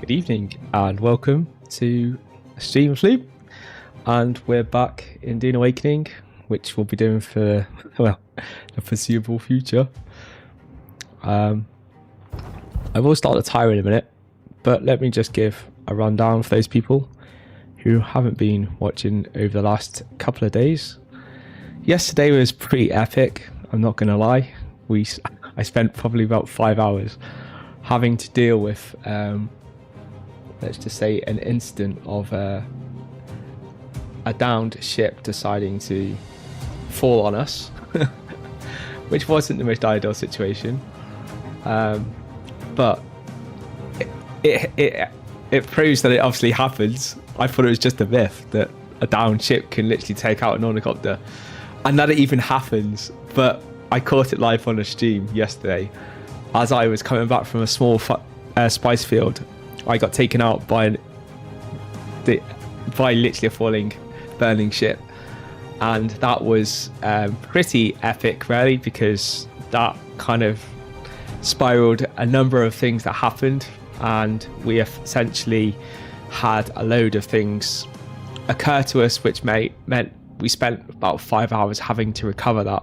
Good evening and welcome to Stream of Sleep, and we're back in Dune Awakening, which we'll be doing for the foreseeable future. I will start the timer in a minute, but let me just give a rundown for those people who haven't been watching over the last couple of days. Yesterday was pretty epic, I'm not going to lie. I spent probably about 5 hours having to deal with let's just say an incident of a downed ship deciding to fall on us, which wasn't the most ideal situation, but it proves that it obviously happens. I thought it was just a myth that a downed ship can literally take out an ornithopter, and that it even happens. But I caught it live on a stream yesterday as I was coming back from a small spice field. I got taken out by literally a falling, burning ship, and that was pretty epic, really, because that kind of spiraled a number of things that happened, and we essentially had a load of things occur to us, which meant we spent about 5 hours having to recover that.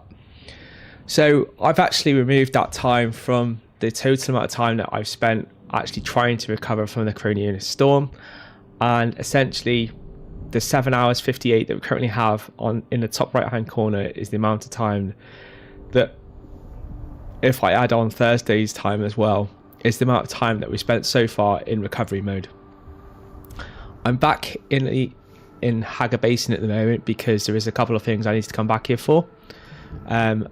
So I've actually removed that time from the total amount of time that I've spent actually trying to recover from the Coriolis storm, and essentially the 7 hours 58 that we currently have in the top right hand corner is the amount of time that, if I add on Thursday's time as well, is the amount of time that we spent so far in recovery mode. I'm back in Haga Basin at the moment because there is a couple of things I need to come back here for, and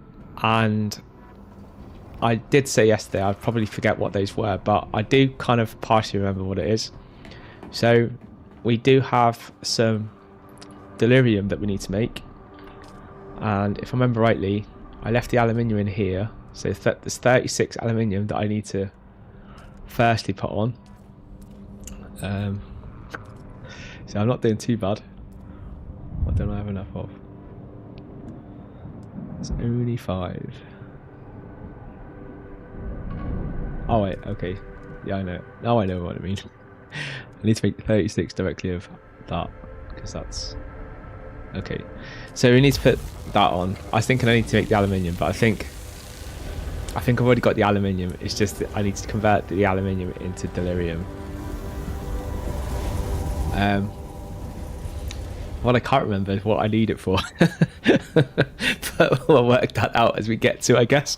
I did say yesterday I'd probably forget what those were, but I do kind of partially remember what it is. So we do have some delirium that we need to make, and if I remember rightly, I left the aluminium in here, so there's 36 aluminium that I need to firstly put on. So I'm not doing too bad. What don't I have enough of? It's only 5. Oh wait, okay. Yeah, I know. Now I know what I mean. I need to make 36 directly of that, because that's... Okay. So we need to put that on. I was thinking I need to make the aluminium, but I think I've already got the aluminium. It's just that I need to convert the aluminium into delirium. What I can't remember is what I need it for. But we'll work that out as we get to, I guess.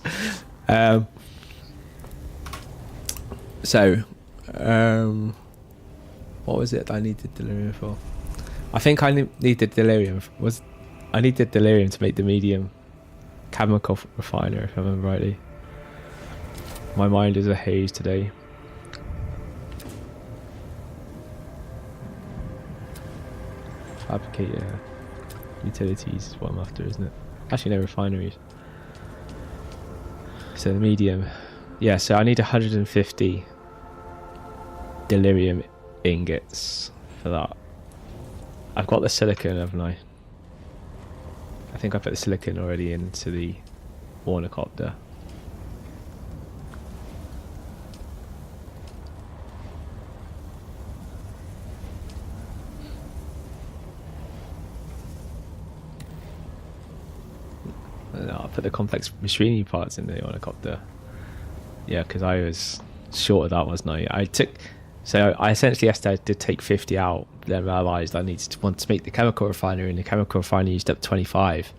What was it I needed delirium for? I think I needed delirium. I needed delirium to make the medium chemical refiner, if I remember rightly. My mind is a haze today. Fabricator utilities is what I'm after, isn't it? Actually, no, refineries. So the medium, yeah. So I need 150 delirium ingots for that. I've got the silicon, haven't I? I think I put the silicon already into the ornithopter. No, I put the complex machinery parts in the ornithopter. Yeah, because I was short of that, wasn't I? I essentially yesterday did take 50 out, then realised I want to make the chemical refinery, and the chemical refinery used up 25.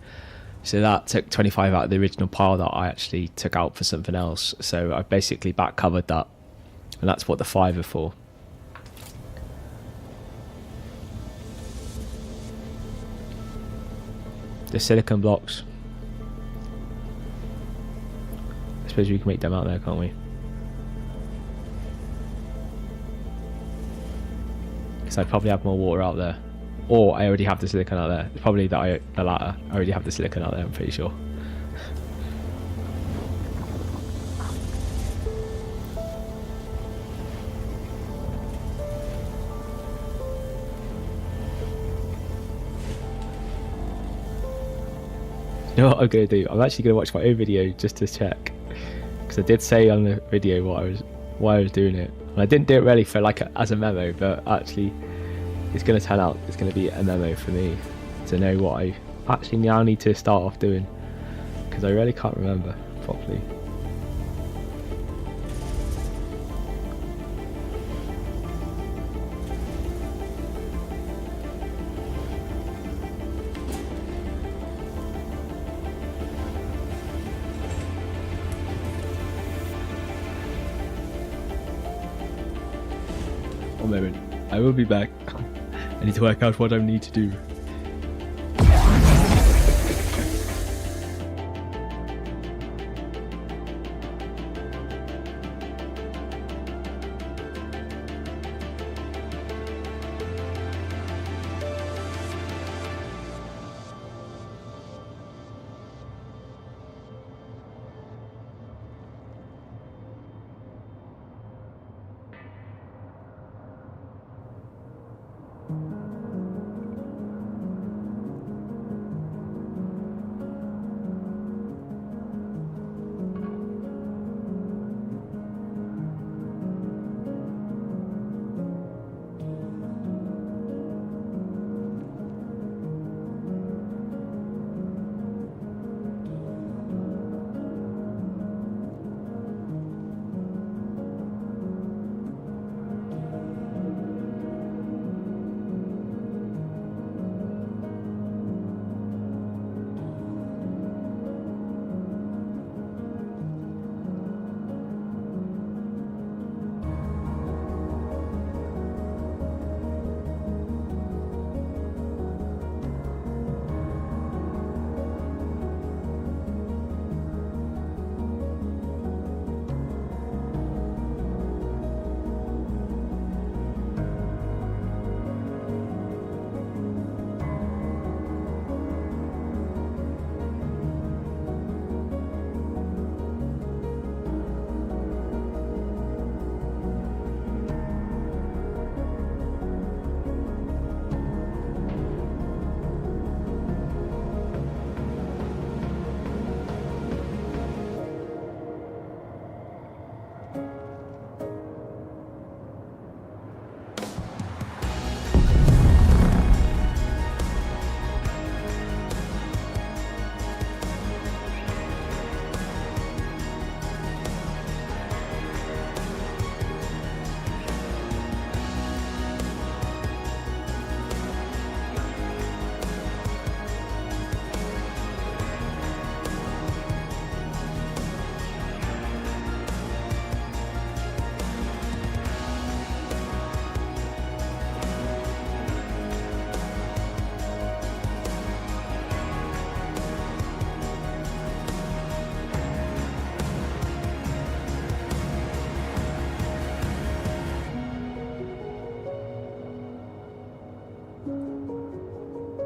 So that took 25 out of the original pile that I actually took out for something else. So I basically back covered that, and that's what the 5 are for. The silicon blocks. I suppose we can make them out there, can't we? Because I probably have more water out there, or I already have the silicon out there. It's probably the latter. I already have the silicon out there, I'm pretty sure. You know what I'm going to do? I'm actually going to watch my own video just to check, because I did say on the video what I was why I was doing it. And I didn't do it really for like as a memo, but actually it's going to turn out it's going to be a memo for me to know what I actually now need to start off doing, because I really can't remember properly. One moment, I will be back. I need to work out what I need to do.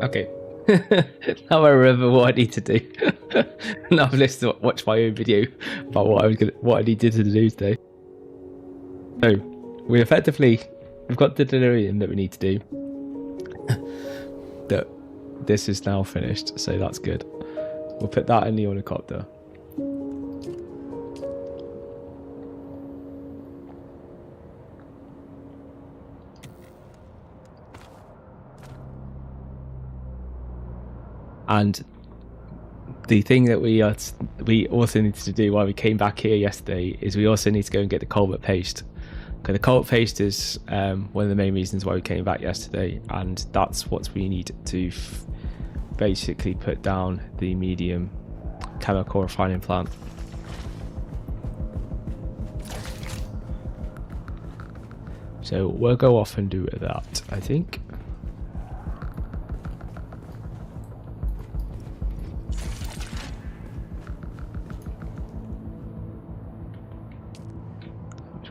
Okay. Now I remember what I need to do. Now I've listened to watch my own video about what I needed to do today. So we've got the delirium that we need to do. That this is now finished, so that's good. We'll put that in the ornithopter. And the thing that we also need to do while we came back here yesterday is we also need to go and get the culvert paste. Okay, the culvert paste is one of the main reasons why we came back yesterday, and that's what we need to basically put down the medium chemical refining plant. So we'll go off and do that, I think.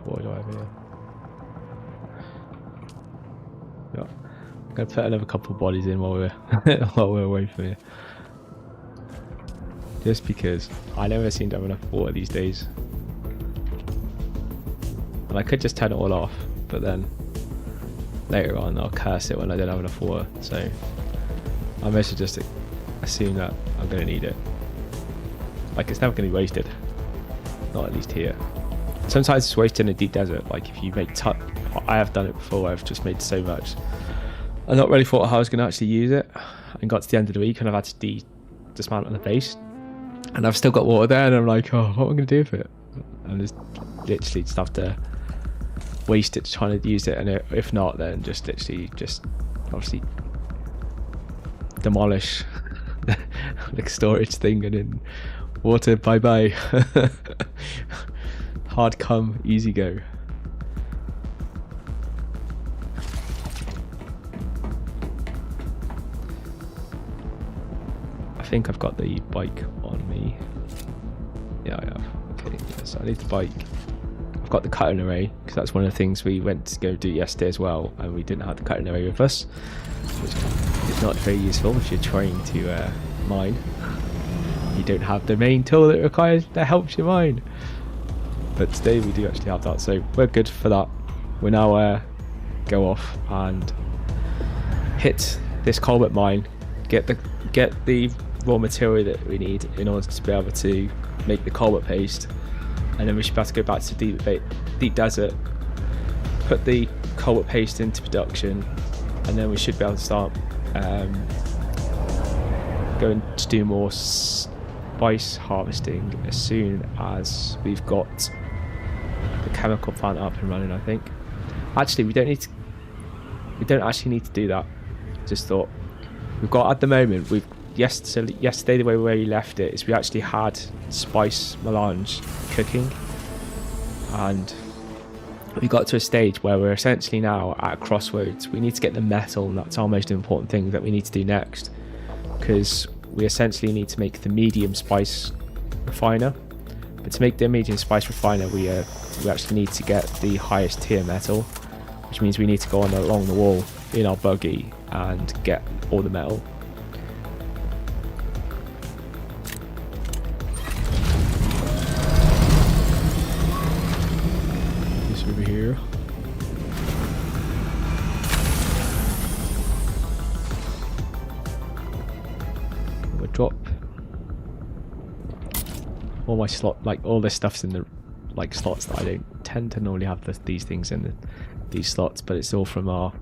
What do I have here? Yeah, I'm gonna put another couple of bodies in while we're away from here, just because I never seem to have enough water these days. And I could just turn it all off, but then later on I'll curse it when I don't have enough water. So I may just assume that I'm gonna need it. Like, it's never gonna be wasted, not at least here. Sometimes it's wasted in a deep desert. Like if you make I have done it before. I've just made so much. I not really thought how I was going to actually use it, and got to the end of the week and I've had to dismantle the base, and I've still got water there, and I'm like, oh, what am I going to do with it? And just literally just have to waste it trying to use it, and if not, then just literally just obviously demolish the storage thing, and then water, bye bye. Hard come, easy go. I think I've got the bike on me. Yeah, I have. Okay, yeah, so I need the bike. I've got the cutting array, because that's one of the things we went to go do yesterday as well, and we didn't have the cutting array with us, which is not very useful if you're trying to mine. You don't have the main tool that helps you mine. But today we do actually have that, so we're good for that. We now go off and hit this cobalt mine, get the raw material that we need in order to be able to make the cobalt paste, and then we should be able to go back to deep desert, put the cobalt paste into production, and then we should be able to start going to do more spice harvesting as soon as we've got the chemical plant up and running. I think actually we don't actually need to do that. Just thought we've got at the moment yesterday the way we left it is we actually had spice melange cooking, and we got to a stage where we're essentially now at a crossroads. We need to get the metal, and that's our most important thing that we need to do next, because we essentially need to make the medium spice refiner. But to make the medium spice refiner, we actually need to get the highest tier metal, which means we need to go along the wall in our buggy and get all the metal. This over here. We'll drop all my slot, like all this stuff's in the slots that I don't tend to normally have these things in these slots, but it's all from our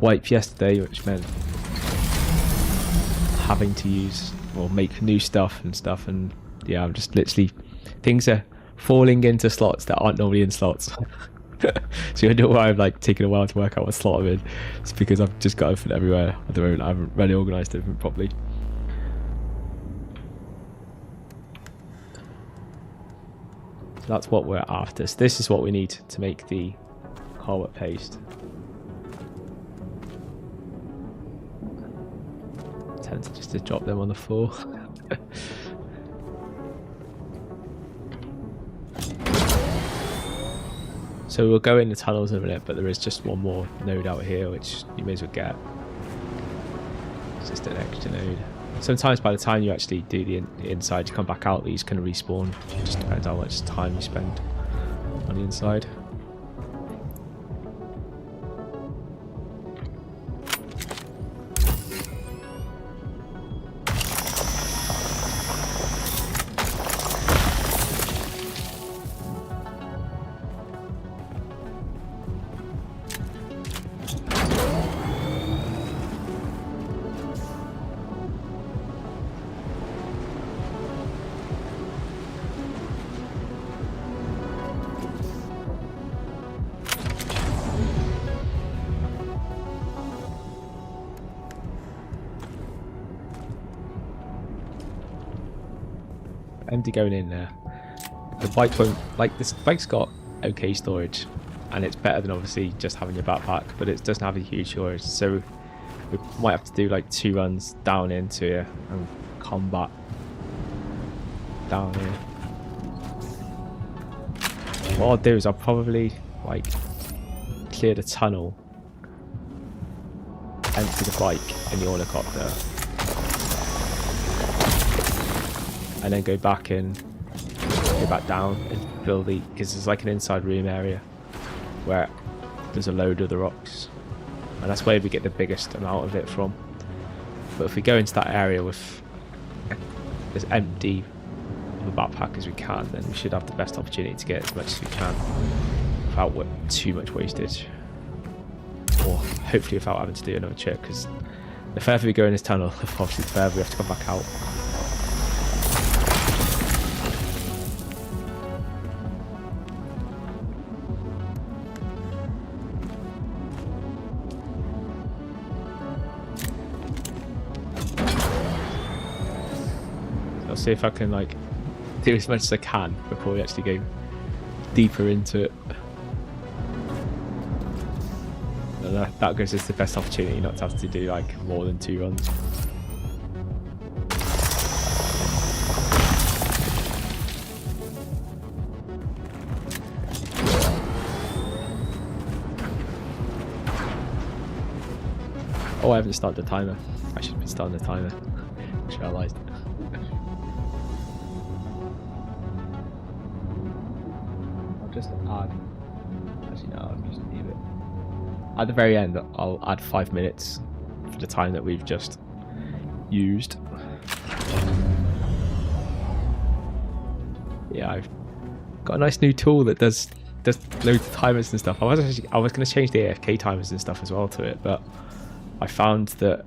wipe yesterday, which meant having to use or make new stuff, and yeah, I'm just literally, things are falling into slots that aren't normally in slots. So you know why I'm like taking a while to work out what slot I'm in. It's because I've just got everything everywhere at the moment. I haven't really organised everything properly. So that's what we're after. So this is what we need to make the cobalt paste. Tempted just to drop them on the floor. So we'll go in the tunnels in a minute, but there is just one more node out here which you may as well get. It's just an extra node. Sometimes by the time you actually do the inside, you come back out, these can respawn. It just depends how much time you spend on the inside. Empty going in there. The bike won't, like, this bike's got okay storage, and it's better than obviously just having your backpack, but it doesn't have a huge storage, so we might have to do like 2 runs down into here and come back down here. What I'll do is I'll probably like clear the tunnel, empty the bike in the helicopter, and then go back down and fill because there's like an inside room area where there's a load of the rocks, and that's where we get the biggest amount of it from. But if we go into that area with this empty a backpack as we can, then we should have the best opportunity to get as much as we can without too much wastage. Or hopefully without having to do another trip, because the further we go in this tunnel, obviously the further we have to come back out. I'll see if I can like do as much as I can before we actually go deeper into it. And that gives us the best opportunity not to have to do like more than 2 runs. Oh, I haven't started the timer. I should be starting the timer. Just realised. I'll just add. Actually, no, I'll just leave it. At the very end, I'll add 5 minutes for the time that we've just used. Yeah, I've got a nice new tool that does loads of timers and stuff. I was going to change the AFK timers and stuff as well to it, but I found that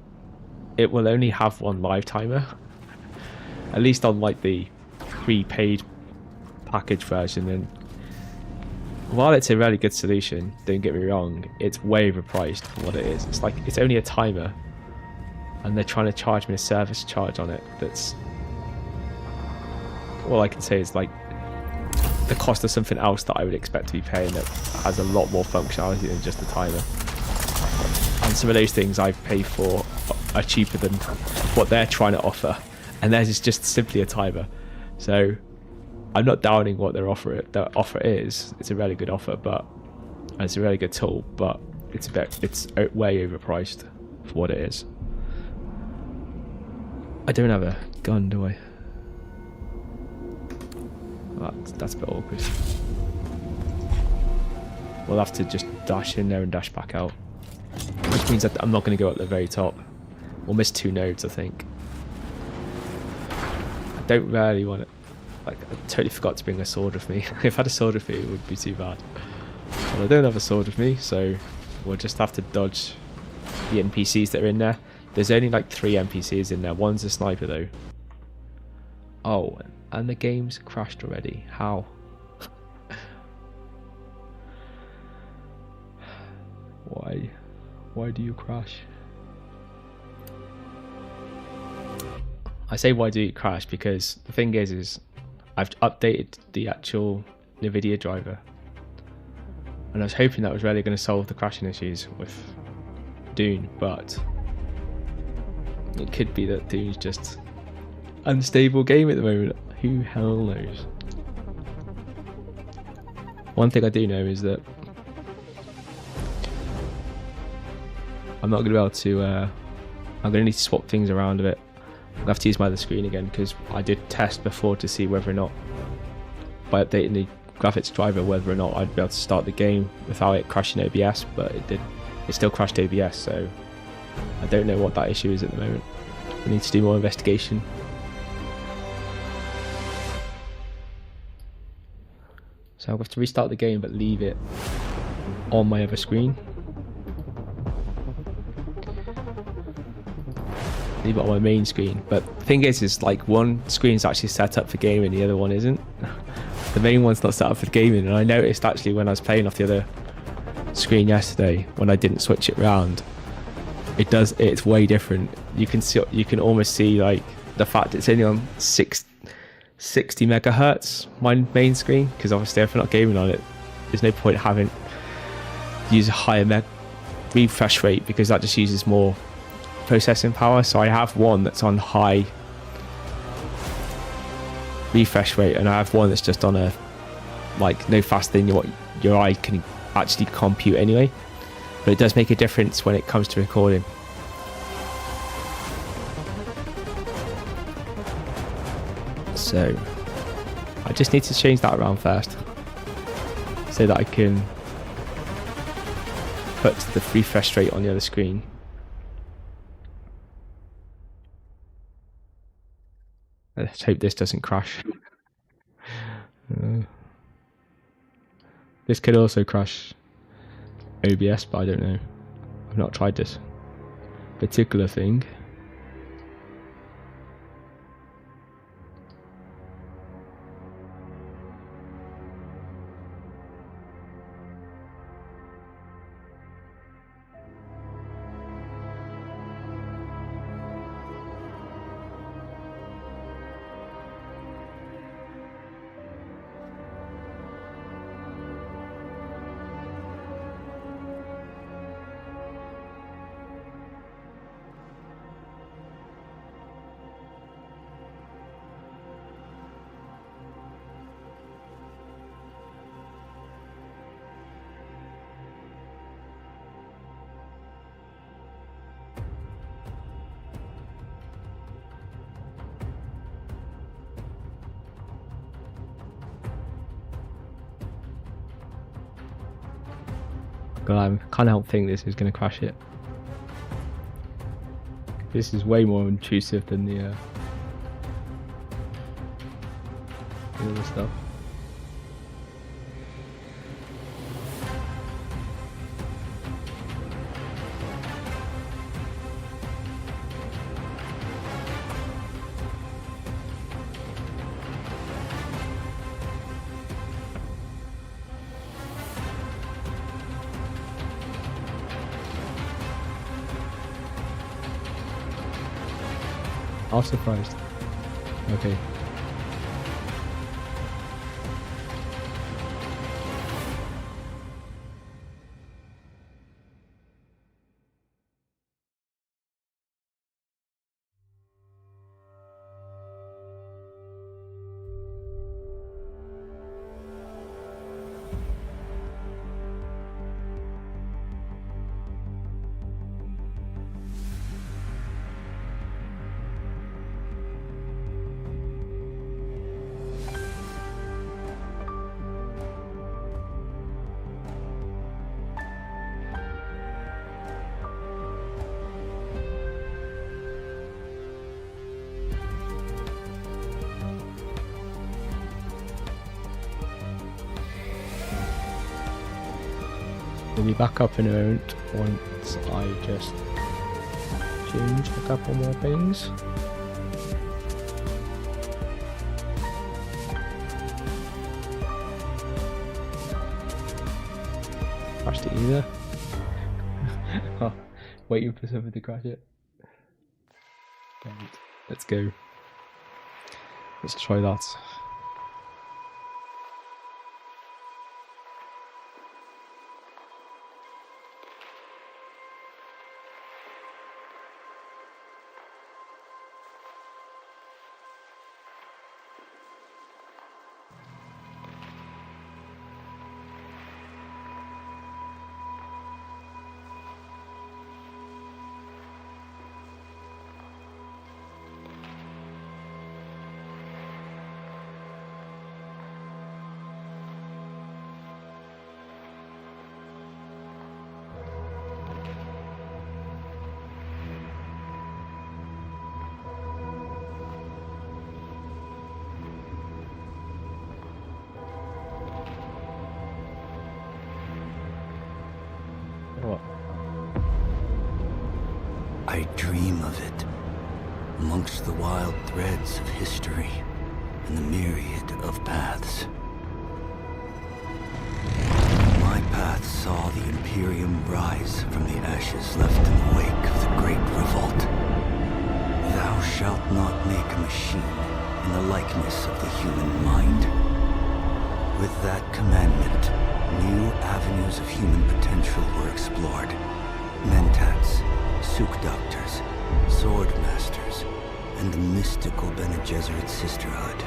it will only have one live timer. At least on like the prepaid package version, and while it's a really good solution, don't get me wrong, it's way overpriced for what it is. It's like, it's only a timer, and they're trying to charge me a service charge on it that's, all I can say is like the cost of something else that I would expect to be paying that has a lot more functionality than just a timer. And some of those things I've paid for are cheaper than what they're trying to offer, and theirs is just simply a timer. So I'm not doubting what their offer is. It's a really good offer, but it's a really good tool, but it's way overpriced for what it is. I don't have a gun, do I? That's a bit awkward. We'll have to just dash in there and dash back out, which means that I'm not going to go at the very top. We'll miss 2 nodes, I think. I don't really want it. Like, I totally forgot to bring a sword with me. If I had a sword with me, it would be too bad. Well, I don't have a sword with me, so we'll just have to dodge the NPCs that are in there. There's only like 3 NPCs in there. One's a sniper, though. Oh, and the game's crashed already. How? Why? Why do you crash? I say why do you crash because the thing is I've updated the actual NVIDIA driver, and I was hoping that was really going to solve the crashing issues with Dune, but it could be that Dune's just unstable game at the moment. Who hell knows? One thing I do know is that I'm not going to be able to I'm going to need to swap things around a bit. I'm going to have to use my other screen again, because I did test before to see whether or not, by updating the graphics driver, whether or not I'd be able to start the game without it crashing OBS, but it did. It still crashed OBS, so I don't know what that issue is at the moment. I need to do more investigation. So I'll have to restart the game but leave it on my other screen. Leave it on my main screen, but the thing is like one screen's actually set up for gaming, the other one isn't. The main one's not set up for gaming, and I noticed actually when I was playing off the other screen yesterday, when I didn't switch it round, it's way different. You can almost see like the fact it's only on 60 megahertz, my main screen, because obviously if I'm not gaming on it, there's no point having use a higher refresh rate, because that just uses more processing power. So I have one that's on high refresh rate, and I have one that's just on a like no faster than what your eye can actually compute anyway, but it does make a difference when it comes to recording. So I just need to change that around first so that I can put the refresh rate on the other screen. Let's hope this doesn't crash. This could also crash OBS, but I don't know. I've not tried this particular thing. I can't help think this is going to crash it. This is way more intrusive than the other stuff. I'm surprised. Okay. We'll be back up in a moment once I just change a couple more things. Crashed it either. Oh, waiting for someone to crash it. Right, let's go. Let's try that. I dream of it, amongst the wild threads of history and the myriad of paths. My path saw the Imperium rise from the ashes left in the wake of the Great Revolt. Thou shalt not make a machine in the likeness of the human mind. With that commandment, new avenues of human potential were explored. Mentats, Suk Doctors, Sword Masters, and the mystical Bene Gesserit Sisterhood.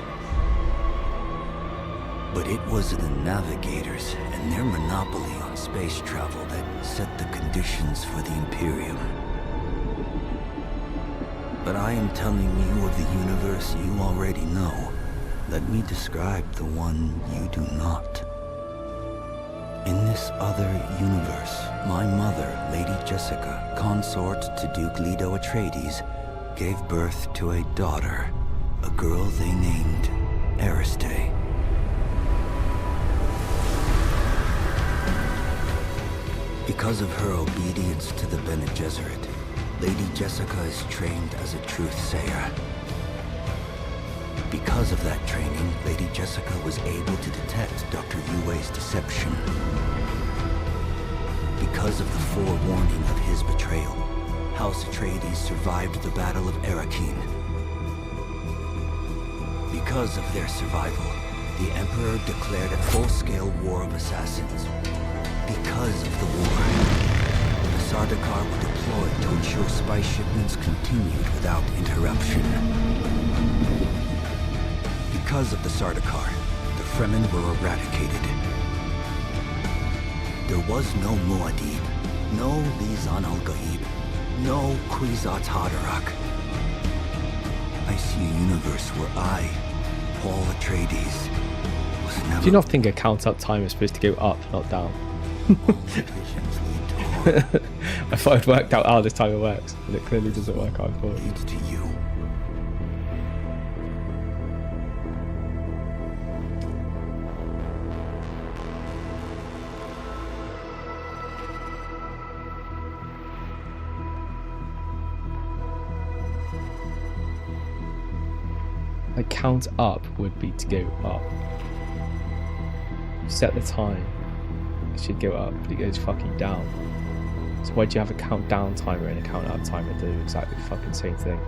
But it was the Navigators and their monopoly on space travel that set the conditions for the Imperium. But I am telling you of the universe you already know. Let me describe the one you do not. In this other universe, my mother, Lady Jessica, consort to Duke Leto Atreides, gave birth to a daughter, a girl they named Ariste. Because of her obedience to the Bene Gesserit, Lady Jessica is trained as a truth sayer. Because of that training, Lady Jessica was able to detect Dr. Yue's deception. Because of the forewarning of his betrayal, House Atreides survived the Battle of Arrakeen. Because of their survival, the Emperor declared a full-scale war of assassins. Because of the war, the Sardaukar were deployed to ensure spy shipments continued without interruption. Because of the Sardaukar, the Fremen were eradicated. There was no Muad'Dib, no Lisan al-Gaib, no Kwisatz Haderach. I see a universe where I, Paul Atreides, was never... Do you not think a count-up time is supposed to go up, not down? I thought it worked out how this time it works, but it clearly doesn't work out for leads to you. A count up would be to go up. Set the time. It should go up, but it goes fucking down. So why do you have a countdown timer and a count up timer that do exactly the fucking same thing?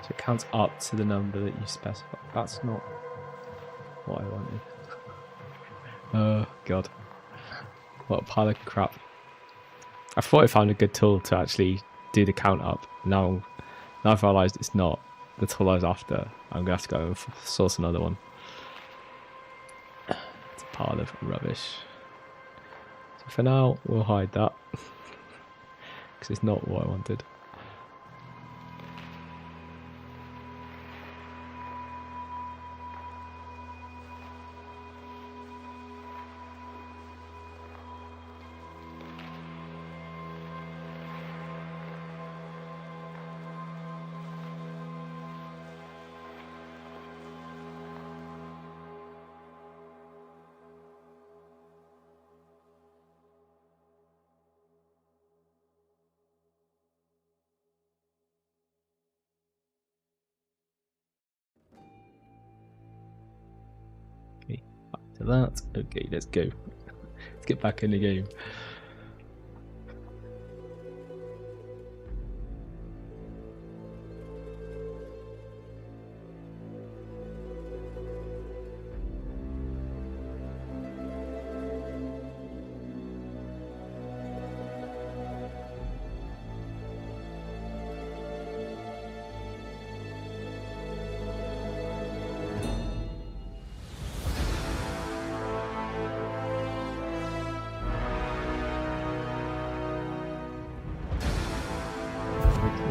So it counts up to the number that you specify. That's not what I wanted. Oh god. What a pile of crap. I thought I found a good tool to actually do the count up. Now I've realised it's not the tool I was after. I'm going to have to go and source another one. It's a pile of rubbish. So for now, we'll hide that. Because it's not what I wanted. To that. Okay, let's go. Let's get back in the game. I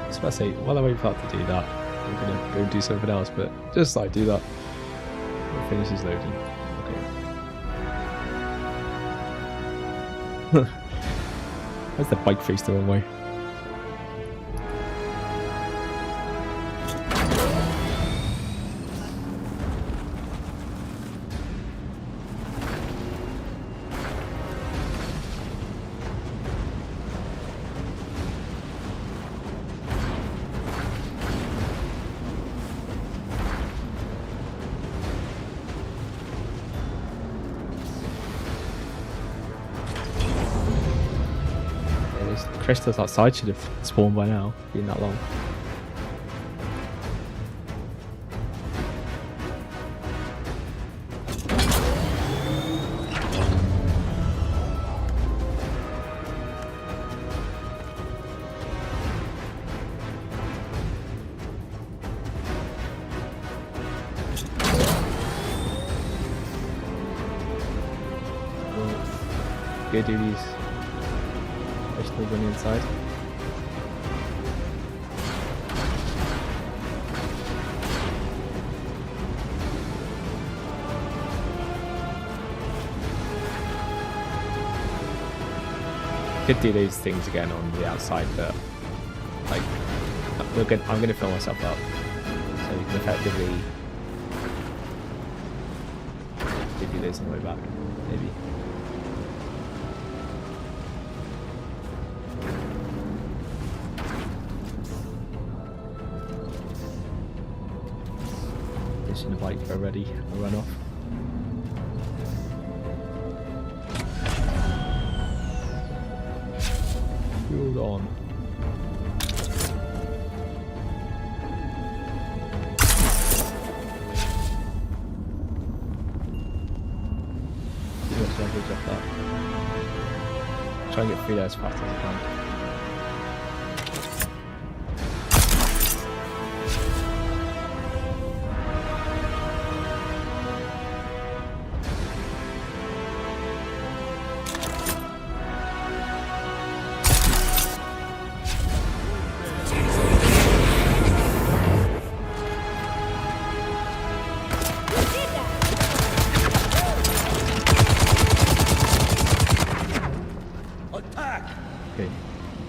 was about to say, while I wait for that to do that, I'm gonna go and do something else, but just like do that. It finishes loading. Okay. Where's the bike face the wrong way? Crystals outside should have spawned by now, been that long. go do these vegetables on the inside. Could do those things again on the outside, but like I'm gonna fill myself up, so we can effectively do those on the way back, maybe. Just in the bike for ready, I'll run off. Hold on. Leverage off that. Try and get through there as fast as I can.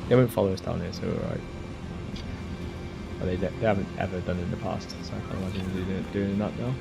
They won't follow us down here, so we're alright. Well, they haven't ever done it in the past, so I can't imagine them doing that now.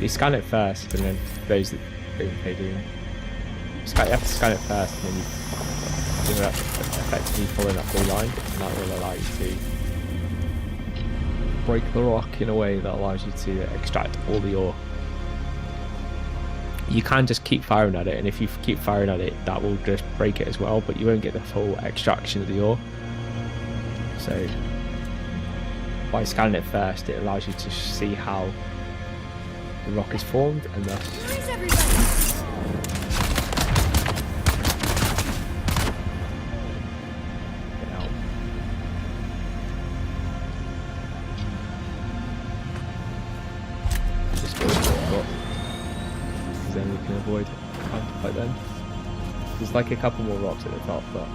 You scan it first, and then those that don't pay doing. You have to scan it first, and then you effectively following that blue line, and that will allow you to break the rock in a way that allows you to extract all the ore. You can just keep firing at it, and if you keep firing at it, that will just break it as well, but you won't get the full extraction of the ore. So by scanning it first, it allows you to see how the rock is formed, and thus Where's everybody? get out. Just go for it, because then we can avoid like then. There's like a couple more rocks at the top, but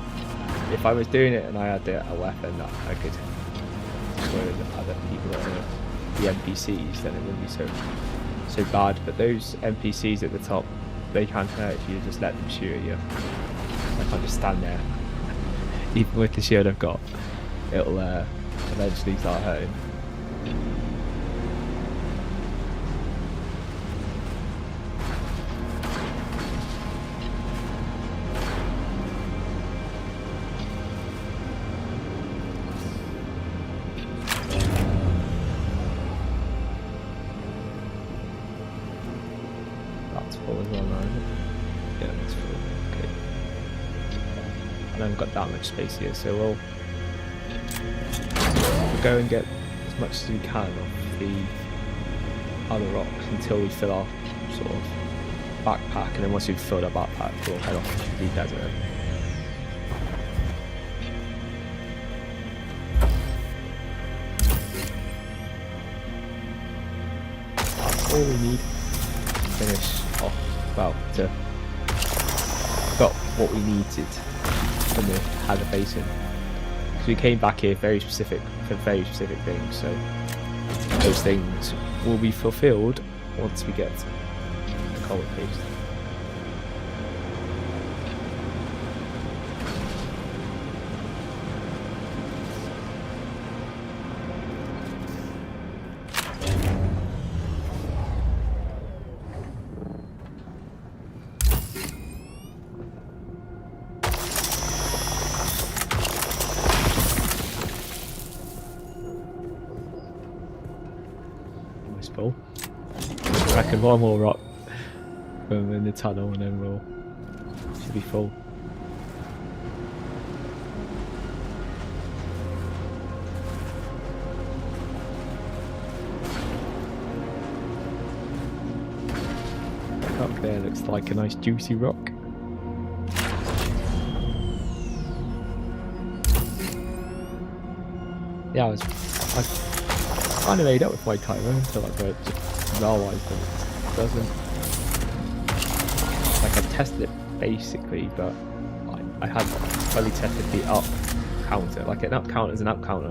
if I was doing it and I had a weapon that I could destroy the other people that are the NPCs, then it wouldn't be so bad. But those NPCs at the top, they can't hurt if you just let them shoot at you. I can't just stand there. Even with the shield I've got, it'll eventually start hurting. Full as well now, isn't it? Yeah, that's full. Okay. And I haven't got that much space here, so we'll go and get as much as we can of the other rocks until we fill our sort of backpack, and then once we've filled our backpack, we'll head off to the desert. That's all we need to finish off, well, to got what we needed from the Heather Basin, because we came back here for very specific things, so those things will be fulfilled once we get the color paste. full. I reckon one more rock in the tunnel and then we'll should be full. Up there looks like a nice juicy rock. Yeah, I kind of made up with my timer until I got it just realized that it doesn't. Like I tested it basically, but I hadn't fully tested the up counter. Like an up counter is an up counter.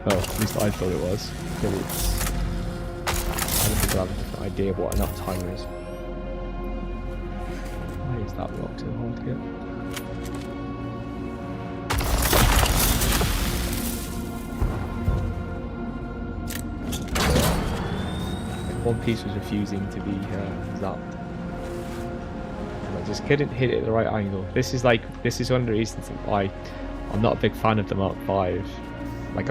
Well, at least I thought it was. But it's, I don't think I have a different idea of what an up timer is. Why is that rock so hard to get? One piece was refusing to be zapped. And I just couldn't hit it at the right angle. This is one of the reasons why I'm not a big fan of the Mark 5. Like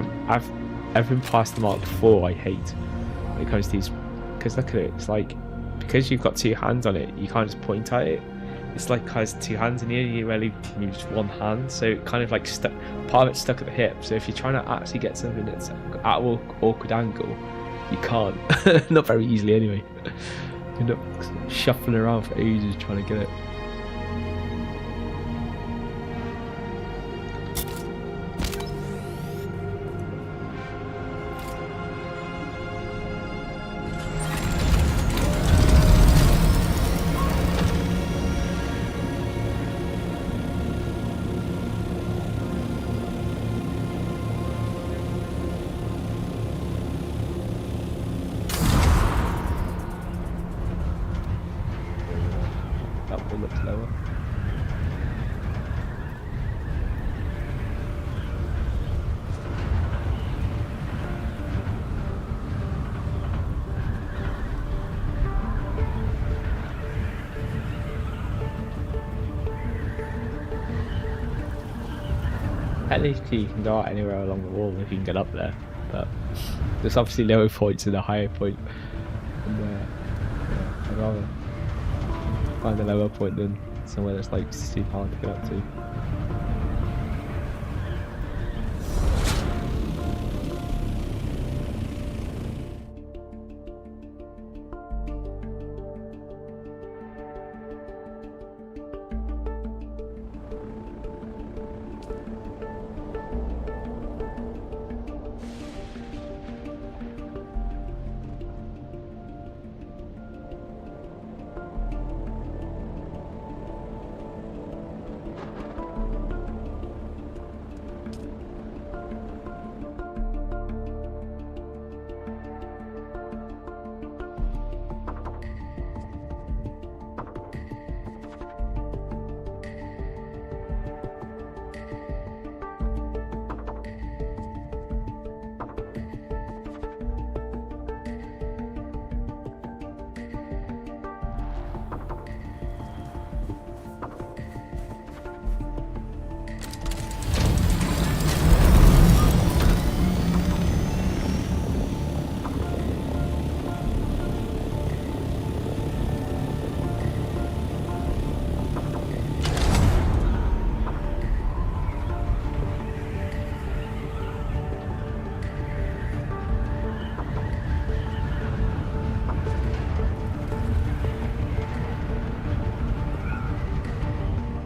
everything past the Mark 4 I hate when it comes to these, because look at it, it's like, because you've got two hands on it, you can't just point at it. It's like has two hands in here, you really use one hand, so it kind of like stuck, part of it's stuck at the hip. So if you're trying to actually get something that's at an awkward angle, you can't. Not very easily anyway. You end up shuffling around for ages trying to get it. Looks lower. Technically, you can go out anywhere along the wall if you can get up there, but there's obviously lower points and a higher point. And I'd rather find a lower point than somewhere that's like super hard to get up to.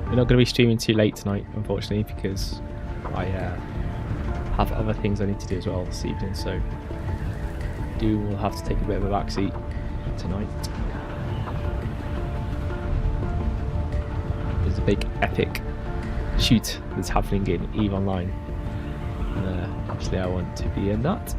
We're not going to be streaming too late tonight, unfortunately, because I have other things I need to do as well this evening, so we'll have to take a bit of a backseat tonight. There's a big epic shoot that's happening in EVE Online, and obviously I want to be in that.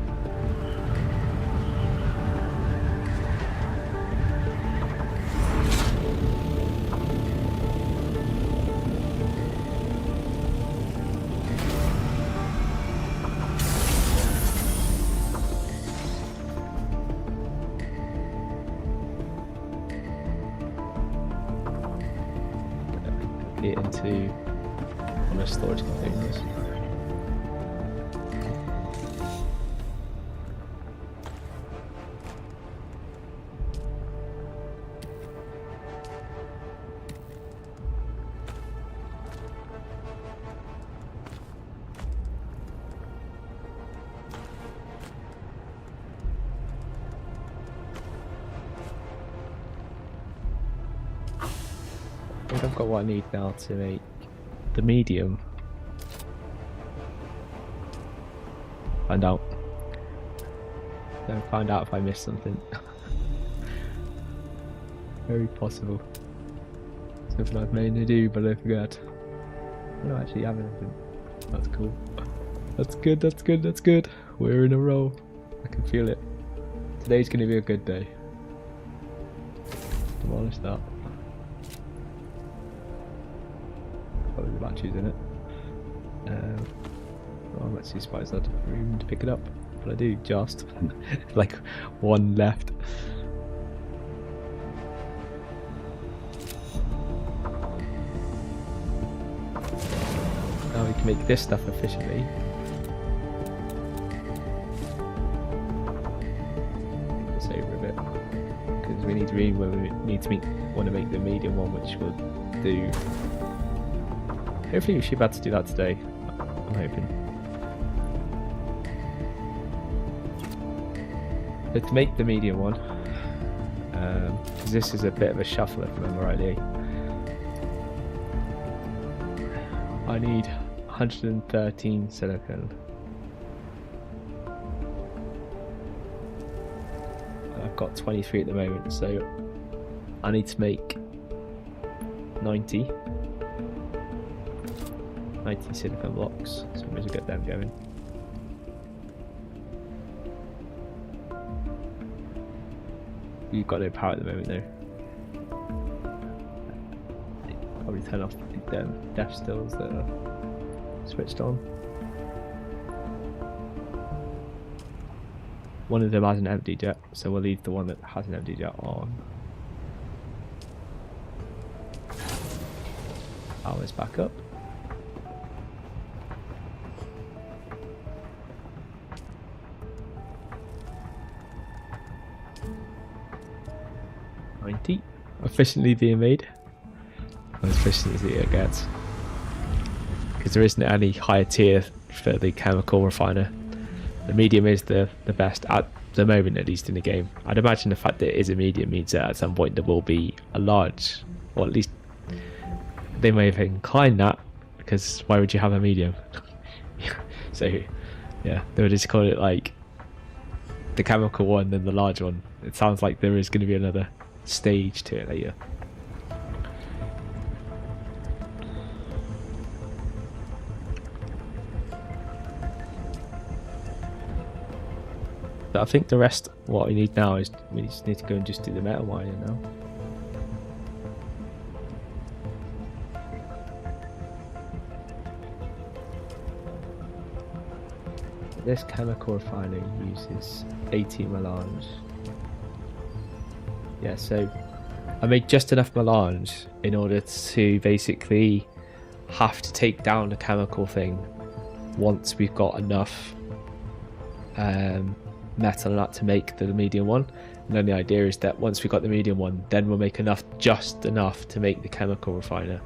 It into one of the storage containers. think I've got what I need now to make the medium. Find out. Don't find out if I missed something. Very possible. Something I've made to do, but I forgot. I don't actually have anything. That's cool. That's good, that's good, that's good. We're in a row. I can feel it. Today's gonna be a good day. Demolish that. Probably the batteries in it. I'm actually surprised I had room to pick it up. But I do just. Like one left. Now we can make this stuff efficiently. Let's over a bit. Because we need room where we want to make the medium one, which we'll do. Hopefully we should be able to do that today. I'm hoping. But to make the medium one, because this is a bit of a shuffle if I remember rightly, I need 113 silicon. I've got 23 at the moment, so I need to make 90 silicon blocks, so we should get them going. You've got no power at the moment though. Probably turn off the death stills that are switched on. One of them has an empty jet, so we'll leave the one that has an empty jet on. Power's back up. Efficiently being made, as efficient as it gets, because there isn't any higher tier for the chemical refiner. The medium is the best at the moment, at least in the game. I'd imagine the fact that it is a medium means that at some point there will be a large, or at least they may have inclined that, because why would you have a medium? So yeah, they would just call it like the chemical one, then the large one. It sounds like there is going to be another stage to it later. But I think the rest, what we need now is we just need to go and just do the metal mining now. This chemical refinery uses 80 melange. Yeah, so I made just enough melange in order to basically have to take down the chemical thing once we've got enough metal and that to make the medium one. And then the idea is that once we've got the medium one, then we'll make just enough to make the chemical refiner.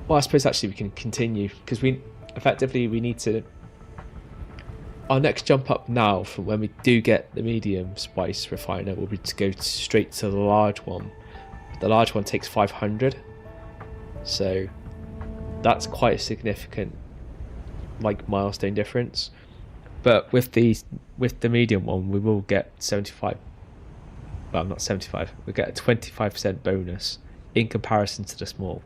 Well, I suppose actually we can continue, because we need to. Our next jump up now from when we do get the medium spice refiner will be to go straight to the large one. The large one takes 500, so that's quite a significant milestone difference. But with the medium one, we will get 75. Well, not 75. We get a 25% bonus in comparison to the small,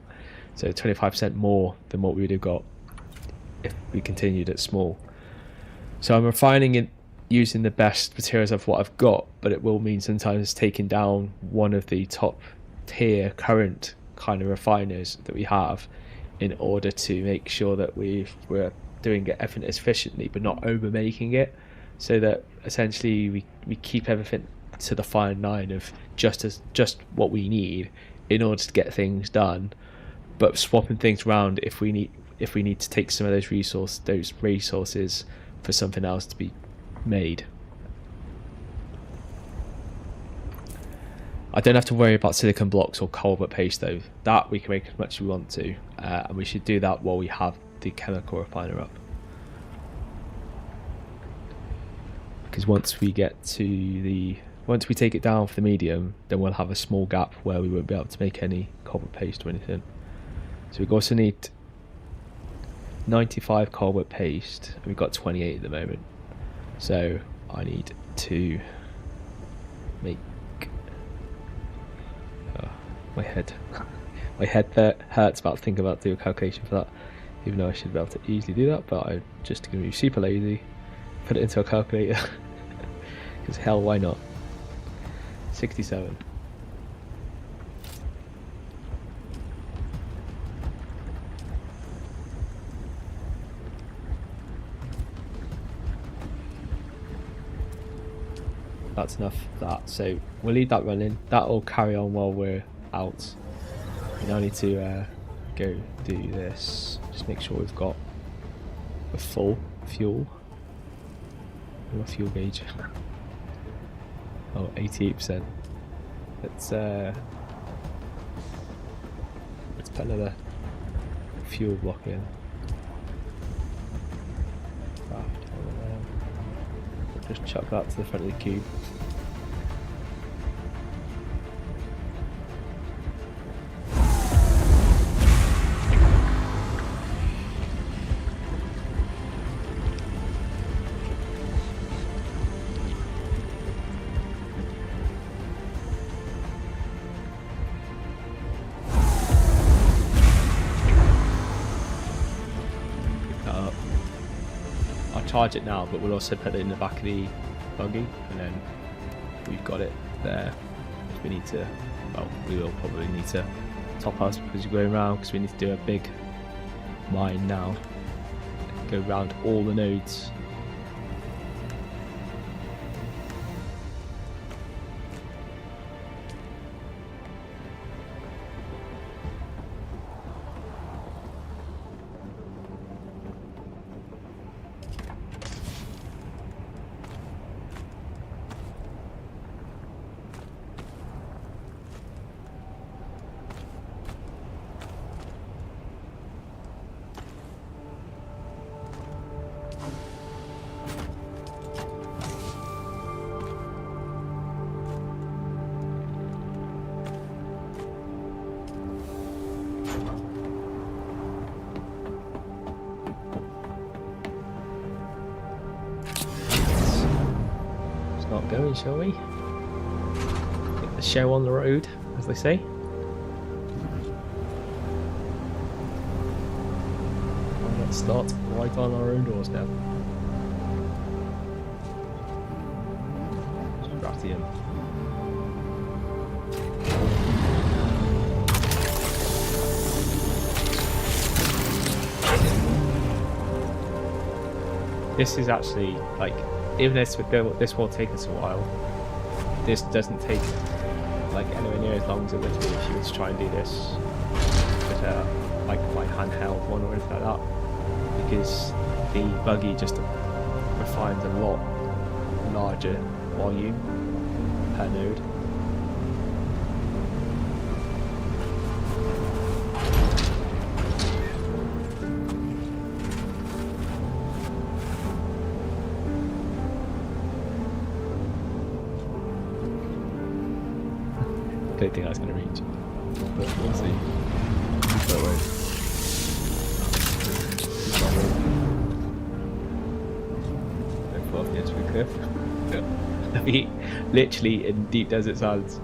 so 25% more than what we would have got if we continued at small. So I'm refining it using the best materials of what I've got, but it will mean sometimes taking down one of the top tier current kind of refiners that we have in order to make sure that we're doing everything efficiently but not over making it, so that essentially we keep everything to the fine line of just what we need in order to get things done, but swapping things around if we need to take some of those resources for something else to be made. I don't have to worry about silicon blocks or cobalt paste though. That we can make as much as we want to, and we should do that while we have the chemical refiner up. Because once we get to the once we take it down for the medium, then we'll have a small gap where we won't be able to make any cobalt paste or anything. So we also need 95 cobalt paste, and we've got 28 at the moment. So I need to make my head hurts about thinking about doing a calculation for that, even though I should be able to easily do that, but I'm just going to be super lazy, put it into a calculator, because hell, why not? 67. That's enough for that, so we'll leave that running. That'll carry on while we're out. We now need to go do this. Just make sure we've got a full fuel. A fuel gauge. Oh, 88%. Let's put another fuel block in. Just chuck that to the front of the cube. Charge it now, but we'll also put it in the back of the buggy, and then we've got it there. If we need to, well, we will probably need to top us because we're going around, because we need to do a big mine now, go around all the nodes. Going, shall we? Get the show on the road, as they say. Let's start right on our own doors now. Just grab the in. This is actually like, even this will take us a while. This doesn't take like anywhere near as long as it would be if you were to try and do this with like my handheld one or anything like that, because the buggy just refines a lot larger volume per node. I don't think that's going to reach, but we'll see. That way. Don't fall off the edge of the cliff. I'll be literally in deep desert sands.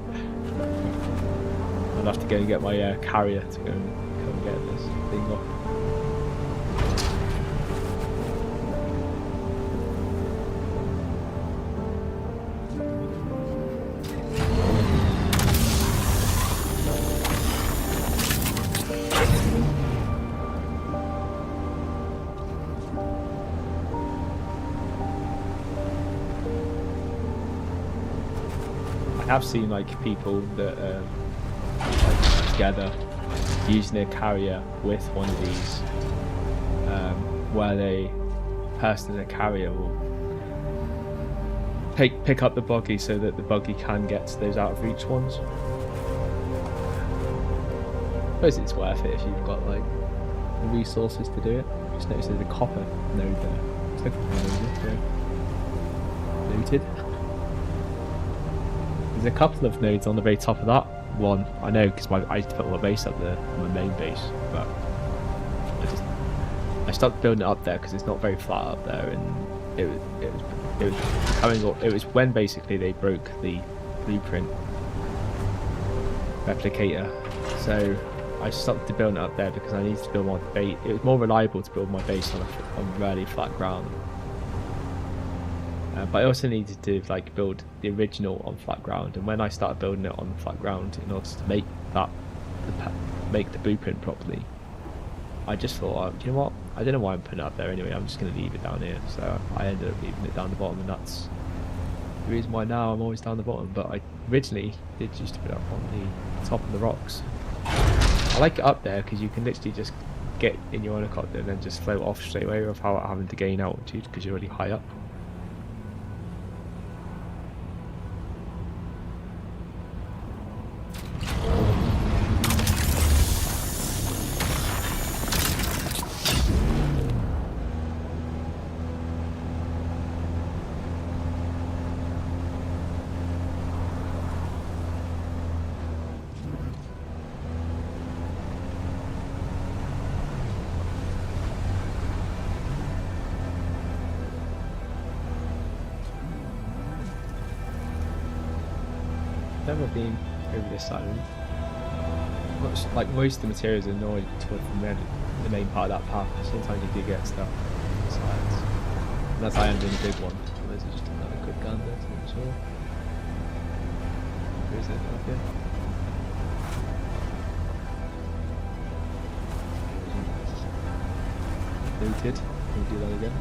I'll have to go and get my carrier to go and come and get this thing off. I've seen like people that like together using a carrier with one of these, where the person in the carrier will pick up the buggy so that the buggy can get to those out of reach ones. I suppose it's worth it if you've got like the resources to do it. Just notice there's a copper node there. It's like a node, noted. a couple of nodes on the very top of that one. I know because I used to put my base up there, my main base, but I stopped building it up there because it's not very flat up there, and it was when basically they broke the blueprint replicator, so I stopped building it up there because I needed to build my base. It was more reliable to build my base on really flat ground. But I also needed to like build the original on flat ground, and when I started building it on flat ground in order to make the blueprint properly, I just thought, you know what, I don't know why I'm putting it up there anyway, I'm just going to leave it down here. So I ended up leaving it down the bottom, and that's the reason why now I'm always down the bottom. But I originally did used to put it up on the top of the rocks. I like it up there because you can literally just get in your helicopter and then just float off straight away without having to gain altitude because you're already high up. Never been over this side. Like most of the materials are annoying towards the main part of that path. Sometimes you do get stuff on the sides. And that's I am doing a big one. There's just another quick gun there to make sure. Where is it? Up here. Looted. We'll do that again.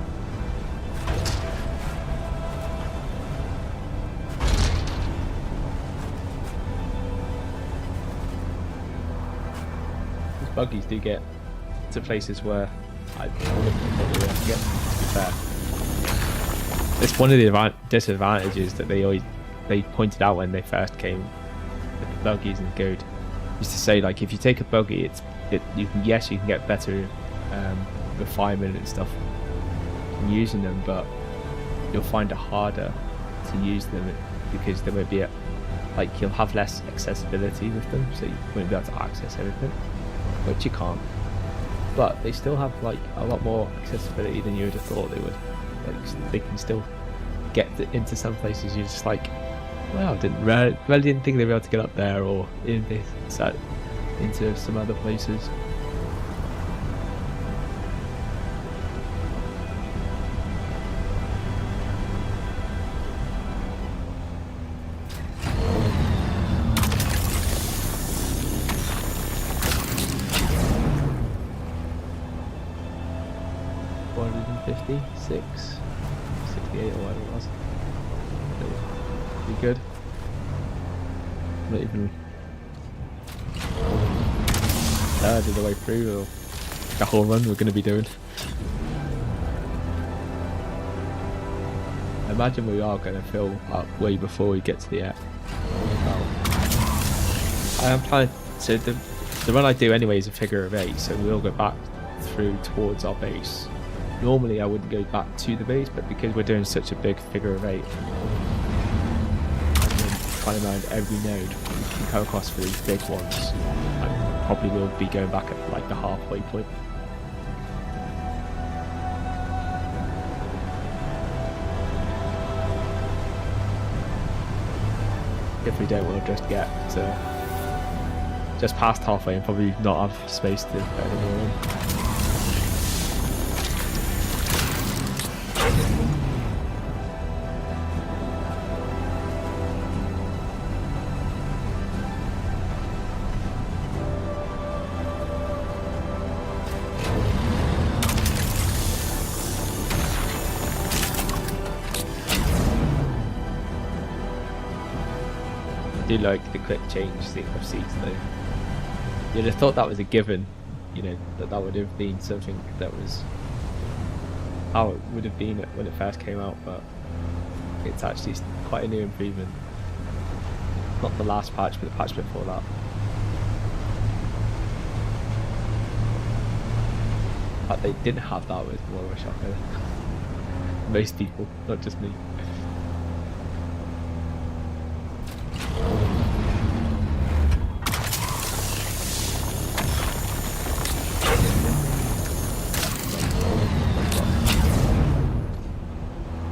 Buggies do get to places where I wouldn't probably be able to get, to be fair. It's one of the disadvantages that they pointed out when they first came with the buggies and the goad. Used to say, like, if you take a buggy, you can get better refinement and stuff from using them, but you'll find it harder to use them because there won't be you'll have less accessibility with them, so you won't be able to access everything. Which you can't, but they still have like a lot more accessibility than you would have thought they would. Like they can still get into some places you're just like, well, really didn't think they'd be able to get up there, or into some other places. $456, 68 or whatever it was. Pretty good. Not even third of the way through or the whole run we're going to be doing. I imagine we are going to fill up way before we get to the air. I am planning to the run I do anyway is a figure of 8, so we'll go back through towards our base. Normally I wouldn't go back to the base, but because we're doing such a big figure of 8, and then trying around every node we can come across for these big ones, I probably will be going back at like the halfway point. If we don't, we'll just get to just past halfway and probably not have space to put any more in. I do like the quick change of seats though. You'd have thought that was a given, you know, that would have been something that was how it would have been when it first came out, but it's actually quite a new improvement. Not the last patch, but the patch before that. But they didn't have that with more of a shocker. Most people, not just me.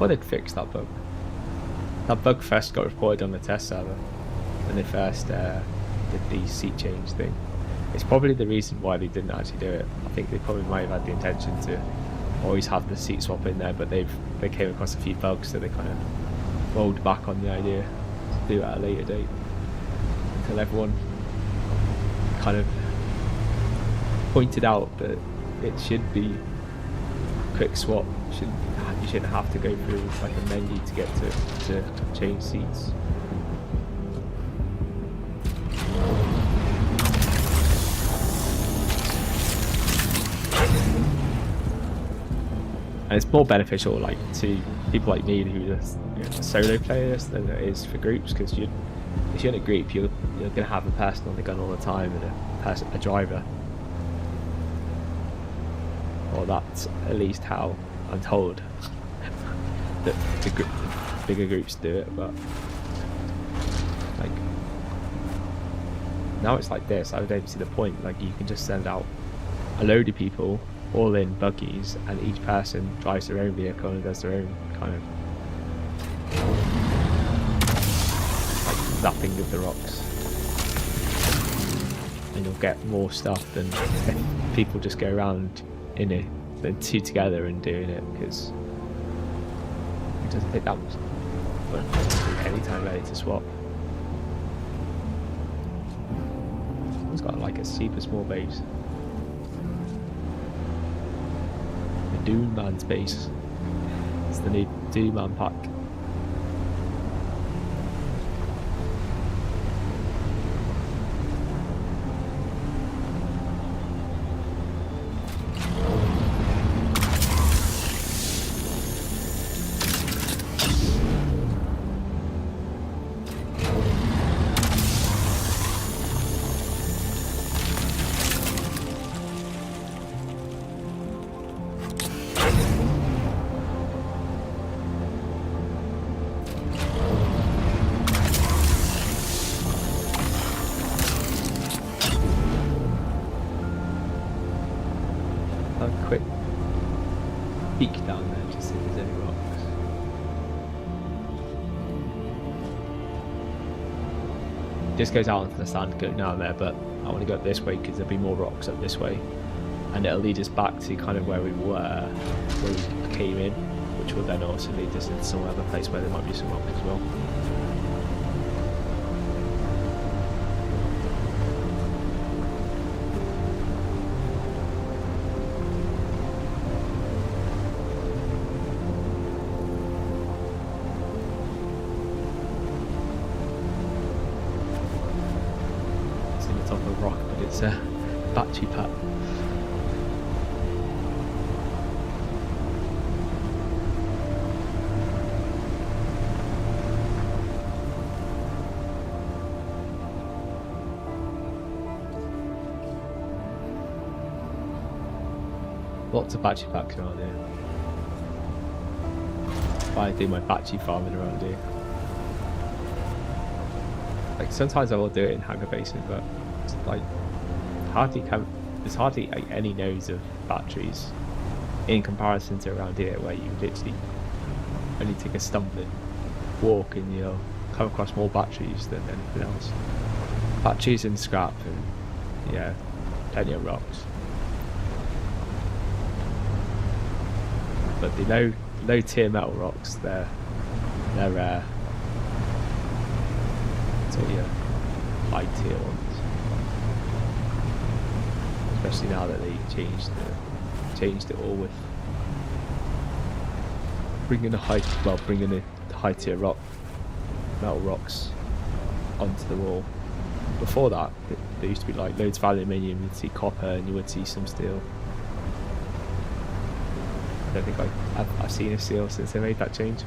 thought they'd fix that bug. That bug first got reported on the test server when they first did the seat change thing. It's probably the reason why they didn't actually do it. I think they probably might have had the intention to always have the seat swap in there, but they came across a few bugs, so they kind of rolled back on the idea to do it at a later date until everyone kind of pointed out that it should be quick swap. You shouldn't have to go through like a menu to get to change seats. And it's more beneficial like to people like me who are solo players than it is for groups, because if you're in a group, you're going to have a person on the gun all the time and a driver. Or that's at least how I'm told that the bigger groups do it, but like now it's like this. I don't see the point. Like you can just send out a load of people all in buggies, and each person drives their own vehicle and does their own kind of like zapping with the rocks, and you'll get more stuff than if people just go around in it than two together and doing it, because it doesn't take that much. But anytime ready to swap. It's got like a super small base. The Doom Man's base. It's the new Doom Man pack. A quick peek down there to see if there's any rocks. Just goes out onto the sand going down there, but I want to go up this way because there'll be more rocks up this way, and it'll lead us back to kind of where we were, where we came in, which will then also lead us into some other place where there might be some rocks as well. Top of a rock, but it's a battery pack. Lots of battery packs around here. I do my battery farming around here. Like sometimes I will do it in hangar bases, but it's like there's hardly like, any nodes of batteries in comparison to around here, where you literally only take a stumbling walk and you'll come across more batteries than anything else. Batteries and scrap, and yeah, plenty of rocks. But the low tier metal rocks, they're rare. It's all your high tier ones. Especially now that they changed it all with bringing the high tier metal rocks onto the wall. Before that, there used to be like loads of aluminium. You'd see copper and you would see some steel. I don't think I've seen a steel since they made that change.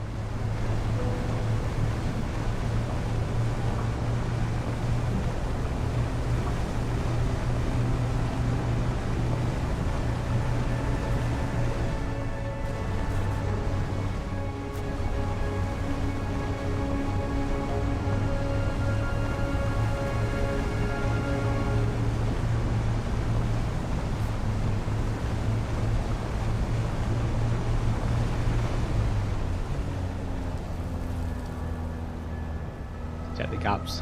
check the gaps.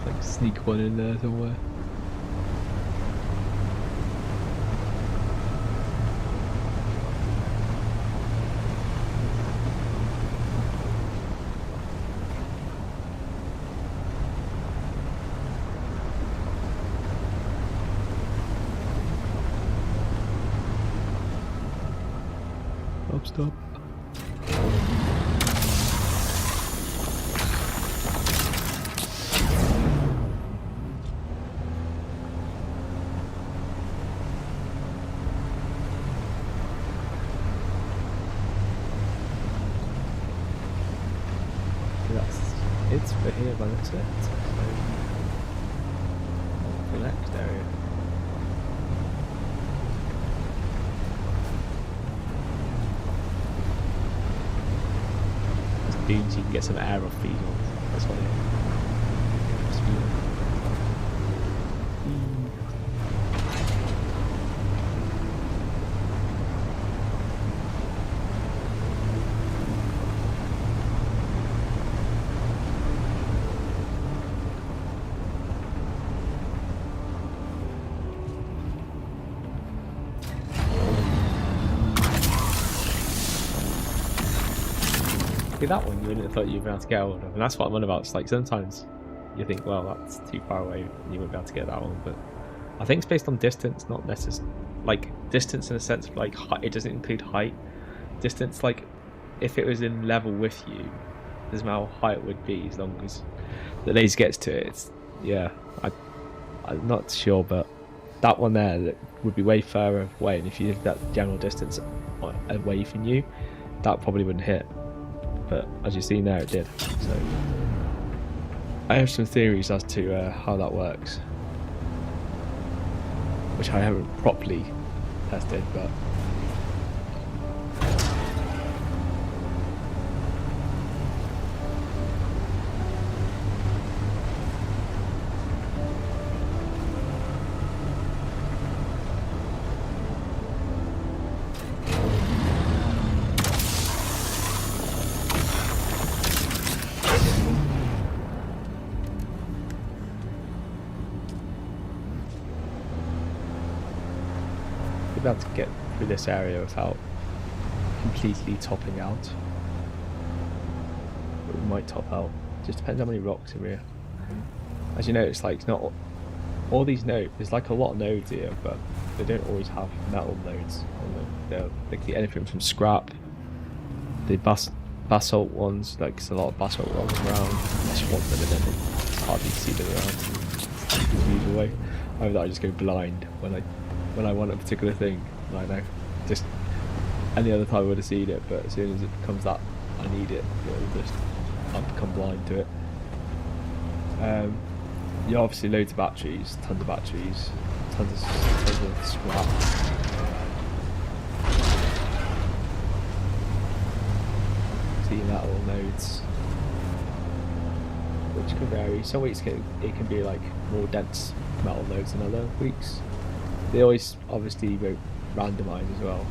Like sneak one in there somewhere. Stop. It's for here by the looks of it. So, the next area. Dunes, you can get some air off these ones. That's what it that one you wouldn't have thought you'd be able to get hold of, and that's what I'm on about. It's like sometimes you think, well, that's too far away and you wouldn't be able to get that one, but I think it's based on distance, not necessarily like distance in a sense of like height. It doesn't include height. Distance, like if it was in level with you, doesn't matter how high it would be as long as the laser gets to it. It's, yeah, I'm not sure, but that one there that would be way further away, and if you did that general distance away from you, that probably wouldn't hit. But as you've seen there, it did. So I have some theories as to how that works, which I haven't properly tested, but be able to get through this area without completely topping out, but we might top out. Just depends how many rocks are here. As you know, it's like not all these nodes. There's like a lot of nodes here, but they don't always have metal nodes on them. They'll like anything from scrap, the basalt ones. Like there's a lot of basalt rocks around. Unless you want them, and then it's hardly see them around. Confused away. Either I just go blind when I want a particular thing, and I know just any other time I would have seen it, but as soon as it becomes that I need it, I'll become blind to it. Yeah, obviously loads of batteries, tons of scrap. See metal nodes, which can vary. Some weeks it can be like more dense metal nodes than other weeks. They always obviously randomize as well.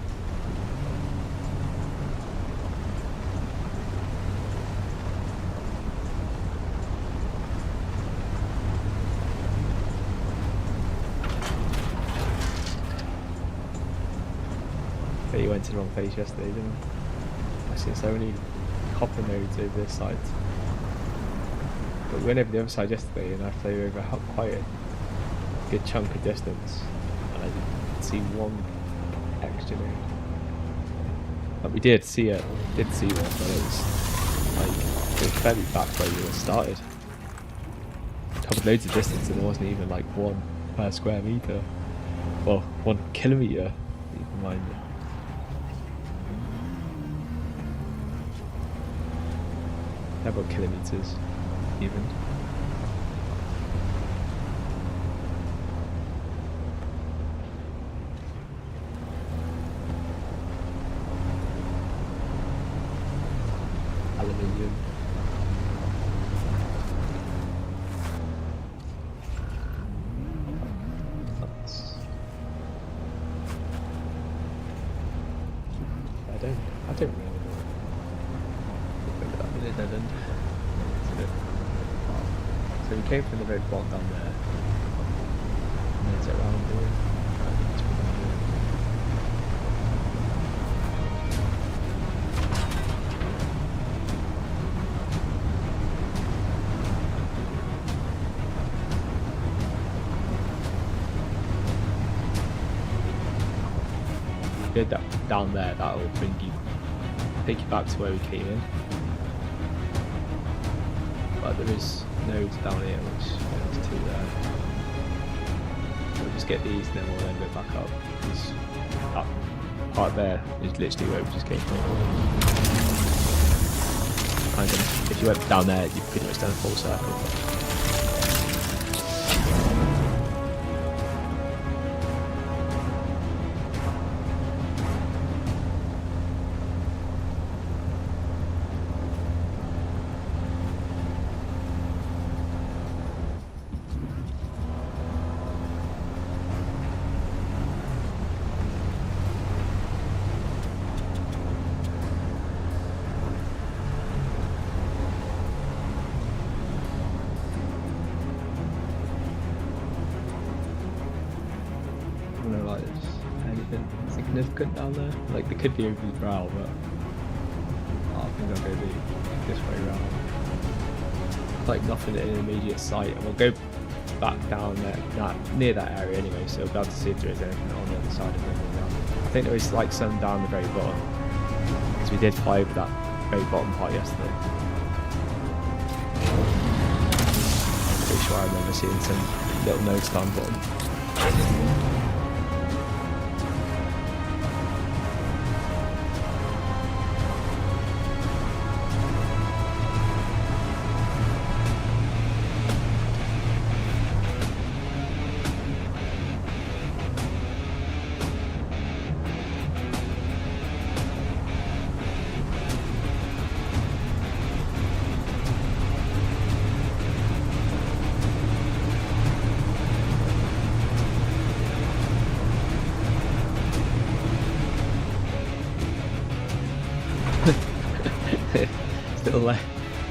But you went to the wrong place yesterday, didn't you? I see so many copper nodes over this side. But we went over the other side yesterday and I flew over quite a good chunk of distance. I didn't see one extra node. But we did see one, but it was fairly back where we started. Covered loads of distance and there wasn't even like one per square meter. Well, 1 kilometer, even mind it. How about kilometers, even? Aluminium. I don't really know. Look at that, dead end. So we came from the very bottom down there. And then it's around here. Let's put that here. Did that down there, that will take you back to where we came in. But there is nodes down here which there's two there. We'll just get these and then we'll then go back up. Because that part there is literally where we just came from. Kind of, if you went down there, you've pretty much done a full circle. Like anything significant down there? Like there could be over the brow, but I think I'll go this way round. Like nothing in immediate sight, and we'll go back down there, near that area anyway, so we'll be able to see if there is anything on the other side of it. I think there is like some down the very bottom, because we did fly over that very bottom part yesterday. I'm pretty sure I remember seeing some little nodes down the bottom.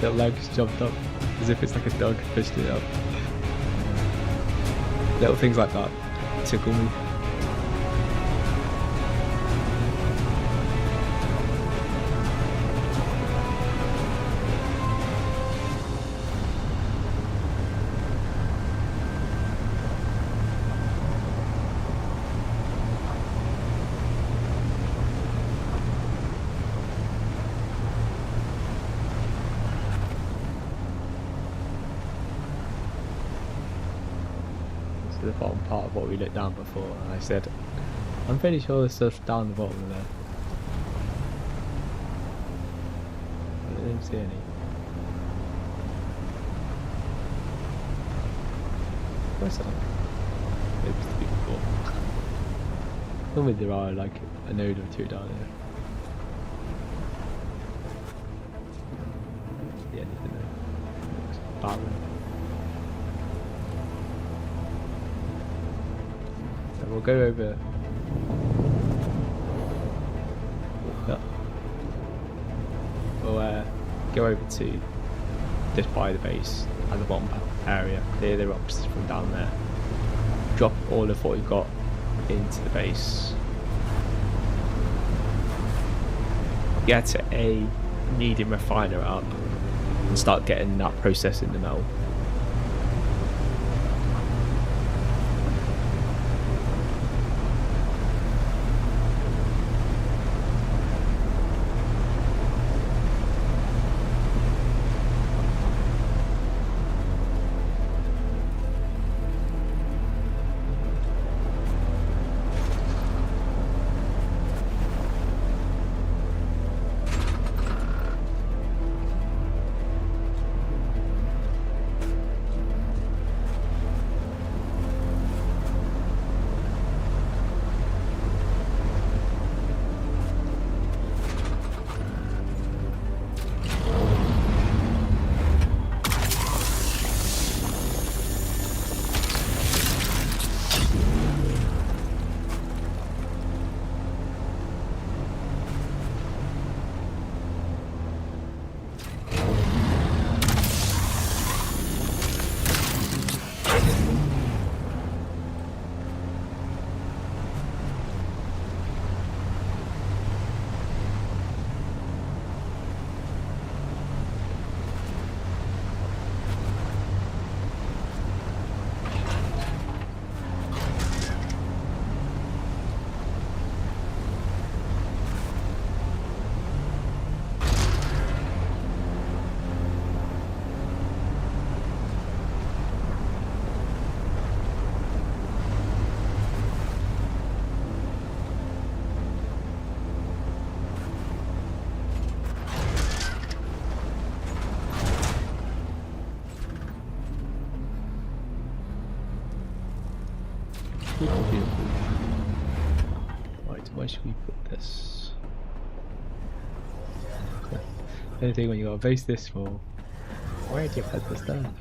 Little legs jumped up as if it's like a dog pushed it up. Little things like that tickle me. The bottom part of what we looked down before, and I said, I'm pretty sure there's stuff down the bottom of there. But I didn't see any. Where's that? It used to be before. Normally there are like a node or two down there. Yeah, anything there. Looks barren. We'll go over. We'll go over to just by the base at the bottom area, clear the rocks from down there, drop all of what we've got into the base, get a kneading refiner up, and start getting that processing the metal. Right, where should we put this? Anything when you gotta base this for? Where do you put this down?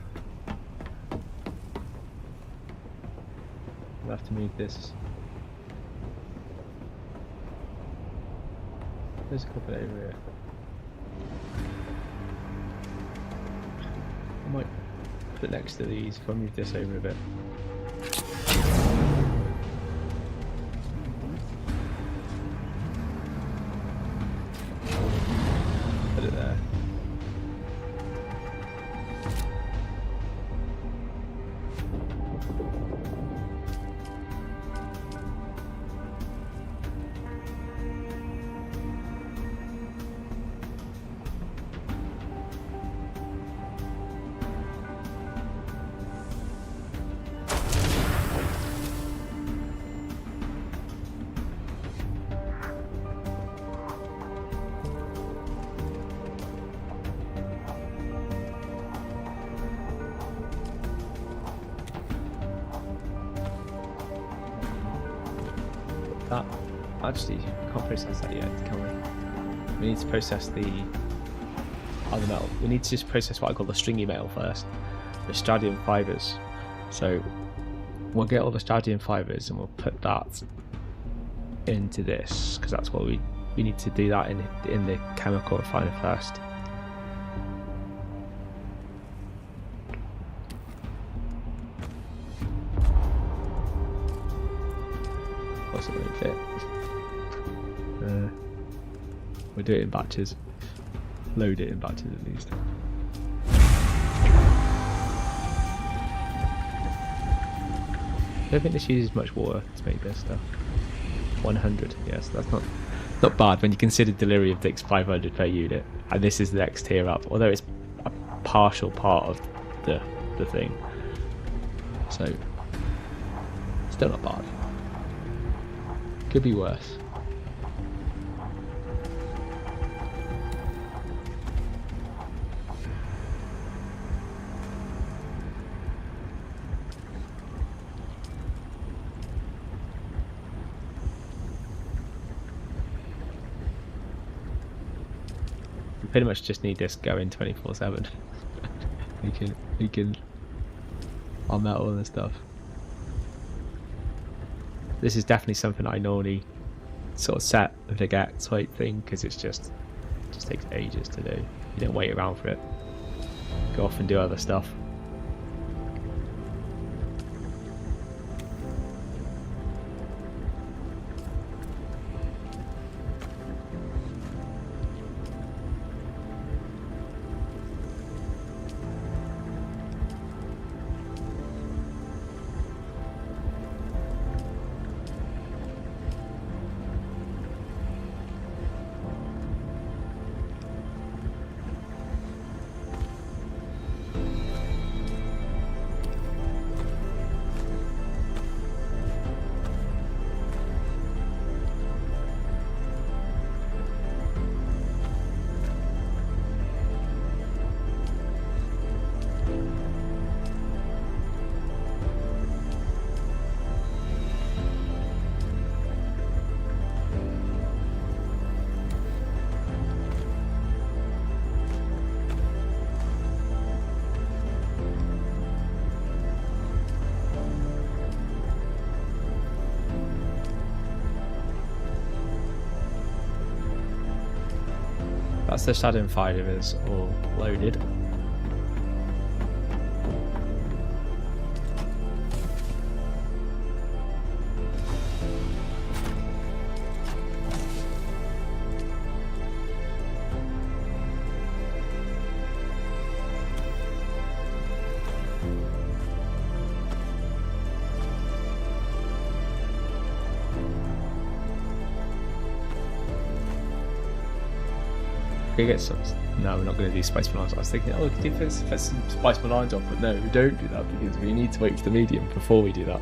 We'll have to move this. There's a couple over here. I might put it next to these if I move this over a bit. Put it there. That actually can't process that yet, can we? We need to process the other metal. We need to just process what I call the stringy metal first, the strontium fibers. So we'll get all the strontium fibers and we'll put that into this because that's what we need to do that in the chemical refiner first. It won't fit. We'll do it in batches. Load it in batches at least. I don't think this uses much water to make this stuff. 100, yes, that's not bad when you consider delirium takes 500 per unit, and this is the next tier up. Although it's a partial part of the thing, so still not bad. Could be worse. We pretty much just need this going 24/7. we can on metal and stuff. This is definitely something I normally sort of set and forget type thing because it just takes ages to do. You don't wait around for it. Go off and do other stuff. That's the Shadow fibers all loaded. We get some. No, we're not going to do spice lines. I was thinking, oh, we could do put some spice lines on, but no, we don't do that because we need to wait for the medium before we do that.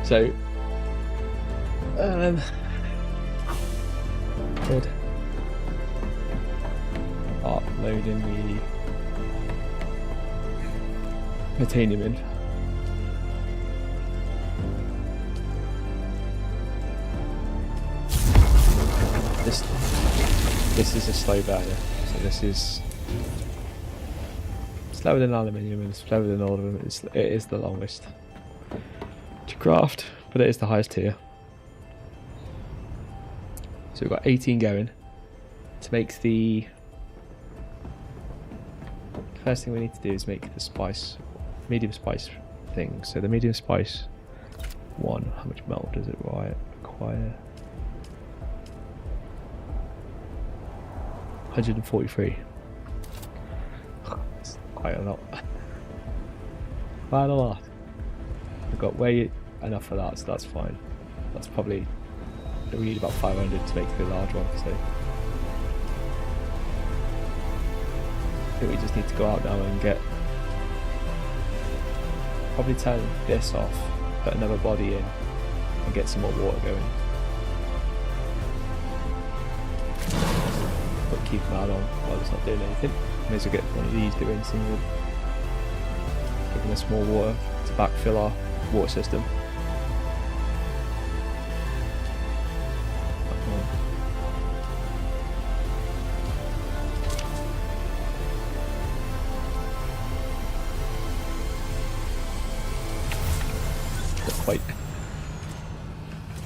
So, good. Uploading the titanium in. this is a slow burner, so this is slower than aluminium and slower than all of them. It is the longest to craft, but it is the highest tier. So we've got 18 going. To make the first thing we need to do is make the spice, medium spice thing. So the medium spice one, how much melt does it require? 143. It's quite a lot. Quite a lot. We've got way enough for that, so that's fine. That's probably, we need about 500 to make the large one, so I think we just need to go out now and get, probably turn this off, put another body in and get some more water going. But keep that on while it's not doing anything. May as well get one of these doing some, giving us more water to backfill our water system.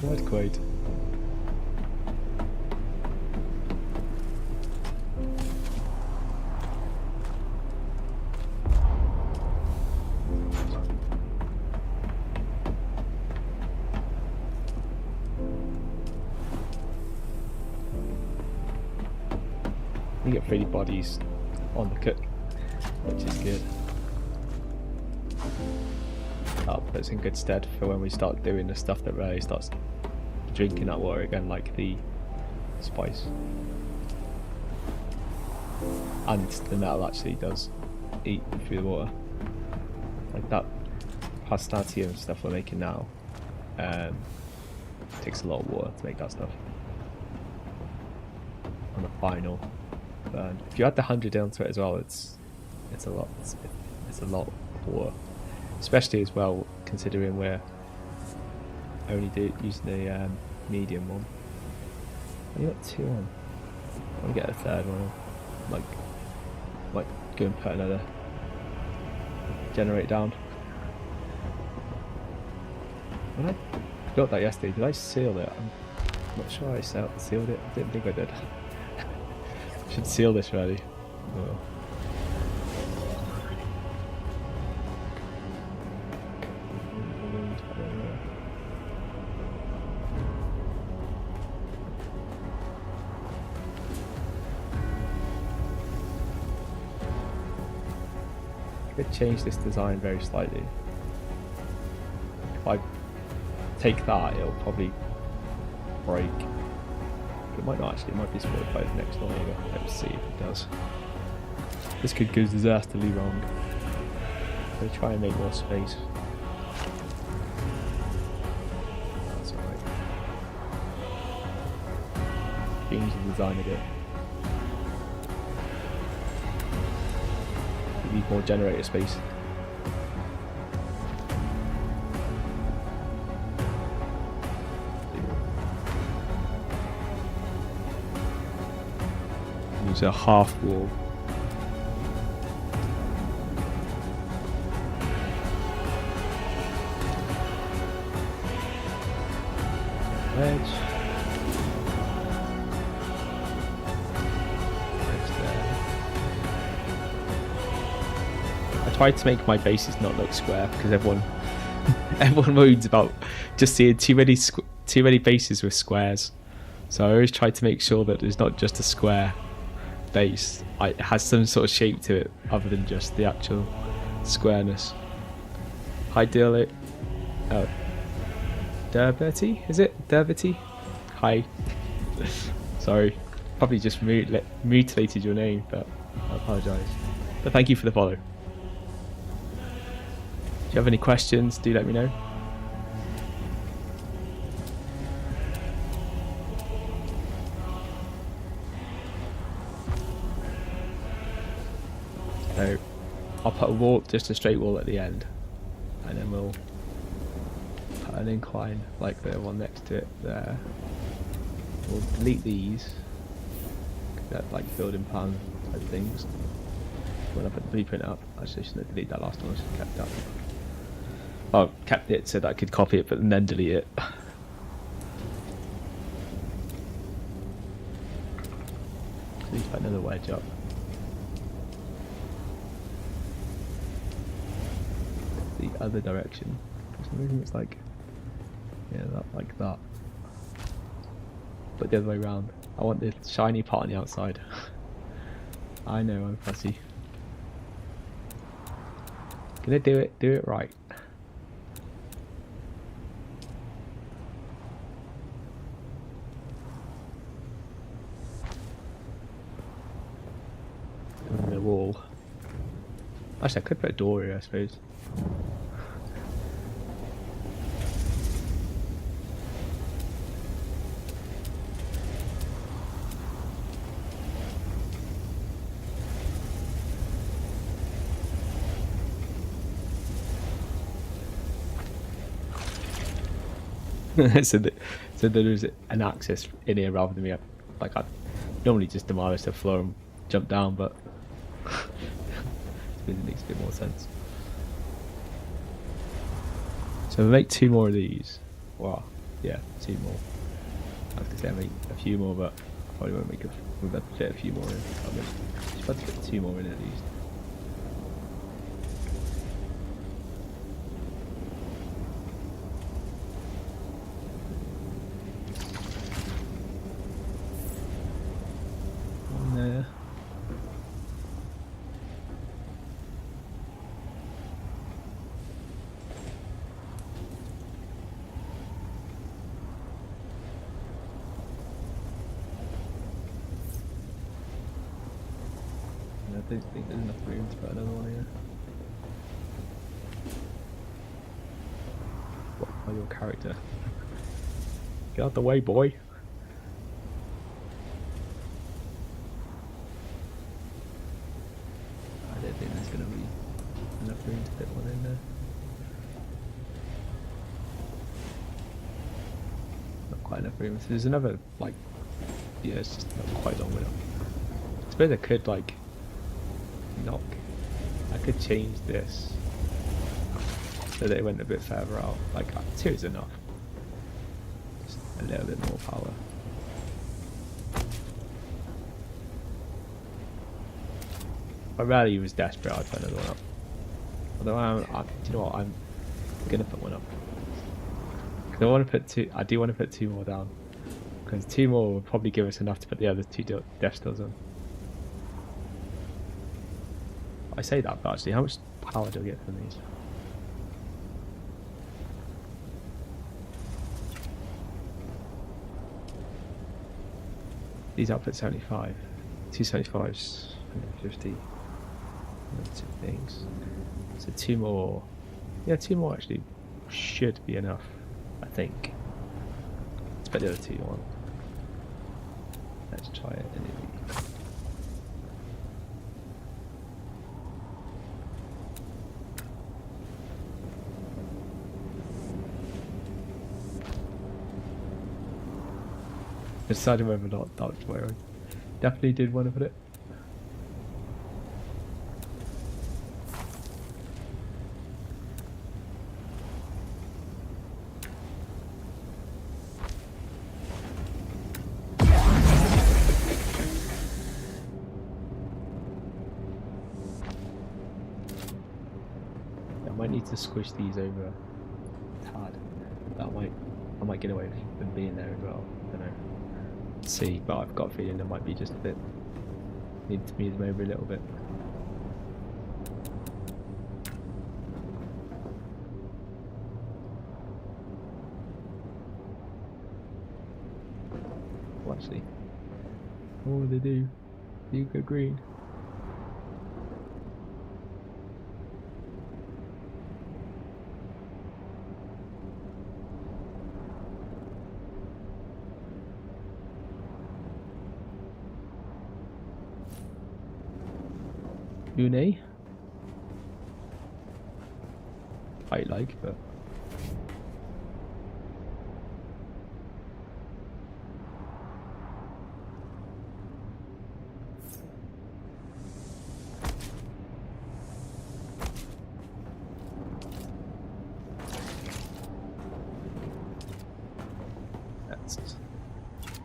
Not quite. You get 3 bodies on the cook, which is good. That puts in good stead for when we start doing the stuff that really starts drinking that water again, like the spice. And the metal actually does eat through the water. Like that pastatium stuff we're making now takes a lot of water to make that stuff. On the final burn. If you add the 100 onto it as well, it's a lot. It's a lot of water. Especially as well, considering we're only using the medium one. I got 2 on. I want to get a 3rd one. Might go and put another generate down. When I built that yesterday, did I seal it? I'm not sure I sealed it. I didn't think I did. I should seal this ready. Oh. Could change this design very slightly. If I take that, it'll probably break. But it might not actually, it might be spoiled by the next one. Let's see if it does. This could go disastrously wrong. So try and make more space. That's alright. Change the design a bit. Need more generator space. Use a half wall. Edge. I tried to make my bases not look square because everyone moans about just seeing too many bases with squares. So I always try to make sure that there's not just a square base. It has some sort of shape to it other than just the actual squareness. Hi Dilly. Oh. Derbity? Is it? Derbity? Hi. Sorry. Probably just mutilated your name, but I apologise. But thank you for the follow. If you have any questions, do let me know. So I'll put a wall, just a straight wall at the end, and then we'll put an incline like the one next to it there. we'll delete these. That like building plan type things. When I put the blueprint up, actually I shouldn't delete that last one. I should have kept that. Oh, kept it so that I could copy it, but then delete it. At least put another wedge up. The other direction. For some reason it's like, yeah, that like that. But the other way around. I want the shiny part on the outside. I know, I'm fussy. Gonna do it right. And the wall. Actually, I could put a door here, I suppose. so there's an access in here rather than me. Like I normally just demolish the floor and jump down, but it makes a bit more sense. So we'll make 2 more of these. Wow, yeah, 2 more. I was gonna say I make a few more, but I probably won't make we'll have to fit a few more in. Just about to fit 2 more in at least. I don't think there's enough room to put another one here. What are your character? Get out the way, boy! I don't think there's going to be enough room to fit one in there. Not quite enough room. So there's another, like, yeah, it's just not quite long enough. I suppose I could, like, I could change this so that it went a bit further out. Like 2 is enough. Just a little bit more power. If I really was desperate, I'd put another one up. Although do you know what? I'm gonna put one up. Cause I want to put 2. I do want to put 2 more down because 2 more will probably give us enough to put the other 2 death stars on. I say that, but actually, how much power do I get from these? These output 75. 275s, 150. 2 things. So 2 more. Yeah, 2 more actually should be enough, I think. Let's put the other 2 on. Let's try it anyway. I decided whether or not that's where I definitely did want to put it. I might need to squish these over a tad. I might get away with them being there as well. I don't know. See, but I've got a feeling there might be just a bit. Need to move them over a little bit. Well, actually, what will they do? You go green. Une. I like, but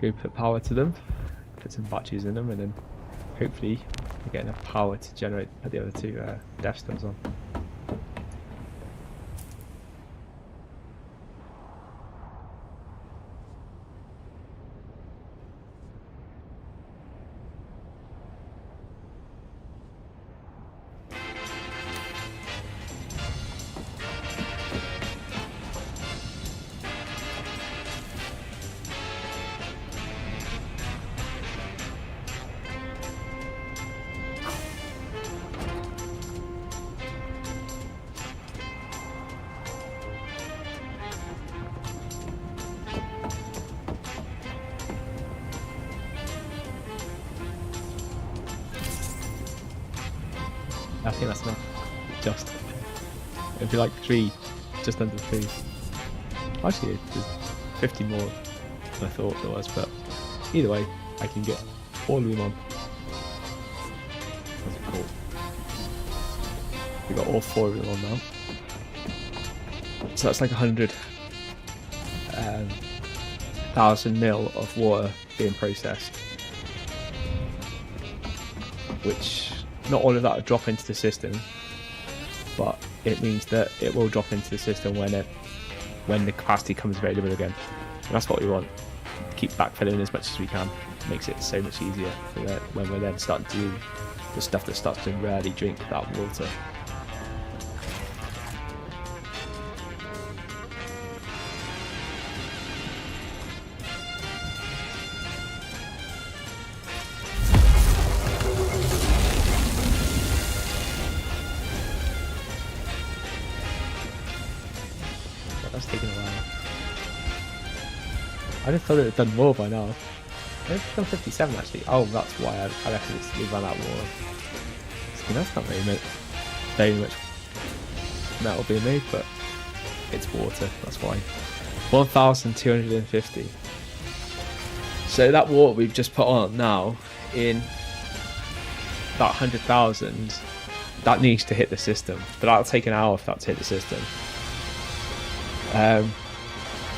go put power to them, put some batteries in them, and then hopefully we get enough power to generate, put the other two death stones on. I think that's enough. Just. It'd be like 3, just under 3. Actually, there's 50 more than I thought there was, but either way, I can get all of them on. That's cool. We got all 4 of them on now. So that's like 100,000 mil of water being processed, which not all of that will drop into the system, but it means that it will drop into the system when the capacity comes available again. And that's what we want. Keep backfilling as much as we can. It makes it so much easier for when we're then starting to do the stuff that starts to rarely drink that water. That's taking a while. I just thought it had done more by now. It's done 57 actually. Oh, that's why I reckon we ran out of water. So that's not very much metal being made, but it's water, that's why. 1,250. So that water we've just put on now, in that 100,000, that needs to hit the system. But that'll take an hour for that to hit the system.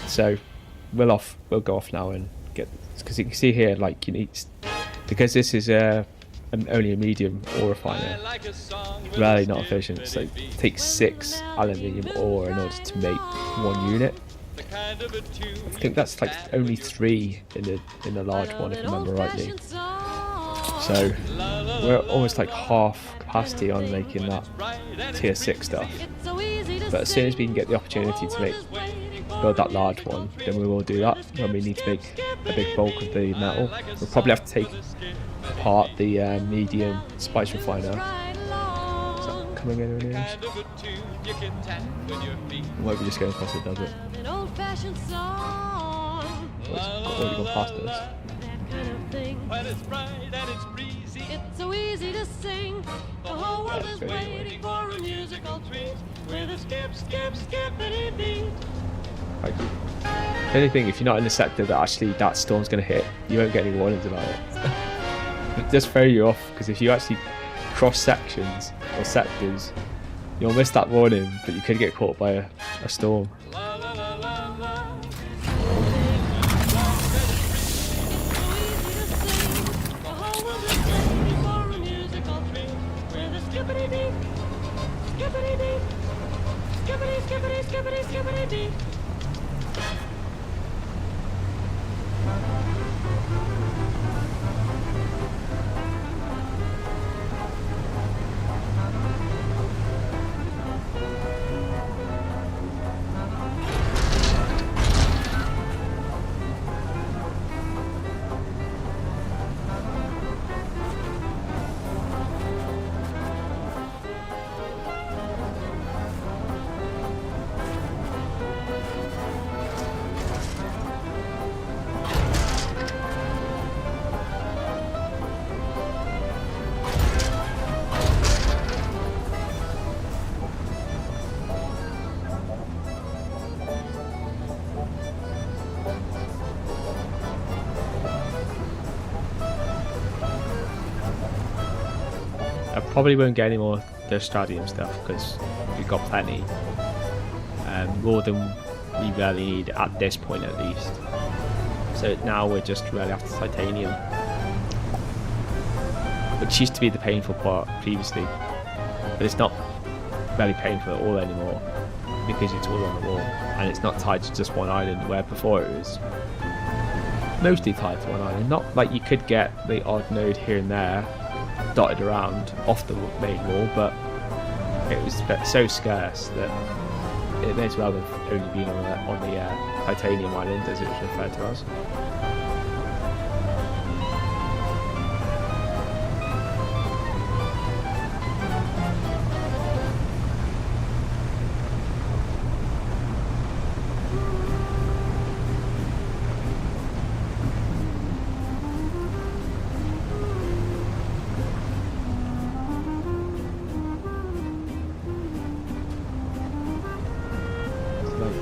So we'll go off now and get, because you can see here, like, you need, because this is only a medium ore refiner, really not efficient, so it takes 6 aluminium ore in order to make 1 unit. I think that's like only 3 in the large one, if I remember rightly. So we're almost like half capacity on making that tier 6 stuff. But as soon as we can get the opportunity to build that large one, then we will do that. When we need to make a big bulk of the metal, we'll probably have to take apart the medium spice refiner. Is that coming in range? Or might be just going across the desert? Oh, it's already gone past us. It's so easy to sing. The whole world is waiting for a musical treat with a skippity beat. Like, the only thing, if you're not in the sector that actually that storm's going to hit, you won't get any warnings about it. It just throw you off, because if you actually cross sections or sectors, you'll miss that warning, but you could get caught by a storm. Skippity beat. I probably won't get any more the Stradium stuff because we've got plenty, more than we really need at this point at least. So now we're just really after titanium, which used to be the painful part previously, but it's not very painful at all anymore because it's all on the wall and it's not tied to just one island, where before it was mostly tied to one island. Not like you could get the odd node here and there dotted around off the main wall, but it was so scarce that it may as well have only been on the titanium island, as it was referred to as.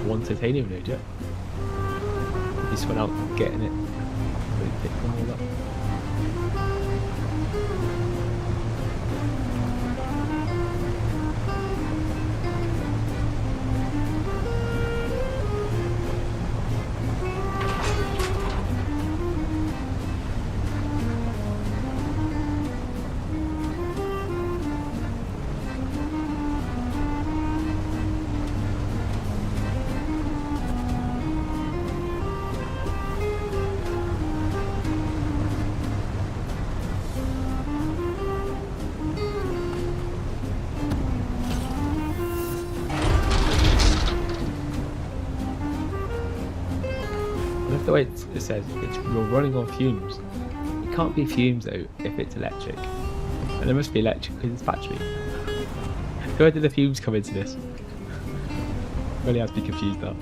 One titanium node yet. Just went out getting it. Really picked them all up. The way it says you're running on fumes. It can't be fumes though if it's electric, and it must be electric because it's battery. Where did the fumes come into this? Really have to be confused now.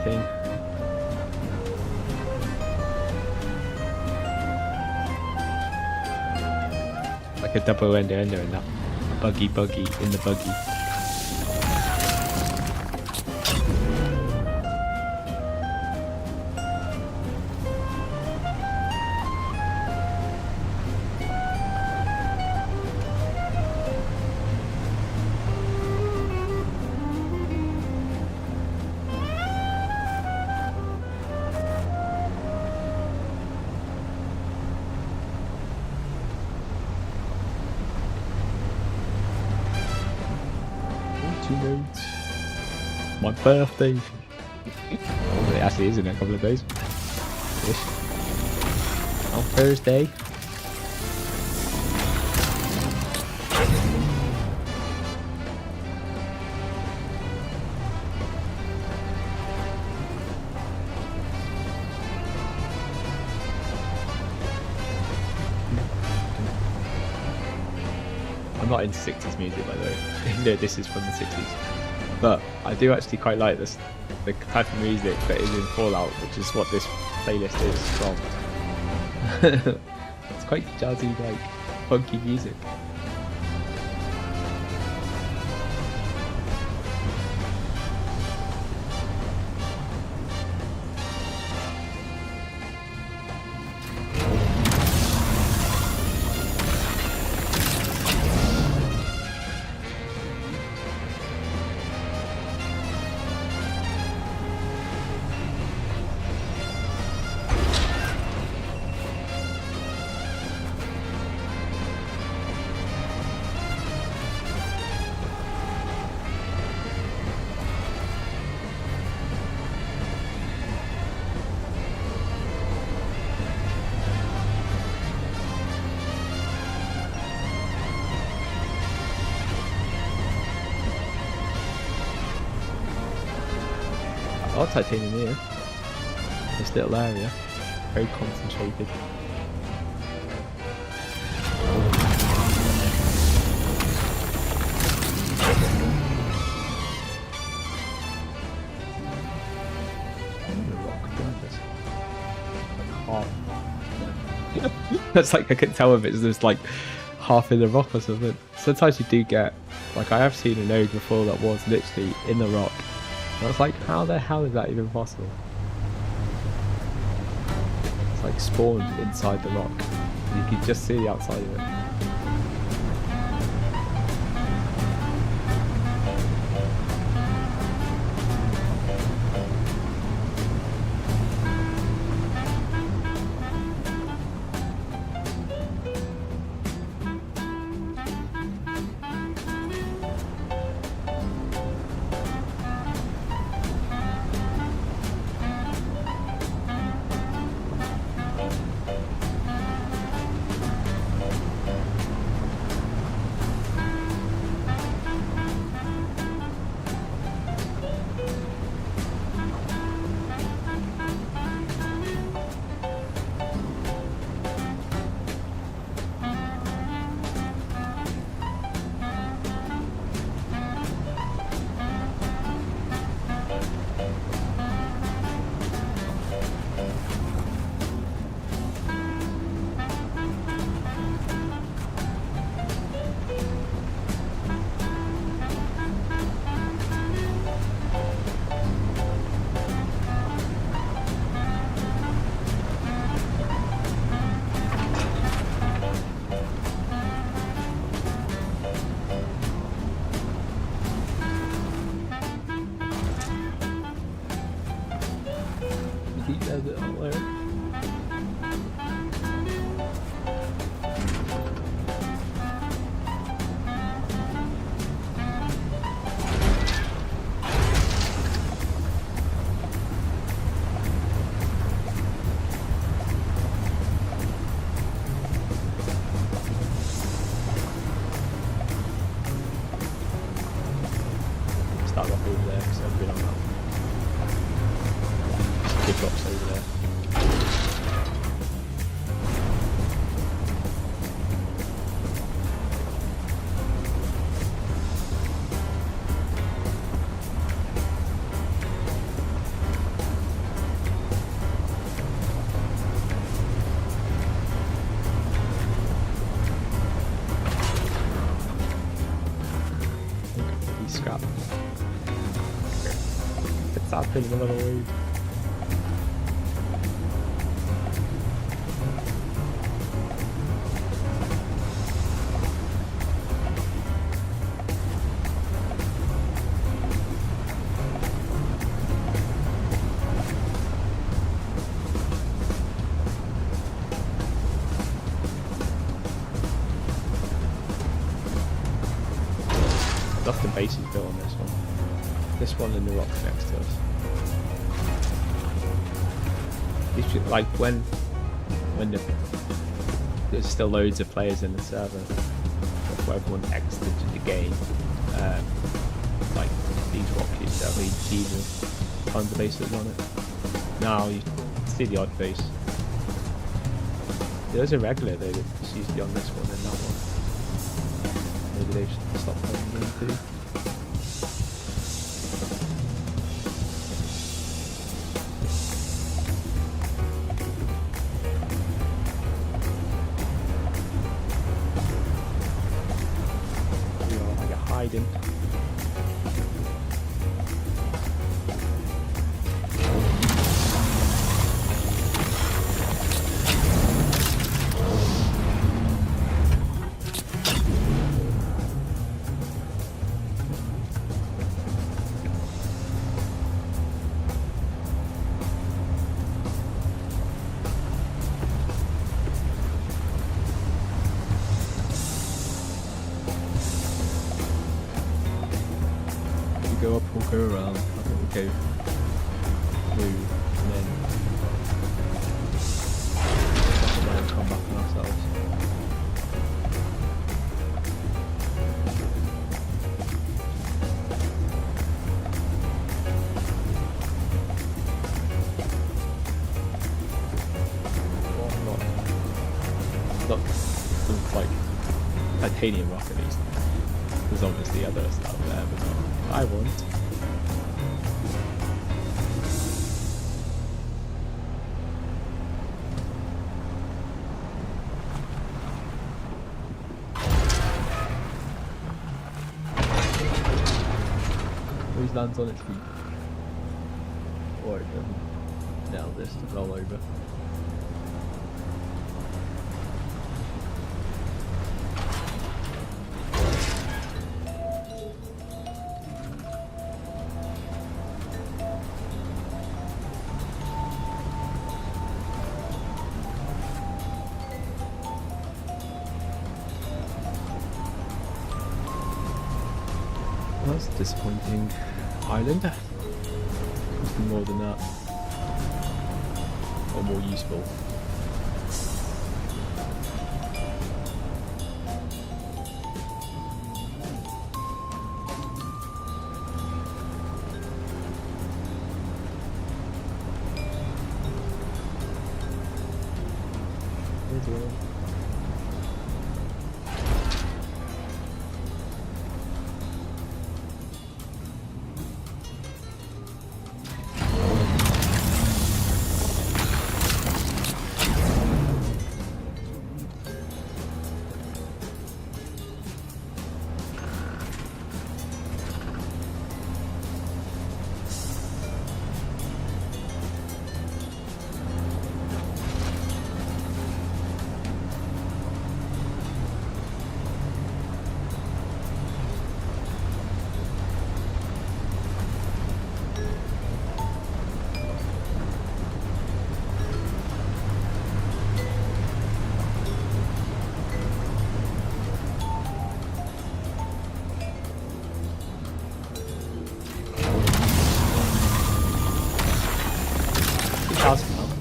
Thing. Like a double ender in that. Buggy in the buggy. Notes. My birthday. Oh, it actually is in a couple of days. Ish. On Thursday. I'm not into 60s music, by the way. No, this is from the 60s. But I do actually quite like this, the type of music that is in Fallout, which is what this playlist is from. It's quite jazzy, like funky music. Oh, titanium here. This little area. Very concentrated. It's like I couldn't tell if it's just like half in the rock or something. Sometimes you do get, like I have seen a node before that was literally in the rock. And I was like, how the hell is that even possible? It's like spawned inside the rock. You can just see the outside of it. Start off over there because I've been on that. Big rocks over there. Scrap. It's happening in the middle of the road. Nothing base is built on this one. This one and the rocks next to us. You should, like when there's still loads of players in the server, before everyone exited the game, like these rocks used to have tons of bases on it. Now you see the odd base. There's a regular though that's usually on this one and that one. Maybe they should stop playing them too. Hiding. Go up or go around. I think we go move and then come back on ourselves. Well, not like titanium rock at least. There's obviously other stuff there, but not I want. lands on its feet. Or it doesn't. Now this to roll over. That's disappointing. Islander. Nothing more than that. Or more useful.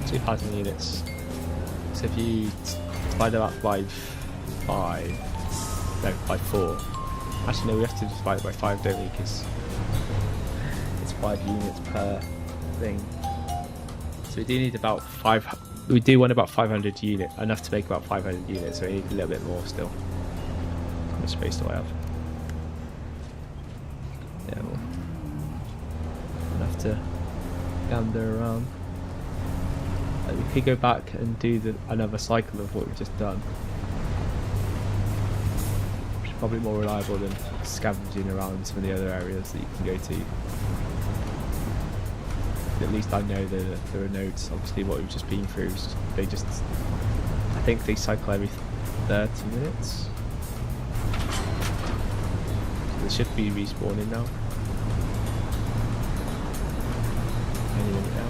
Two thousand units. So if you divide that by 4. Actually, no, we have to divide it by 5, don't we? Because it's 5 units per thing. So we do need about 5. We do want about 500 units, enough to make about 500 units. So we need a little bit more still. How much space do I have? Yeah, well, enough to gander around. We could go back and do another cycle of what we've just done. Which is probably more reliable than scavenging around some of the other areas that you can go to. At least I know that there are nodes. Obviously what we've just been through, I think they cycle every 30 minutes. So they should be respawning now. Any minute now.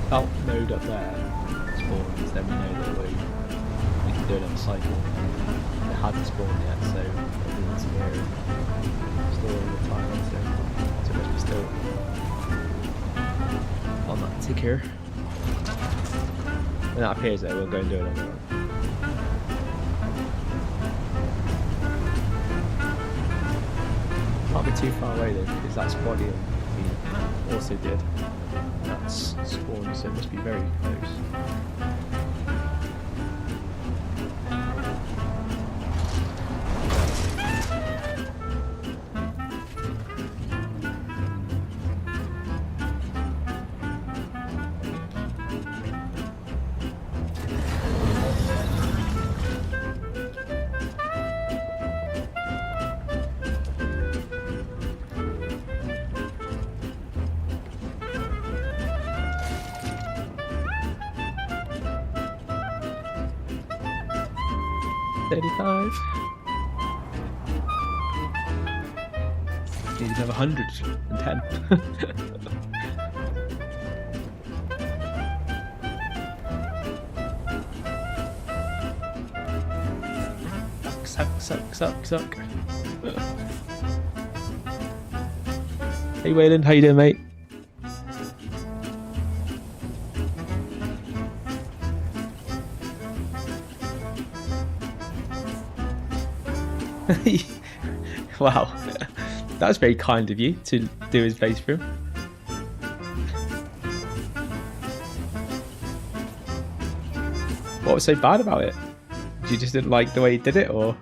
That node up there spawns, then we know that we can do another cycle. It hasn't spawned yet, so everyone's here still all the time, so it must be still on that ticker. When that appears there, we'll go and do another one. Can't be too far away then, because that's body we also did. That's spawn, so it must be very close. Need another 110. Suck. Hey Waylon, how you doing, mate? Wow, that was very kind of you to do his base for him. What was so bad about it? You just didn't like the way he did it, or?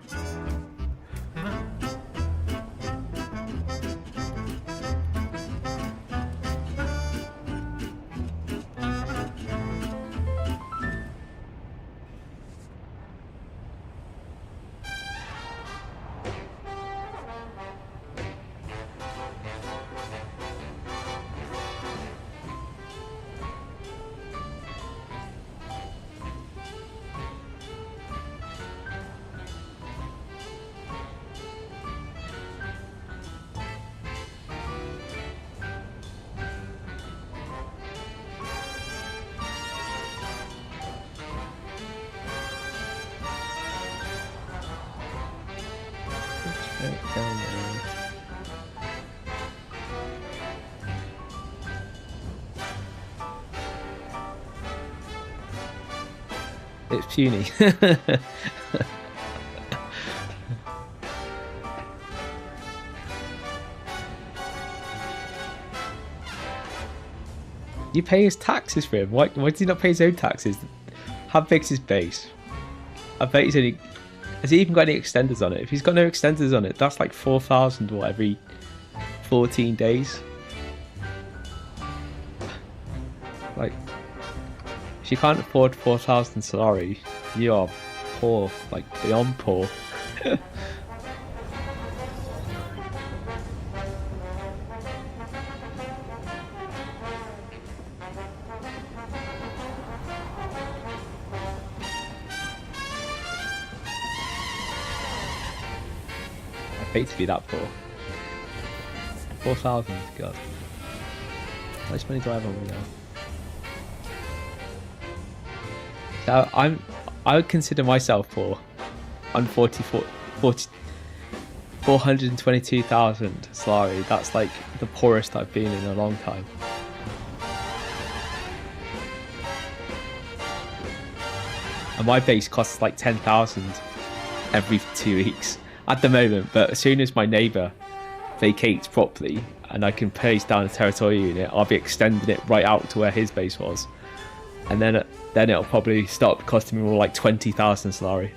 It's puny. You pay his taxes for him. Why does he not pay his own taxes? How big's his base? I bet he's only... Has he even got any extenders on it? If he's got no extenders on it, that's like 4,000 what, every 14 days? Like, if you can't afford 4,000 Solari, you are poor, like beyond poor. I hate to be that poor. 4,000, God. How much money do I have on me now? So I would consider myself poor. I'm 422,000 Solari. That's like the poorest I've been in a long time. And my base costs like 10,000 every 2 weeks at the moment, but as soon as my neighbour vacates properly and I can place down a territorial unit, I'll be extending it right out to where his base was, and then it'll probably start costing me more like 20,000 Solari.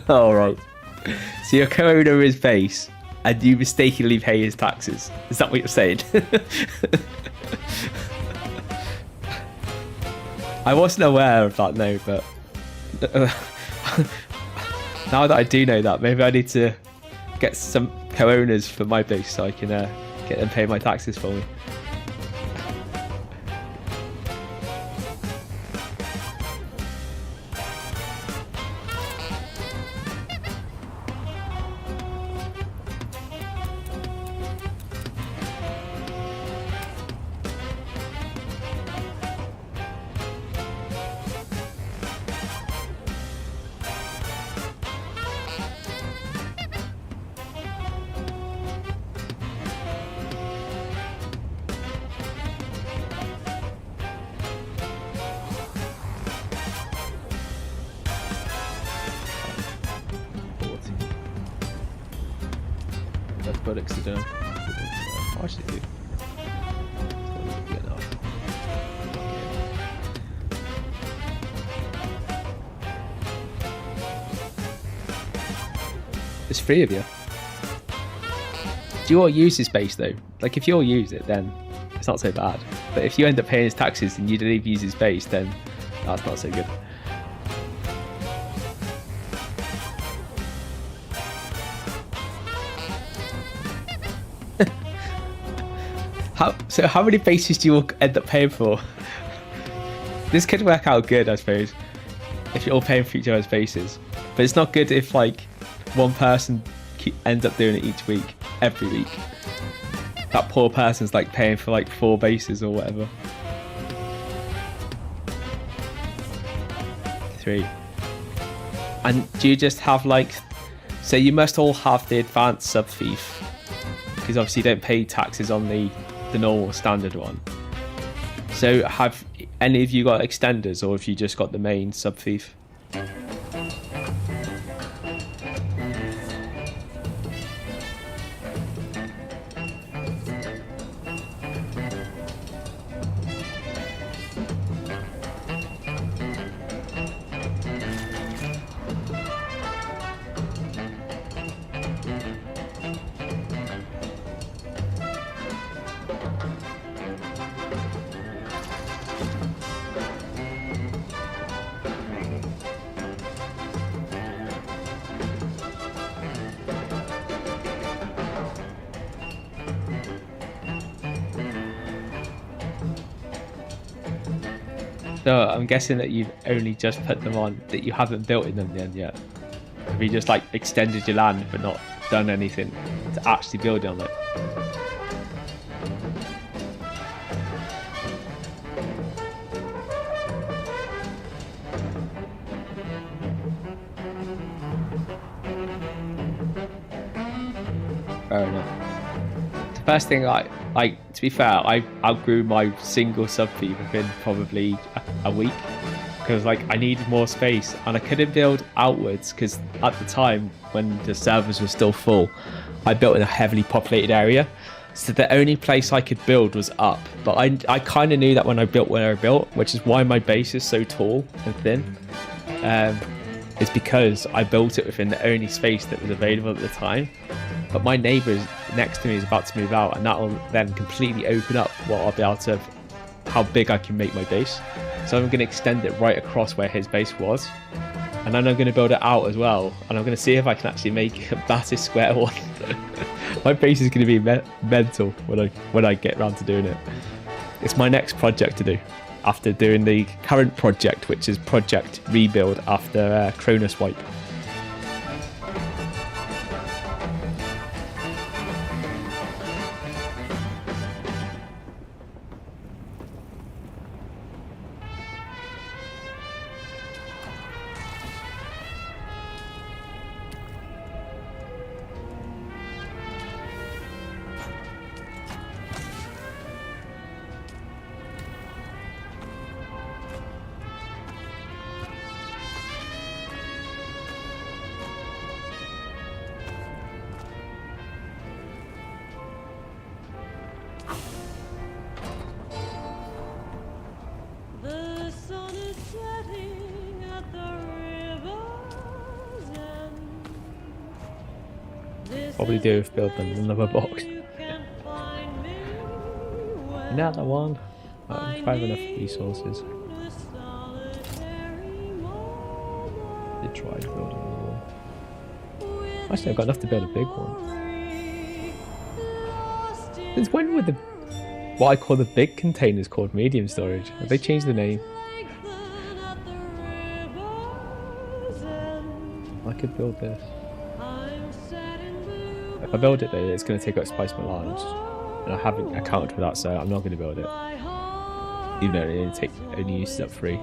Alright. So you're co-owner of his base and you mistakenly pay his taxes. Is that what you're saying? I wasn't aware of that, no, but now that I do know that, maybe I need to get some co-owners for my base so I can get them pay my taxes for me. That's buttocks to do. Why should it do? It's not good enough. There's 3 of you. Do you all use his base though? Like if you all use it, then it's not so bad. But if you end up paying his taxes and you don't even use his base, then that's not so good. How many bases do you all end up paying for? This could work out good, I suppose, if you're all paying for each other's bases. But it's not good if like one person ends up doing it each week, every week. That poor person's like paying for like 4 bases or whatever. 3. And do you just have like, so you must all have the advanced sub thief, because obviously you don't pay taxes on the normal standard one. So have any of you got extenders, or have you just got the main sub thief? So I'm guessing that you've only just put them on, that you haven't built in them then yet. Have you just like extended your land but not done anything to actually build on it? Fair enough. The first thing to be fair, I outgrew my single sub thief within probably a week, because like I needed more space and I couldn't build outwards, because at the time when the servers were still full, I built in a heavily populated area, so the only place I could build was up. But I kind of knew that when I built where I built, which is why my base is so tall and thin. It's because I built it within the only space that was available at the time. But my neighbour next to me is about to move out, and that will then completely open up what I'll be able to, how big I can make my base. So I'm going to extend it right across where his base was, and then I'm going to build it out as well, and I'm going to see if I can actually make a massive square one. My base is going to be mental when I get around to doing it. It's my next project to do after doing the current project, which is Project Rebuild after Cronus wipe. The sun is setting at the river's end. This Probably is do the with building place another where box. you can find me when Another one. I I don't have enough need resources. a solitary moment. They tried building a wall. Actually, I've got enough to build a big one. Since when were the what I call the big containers called medium storage? Have they changed the name? I could build this. If I build it though, it's going to take up space my large, and I haven't accounted for that, so I'm not going to build it. Even though it only uses up 3.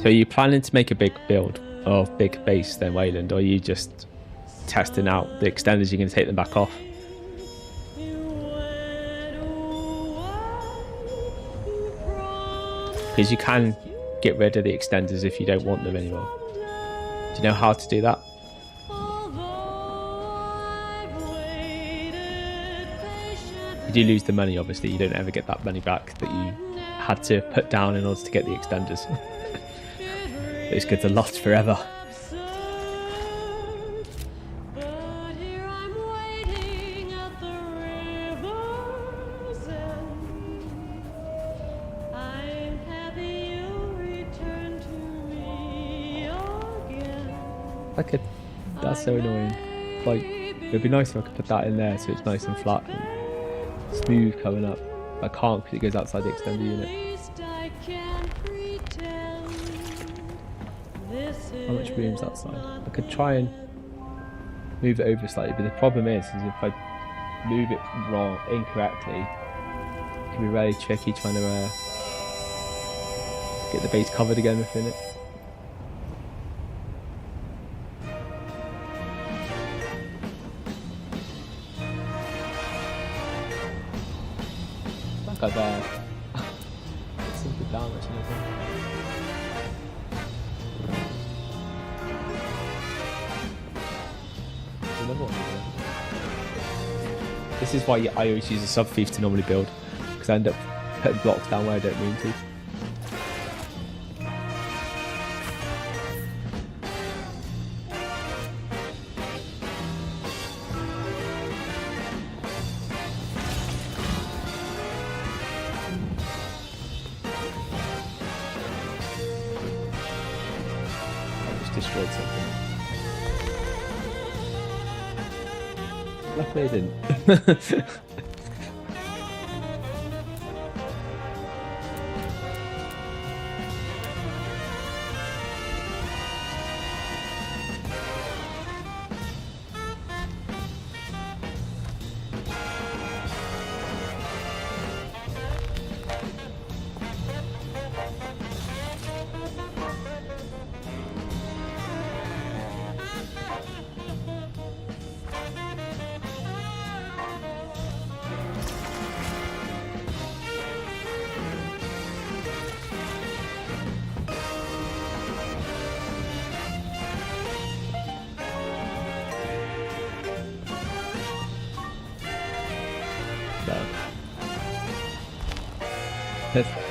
So are you planning to make a big build of big base then, Wayland, or are you just testing out the extenders? You're going to take them back off? Because you can get rid of the extenders if you don't want them anymore. Do you know how to do that? You do lose the money, obviously. You don't ever get that money back that you had to put down in order to get the extenders. Those goods are lost forever. That's so annoying. Like, it'd be nice if I could put that in there so it's nice and flat and smooth coming up. I can't because it goes outside the extender unit. How much room's outside? I could try and move it over slightly, but the problem is if I move it wrong, incorrectly, it can be really tricky trying to get the base covered again within it. Like there. It's something down or something. This is why I always use a sub thief to normally build, because I end up putting blocks down where I don't mean to. Destroyed something. Luckily I didn't.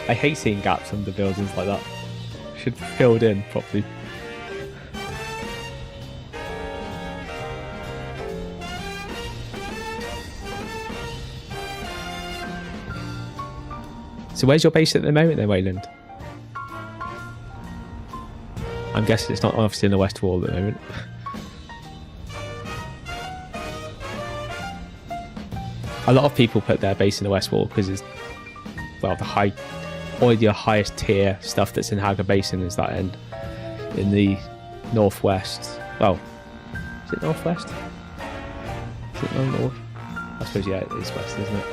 I hate seeing gaps under buildings like that. Should be filled in properly. So where's your base at the moment then, Wayland? I'm guessing it's not obviously in the west wall at the moment. A lot of people put their base in the west wall because it's, well, the highest tier stuff that's in Haga Basin is that end. In the northwest, well, is it northwest? Is it not north? I suppose, yeah, it is west, isn't it?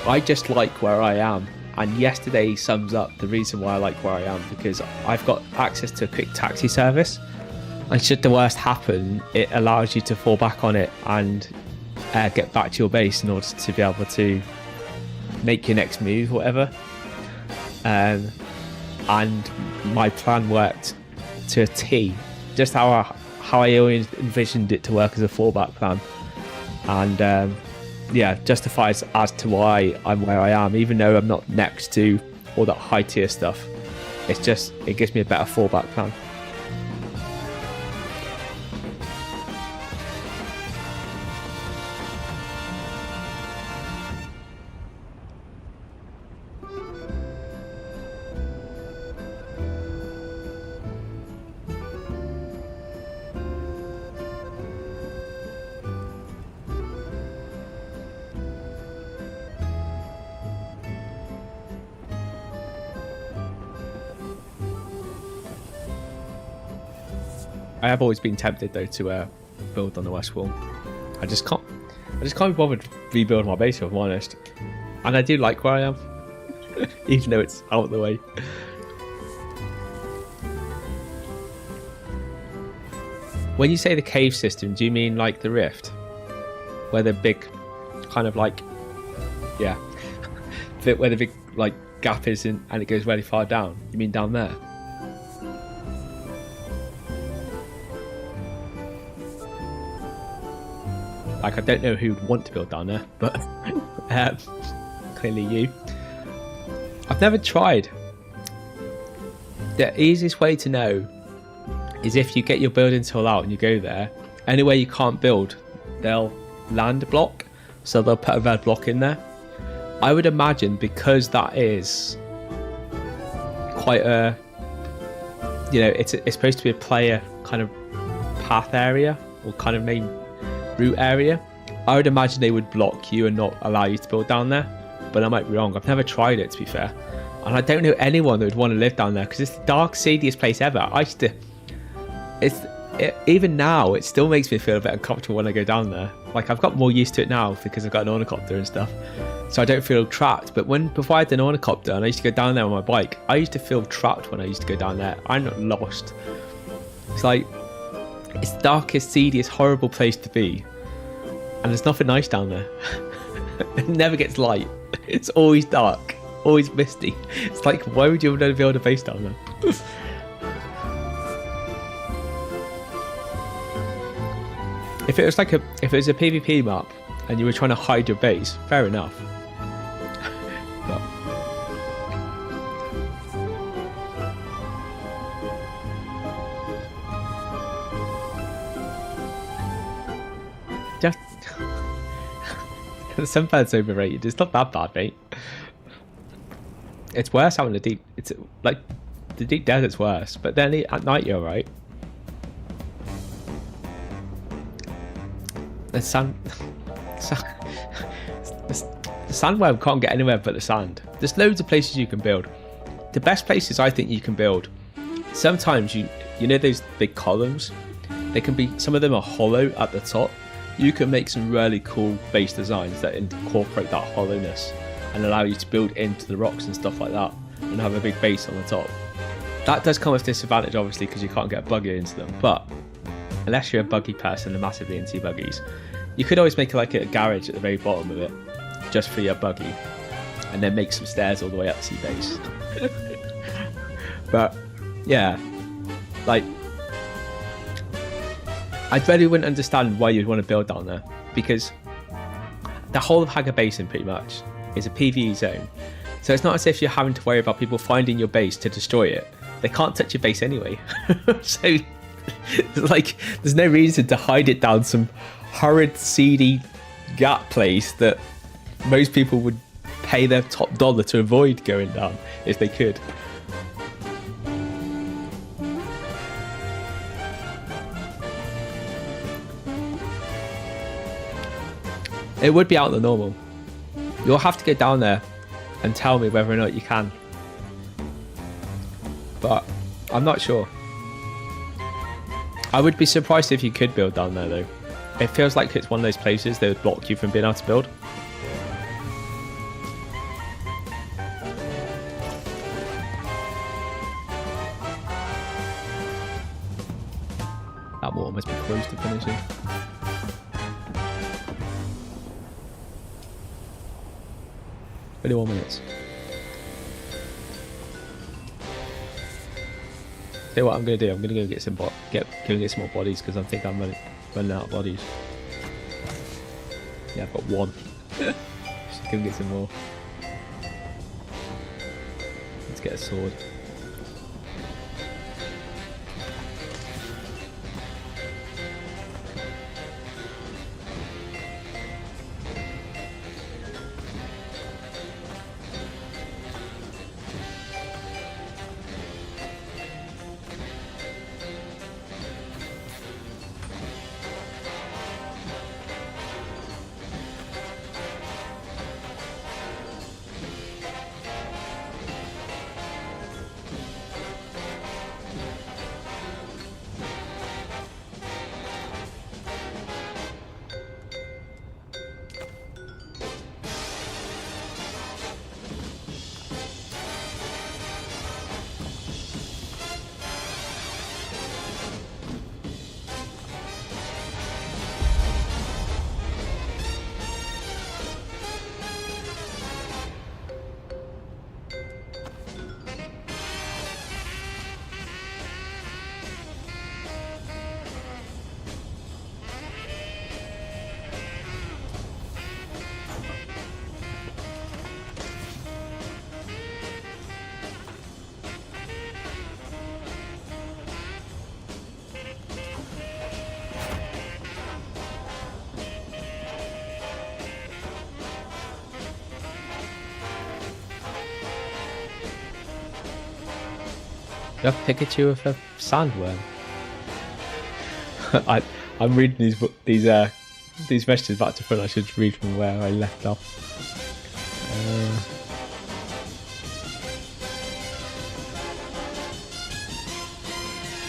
I just like where I am, and yesterday sums up the reason why I like where I am, because I've got access to a quick taxi service, and should the worst happen, it allows you to fall back on it and get back to your base in order to be able to make your next move, whatever. And my plan worked to a T, just how I always envisioned it to work as a fallback plan, and yeah, justifies as to why I'm where I am, even though I'm not next to all that high tier stuff. It gives me a better fallback plan. I have always been tempted though to build on the west wall. I just can't be bothered to rebuild my base, if I'm honest. And I do like where I am, even though it's out of the way. When you say the cave system, do you mean like the rift, where the big kind of like Yeah. Where the big like gap is in, and it goes really far down. You mean down there? Like, I don't know who would want to build down there, but clearly you. I've never tried. The easiest way to know is if you get your building tool out and you go there. Anywhere you can't build, they'll land block, so they'll put a red block in there. I would imagine because that is quite a, you know, it's supposed to be a player kind of path area or kind of main route area. I would imagine they would block you and not allow you to build down there, but I might be wrong. I've never tried it, to be fair, and I don't know anyone that would want to live down there because it's the dark, seediest place ever. Even now, it still makes me feel a bit uncomfortable when I go down there. Like, I've got more used to it now because I've got an ornithopter and stuff, so I don't feel trapped. But before I had an ornithopter and I used to go down there on my bike, I used to feel trapped when I used to go down there. I'm not lost. It's like, it's the darkest, seediest, horrible place to be, and there's nothing nice down there. It never gets light. It's always dark, always misty. It's like, why would you ever build a base down there? If it was a PvP map and you were trying to hide your base, fair enough. But just the sunburn's overrated. It's not that bad, mate. It's worse out in the deep. It's like the deep desert's worse, but then at night you're alright. The sandworm can't get anywhere but the sand. There's loads of places you can build. The best places I think you can build, sometimes you know those big columns, they can be, some of them are hollow at the top. You can make some really cool base designs that incorporate that hollowness and allow you to build into the rocks and stuff like that and have a big base on the top. That does come with disadvantage, obviously, because you can't get a buggy into them, but unless you're a buggy person and massively into buggies, you could always make like a garage at the very bottom of it just for your buggy, and then make some stairs all the way up to your base. But yeah, like, I really wouldn't understand why you'd want to build down there, because the whole of Haga Basin pretty much is a PvE zone, so it's not as if you're having to worry about people finding your base to destroy it. They can't touch your base anyway. So like, there's no reason to hide it down some horrid, seedy gap place that most people would pay their top dollar to avoid going down if they could. It would be out of the normal. You'll have to go down there and tell me whether or not you can, but I'm not sure. I would be surprised if you could build down there though. It feels like it's one of those places that would block you from being able to build. That water must be close to finishing. 21 minutes. Tell you what I'm going to do, I'm going to go get some go get some more bodies, because I think I'm running out of bodies. Yeah, I've got one. Just go get some more. Let's get a sword. You have Pikachu with a sandworm. I'm reading these messages back to front. I should read from where I left off.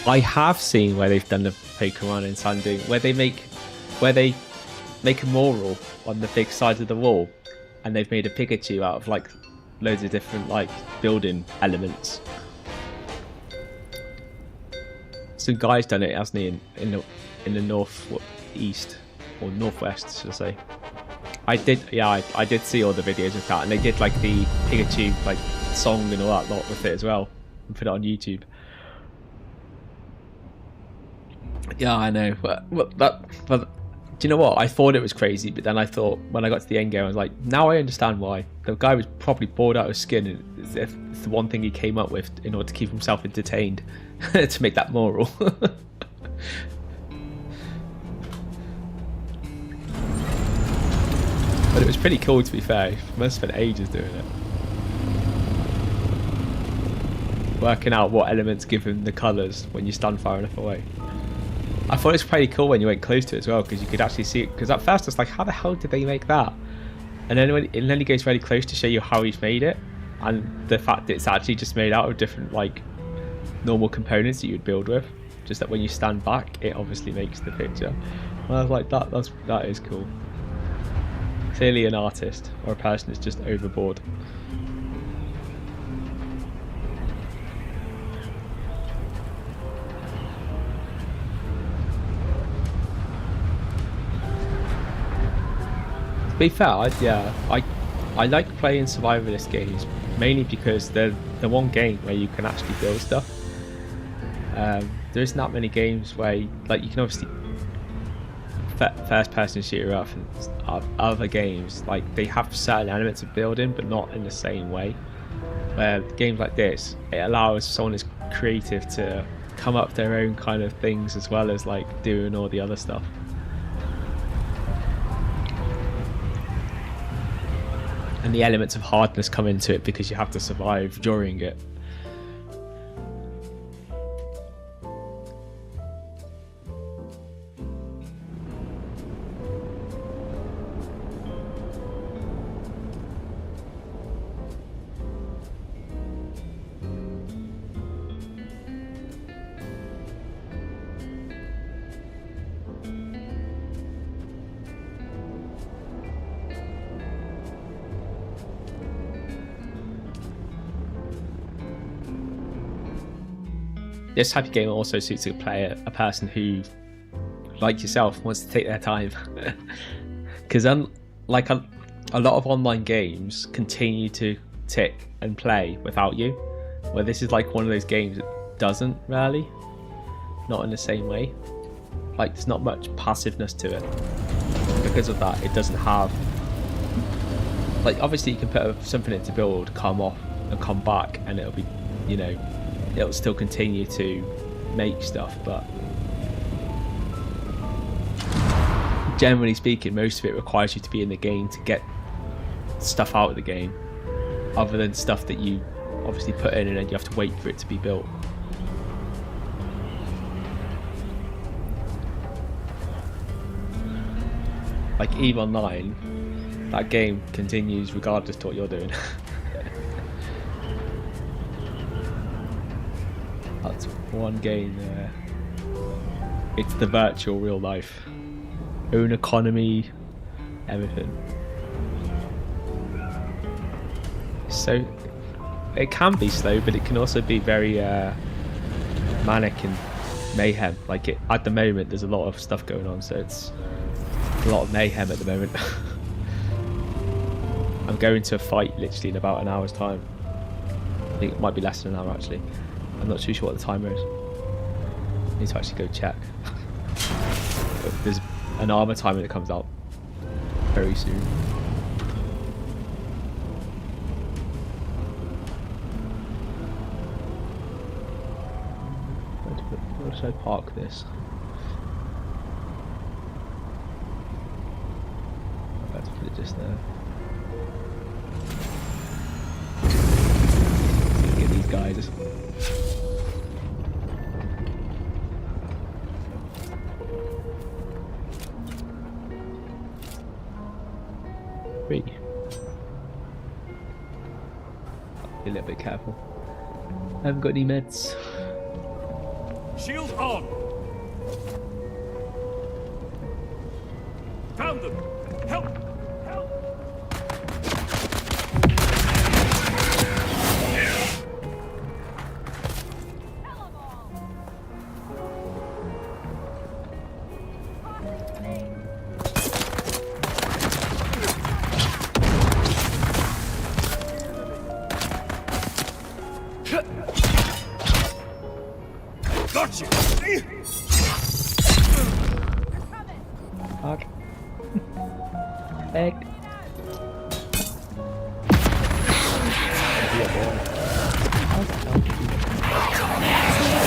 I have seen where they've done the Pokemon in Sanding, where they make a mural on the big side of the wall, and they've made a Pikachu out of like loads of different like building elements. Some guy's done it, hasn't he, in the northeast or northwest, should I say? I did see all the videos of that, and they did like the Pikachu like song and all that lot with it as well, and put it on YouTube. Yeah, I know, but do you know what? I thought it was crazy, but then I thought when I got to the end game, I was like, now I understand why. The guy was probably bored out of skin, and it's the one thing he came up with in order to keep himself entertained to make that moral. But it was pretty cool, to be fair. He must have spent ages doing it. Working out what elements give him the colours when you stand far enough away. I thought it was pretty cool when you went close to it as well, because you could actually see it. Because at first it's like, how the hell did they make that? And then he goes really close to show you how he's made it, and the fact that it's actually just made out of different like normal components that you'd build with. Just that when you stand back, it obviously makes the picture. And I was like, that is cool. Clearly an artist or a person is just overboard. To be fair, I like playing survivalist games mainly because they're the one game where you can actually build stuff. There isn't that many games where you can obviously first person shooter of other games, like they have certain elements of building but not in the same way. Where games like this, it allows someone who's creative to come up with their own kind of things as well as like doing all the other stuff. And the elements of hardness come into it because you have to survive during it. This type of game also suits a player, a person who, like yourself, wants to take their time. Because like a lot of online games continue to tick and play without you, where this is like one of those games that doesn't really, not in the same way. Like there's not much passiveness to it. Because of that, it doesn't have, like obviously you can put something in to build, come off and come back, and it'll be, you know, it'll still continue to make stuff, but generally speaking, most of it requires you to be in the game to get stuff out of the game, other than stuff that you obviously put in and then you have to wait for it to be built. Like EVE Online, that game continues regardless of what you're doing. That's one game there. It's the virtual real life. Own economy, everything. So it can be slow, but it can also be very manic and mayhem. Like at the moment, there's a lot of stuff going on, so it's a lot of mayhem at the moment. I'm going to a fight literally in about an hour's time. I think it might be less than an hour actually. I'm not too sure what the timer is. I need to actually go check. But there's an armor timer that comes out very soon. Where should I park this? I better put it just there. Get these guys. 3. Be a little bit careful. I haven't got any meds. Shield on! Found them! Help! Help! Got you! Fuck. Egg.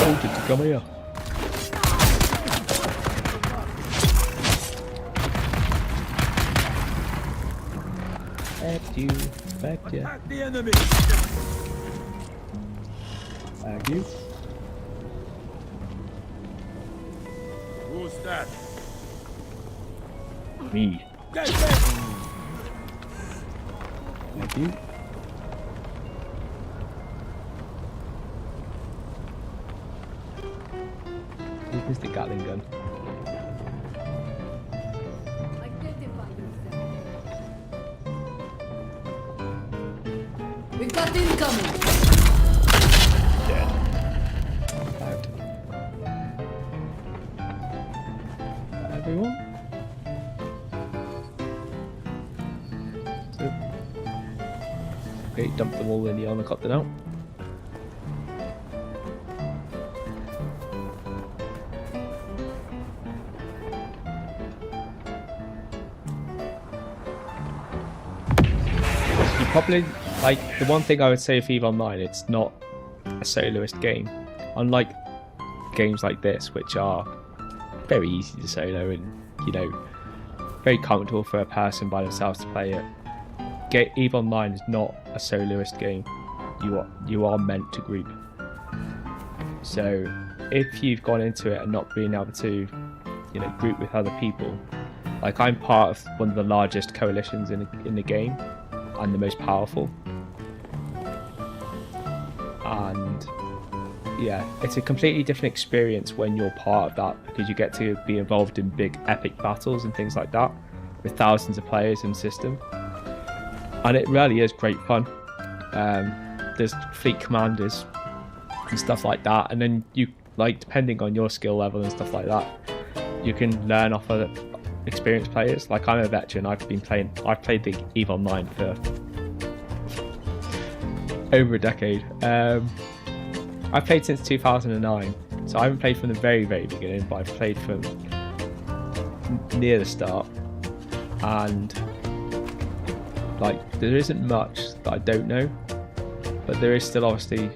Told you to come here. Back you. Back you. Attack the enemy! Back you. Who's that? Me. Get back! Thank you. Where's the Gatling gun? We've got incoming. Dead. Out. Everyone? So, okay, dump them all in the helicopter now. You probably, like, the one thing I would say of EVE Online, it's not a soloist game. Unlike games like this, which are very easy to solo and, you know, very comfortable for a person by themselves to play it. EVE Online is not a soloist game. You are meant to group. So if you've gone into it and not being able to, you know, group with other people, like I'm part of one of the largest coalitions in the game and the most powerful. And yeah, it's a completely different experience when you're part of that, because you get to be involved in big epic battles and things like that with thousands of players in the system, and it really is great fun. There's fleet commanders and stuff like that, and then you, like, depending on your skill level and stuff like that, you can learn off other experienced players. Like, I'm a veteran. I've played the EVE Online for over a decade. I've played since 2009, so I haven't played from the very, very beginning, but I've played from near the start, and like, there isn't much that I don't know, but there is still obviously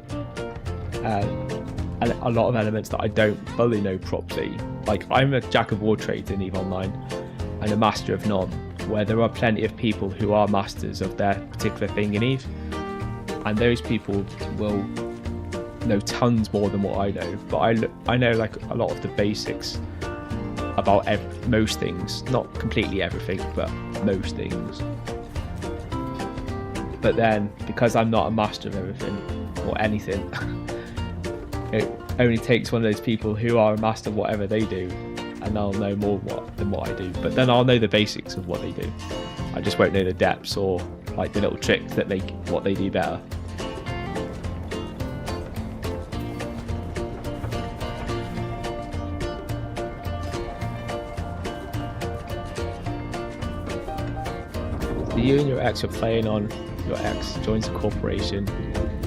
a lot of elements that I don't fully know properly. Like, I'm a jack of all trades in EVE Online and a master of none, where there are plenty of people who are masters of their particular thing in EVE, and those people will know tons more than what I know, but I know like a lot of the basics about most things, not completely everything, but most things. But then, because I'm not a master of everything or anything, it only takes one of those people who are a master of whatever they do, and they'll know more than what I do. But then I'll know the basics of what they do. I just won't know the depths or like the little tricks that what they do better. So you and your ex are playing on. Your ex joins a corporation.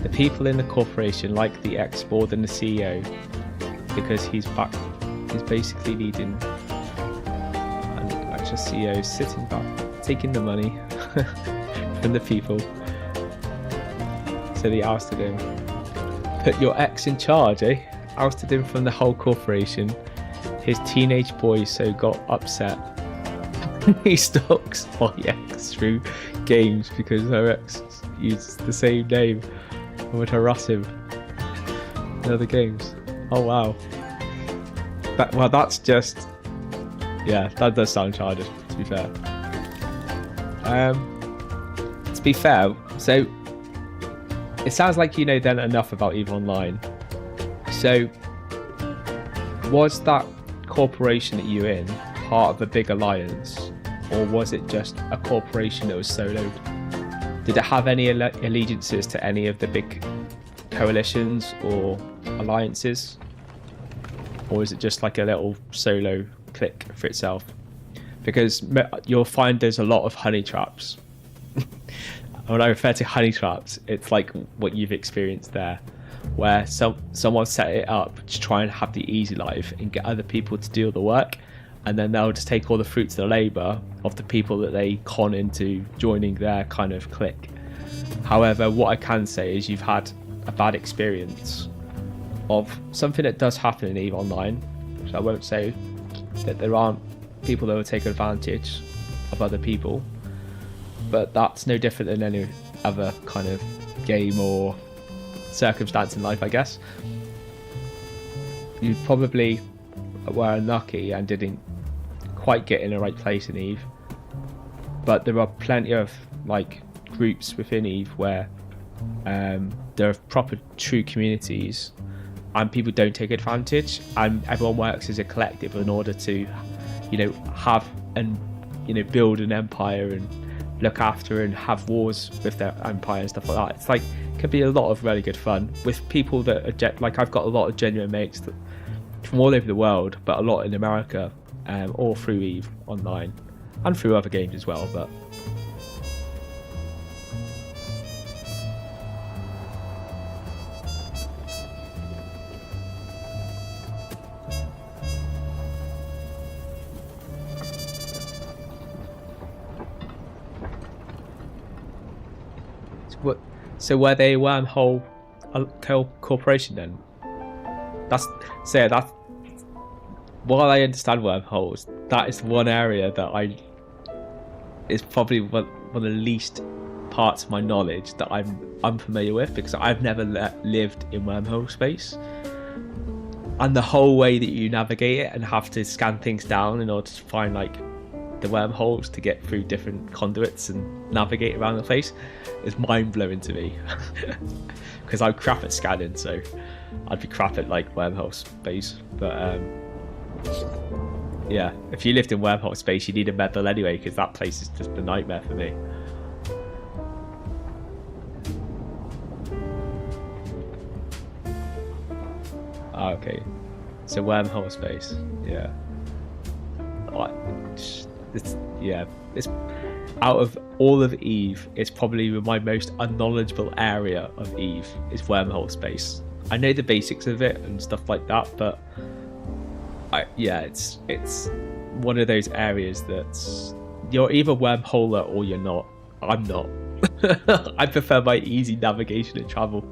The people in the corporation like the ex more than the CEO, because he's basically leading, and actual CEO is sitting back, taking the money from the people. So they ousted him. Put your ex in charge, eh? Ousted him from the whole corporation. His teenage boy so got upset. He stalks my ex through games because her ex used the same name and would harass him in other games. Oh wow. That's just, yeah, that does sound childish, to be fair. to be fair, so it sounds like you know then enough about EVE Online. So was that corporation that you're in part of a big alliance, or was it just a corporation that was soloed? Did it have any allegiances to any of the big coalitions or alliances, or is it just like a little solo click for itself? Because you'll find there's a lot of honey traps. When I refer to honey traps, it's like what you've experienced there, where someone set it up to try and have the easy life and get other people to do all the work, and then they'll just take all the fruits of the labour of the people that they con into joining their kind of clique. However, what I can say is you've had a bad experience of something that does happen in EVE Online. So I won't say that there aren't people that will take advantage of other people, but that's no different than any other kind of game or circumstance in life, I guess. You probably were unlucky and didn't quite get in the right place in EVE, but there are plenty of like groups within EVE where there are proper true communities and people don't take advantage, and everyone works as a collective in order to, you know, have and, you know, build an empire and look after and have wars with their empire and stuff like that. It's like, it can be a lot of really good fun with people that are like, I've got a lot of genuine mates that, from all over the world, but a lot in America, all through EVE Online and through other games as well. But so were they a wormhole corporation then? That's while I understand wormholes, that is one area that is probably one of the least parts of my knowledge that I'm unfamiliar with, because I've never lived in wormhole space, and the whole way that you navigate it and have to scan things down in order to find like the wormholes to get through different conduits and navigate around the place is mind-blowing to me. Because I'm crap at scanning, so I'd be crap at like wormhole space. But yeah, if you lived in wormhole space, you need a medal anyway, because that place is just a nightmare for me. Oh, okay, so wormhole space, yeah. It's out of all of EVE, it's probably my most unknowledgeable area of EVE is wormhole space. I know the basics of it and stuff like that, but it's one of those areas that's, you're either wormholer or you're not. I'm not. I prefer my easy navigation and travel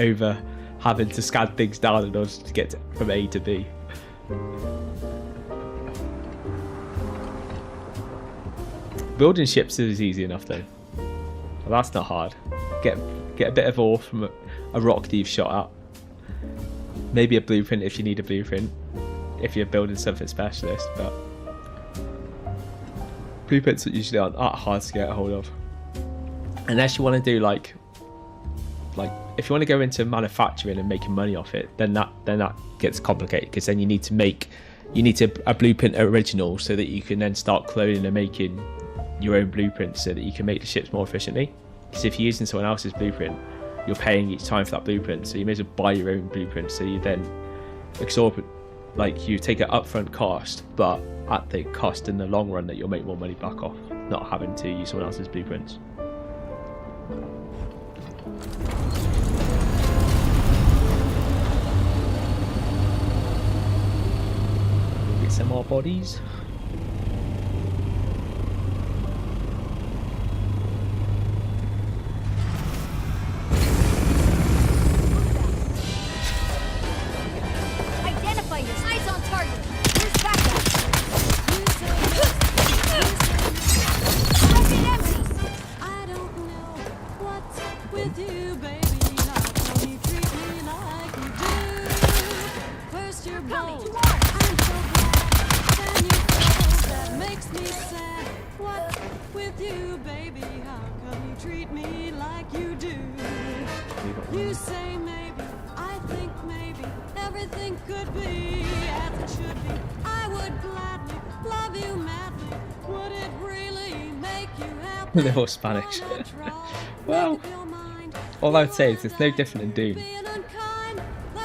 over having to scan things down in order to get from A to B. Building ships is easy enough though. Well, that's not hard. Get a bit of ore from a rock that you've shot at. Maybe a blueprint if you need a blueprint, if you're building something specialist, but blueprints usually aren't that hard to get a hold of. Unless you want to do like if you want to go into manufacturing and making money off it, then that gets complicated, because then you need a blueprint original so that you can then start cloning and making your own blueprints so that you can make the ships more efficiently. Because if you're using someone else's blueprint, you're paying each time for that blueprint, so you may as well buy your own blueprint, so you then you take an upfront cost, but at the cost in the long run that you'll make more money back off not having to use someone else's blueprints. Get some more bodies. treat me like you do. You say maybe, I think maybe, everything could be as it should be. I would gladly love you madly. Would it really make you happy? They're all Spanish. Well, all I would say is it's no different than Doom.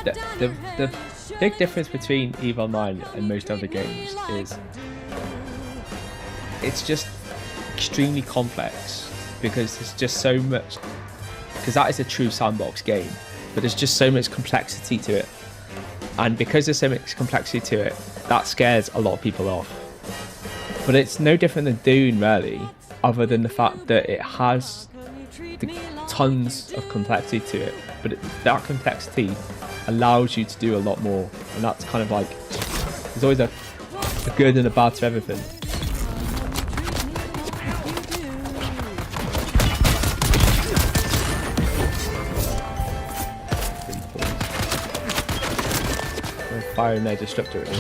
The big difference between EVE Online and most other games is it's just extremely complex, because there's just so much, because that is a true sandbox game, but there's just so much complexity to it, and because there's so much complexity to it, that scares a lot of people off. But it's no different than Doom really, other than the fact that it has tons of complexity to it, but that complexity allows you to do a lot more, and that's kind of like, there's always a good and a bad to everything. Firing their disruptor at me.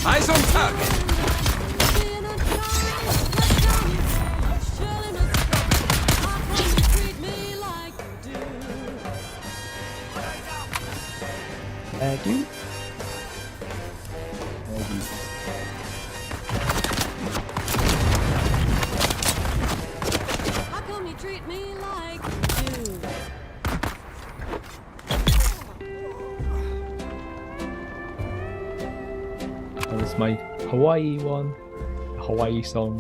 Eyes on target. Dude. How come you treat me like you? That was my Hawaii one, Hawaii song.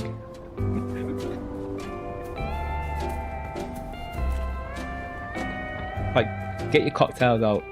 Like, get your cocktails out.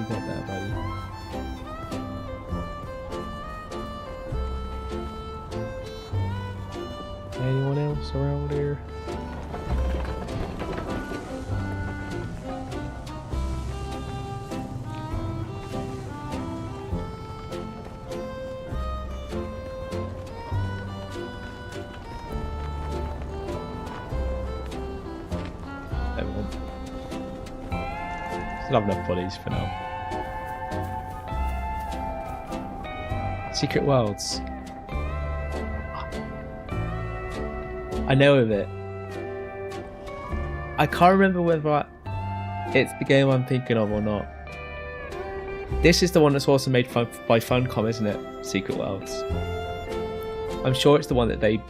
Got that, buddy. Anyone else around here? Everyone. Still have enough bodies for now. Secret Worlds. I know of it. I can't remember whether it's the game I'm thinking of or not. This is the one that's also made by Funcom, isn't it? Secret Worlds. I'm sure it's the one that they...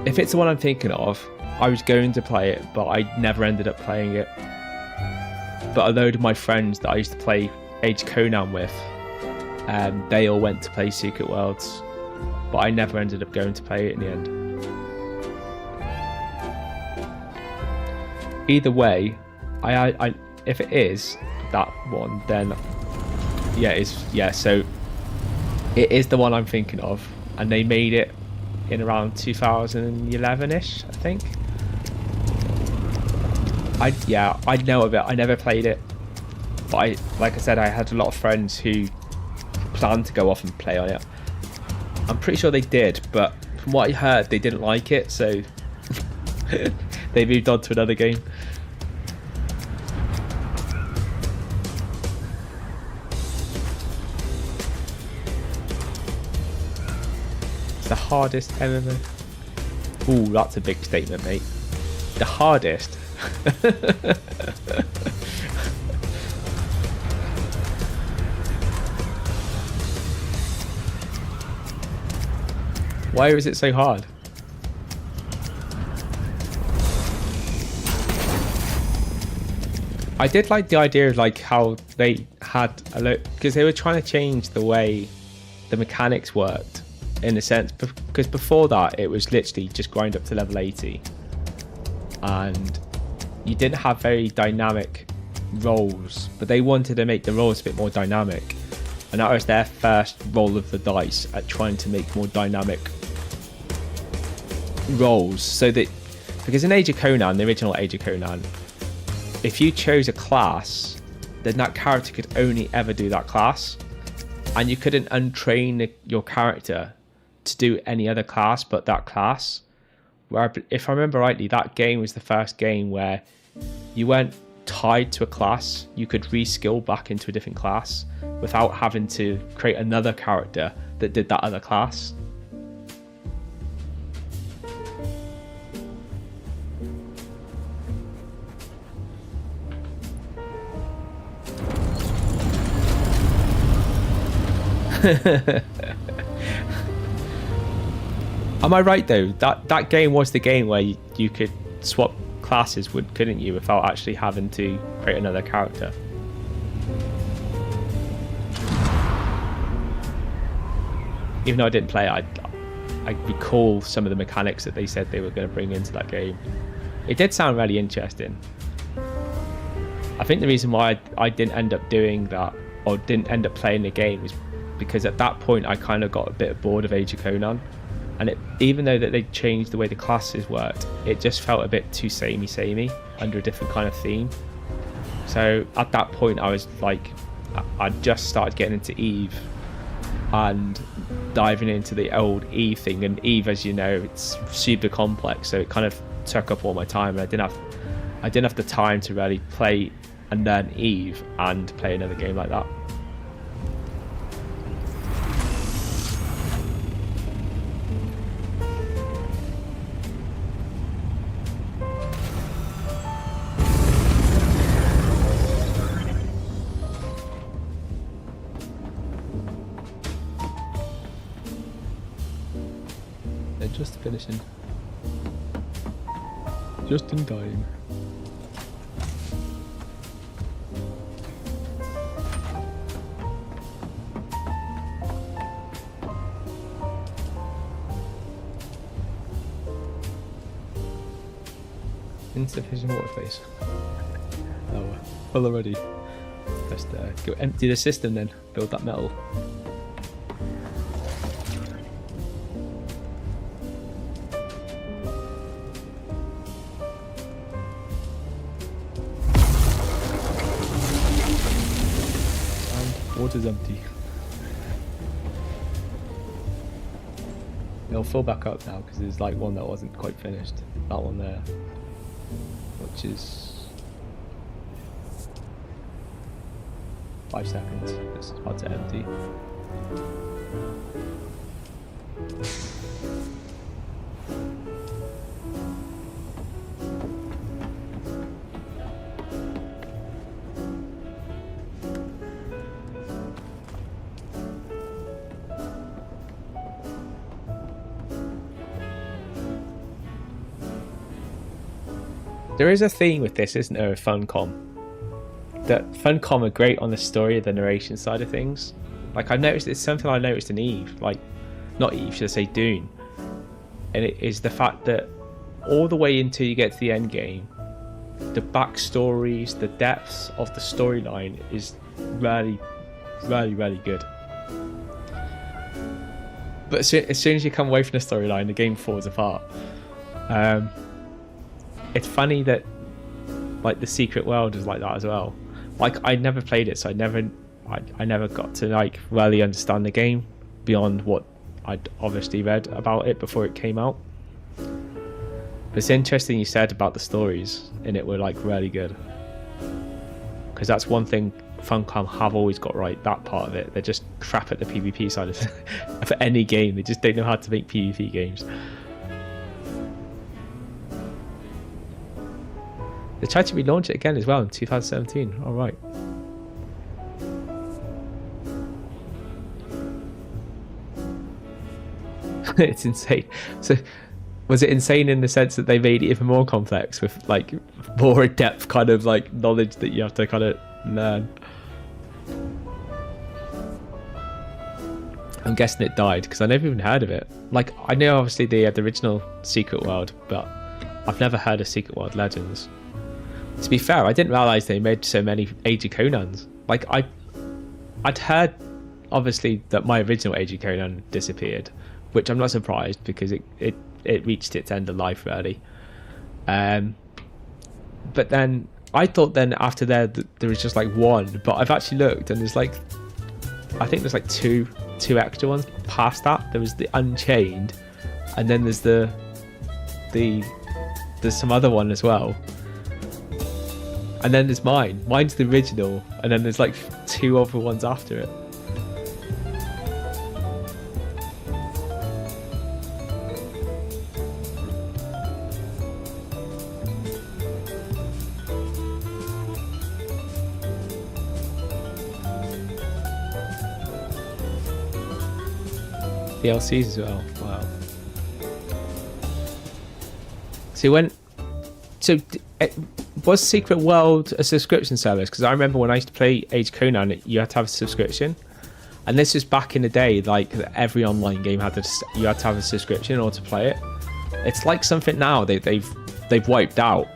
If it's the one I'm thinking of, I was going to play it, but I never ended up playing it. But a load of my friends that I used to play Age Conan with, they all went to play Secret Worlds, but I never ended up going to play it in the end. Either way, I if it is that one, then so it is the one I'm thinking of, and they made it in around 2011ish, I think. I know of it. I never played it, but like I said, I had a lot of friends who planned to go off and play on it. I'm pretty sure they did, but from what I heard, they didn't like it, so they moved on to another game. It's the hardest MMO. Ooh, that's a big statement, mate. The hardest. Why is it so hard? I did like the idea of like how they had a look, because they were trying to change the way the mechanics worked, in a sense, because before that it was literally just grind up to level 80 and you didn't have very dynamic roles, but they wanted to make the roles a bit more dynamic. and that was their first roll of the dice at trying to make more dynamic rolls. So that, because in Age of Conan, the original Age of Conan, if you chose a class, then that character could only ever do that class, and you couldn't untrain your character to do any other class but that class. Where, if I remember rightly, that game was the first game where you weren't tied to a class. You could reskill back into a different class without having to create another character that did that other class. Am I right though? That game was the game where you could swap classes, couldn't you, without actually having to create another character? Even though I didn't play it, I recall some of the mechanics that they said they were going to bring into that game. It did sound really interesting. I think the reason why I didn't end up doing that, or didn't end up playing the game, was because at that point I kind of got a bit bored of Age of Conan, and even though that they changed the way the classes worked, it just felt a bit too samey under a different kind of theme. So at that point I was like, I just started getting into Eve and diving into the old Eve thing, and Eve, as you know, it's super complex, so it kind of took up all my time, and I didn't have the time to really play and learn Eve and play another game like that. They're just finishing. Just in time. Insufficient water space. Oh, full already. Just go empty the system then. Build that metal. And water's empty. It'll fill back up now because there's like one that wasn't quite finished. That one there. Which is 5 seconds. It's about to empty. There is a theme with this, isn't there, with Funcom? That Funcom are great on the story, the narration side of things. Like, I've noticed, it's something I noticed in Eve, like, not Eve, should I say Dune. And it is the fact that all the way until you get to the end game, the backstories, the depths of the storyline is really, really, really good. But as soon as you come away from the storyline, the game falls apart. It's funny that like the Secret World is like that as well. Like, I never played it, so I never got to like really understand the game beyond what I'd obviously read about it before it came out. But it's interesting you said about the stories in it were like really good, because that's one thing Funcom have always got right, that part of it. They're just crap at the PvP side of it. For any game, they just don't know how to make PvP games. They tried to relaunch it again as well in 2017. All right. It's insane. So, was it insane in the sense that they made it even more complex with like more in-depth kind of like knowledge that you have to kind of learn? I'm guessing it died because I never even heard of it. Like, I know obviously they had the original Secret World, but I've never heard of Secret World Legends. To be fair, I didn't realise they made so many Age of Conans. Like, I'd heard obviously that my original Age of Conan disappeared, which I'm not surprised because it reached its end of life really. But then I thought then after there was just like one, but I've actually looked and there's like, I think there's like two extra ones past that. There was the Unchained, and then there's there's some other one as well, and then there's mine's the original, and then there's like 2 other ones after it. DLCs as well. Wow. Was Secret World a subscription service? Because I remember when I used to play Age of Conan, you had to have a subscription, and this is back in the day. Like every online game you had to have a subscription in order to play it. It's like something now they've wiped out,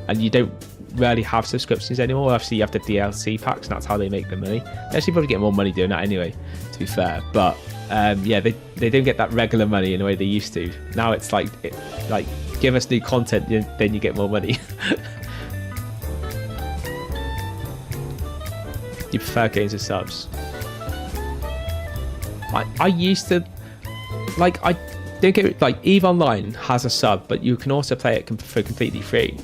and you don't really have subscriptions anymore. Obviously, you have the DLC packs, and that's how they make the money. They actually probably get more money doing that anyway, to be fair. But yeah, they don't get that regular money in the way they used to. Now it's like give us new content, then you get more money. You prefer games with subs? I used to like, I don't get like EVE Online has a sub, but you can also play it for completely free,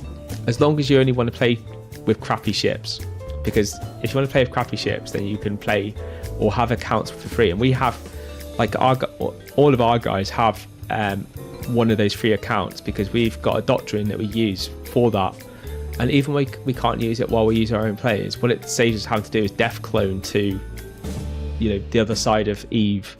as long as you only want to play with crappy ships. Because if you want to play with crappy ships, then you can play or have accounts for free. And we have like all of our guys have one of those free accounts, because we've got a doctrine that we use for that. And even we can't use it while we use our own players. What it saves us having to do is def clone to, the other side of EVE,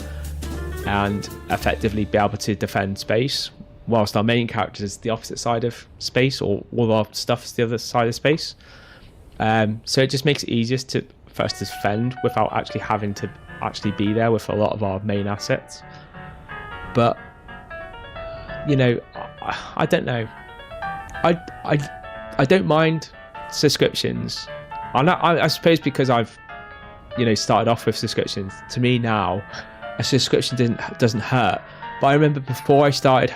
and effectively be able to defend space, whilst our main character is the opposite side of space, or all our stuff is the other side of space. So it just makes it easiest for us to defend without actually having to actually be there with a lot of our main assets. But I don't know. I don't mind subscriptions. I suppose because I've started off with subscriptions. To me now, a subscription doesn't hurt. But I remember before I started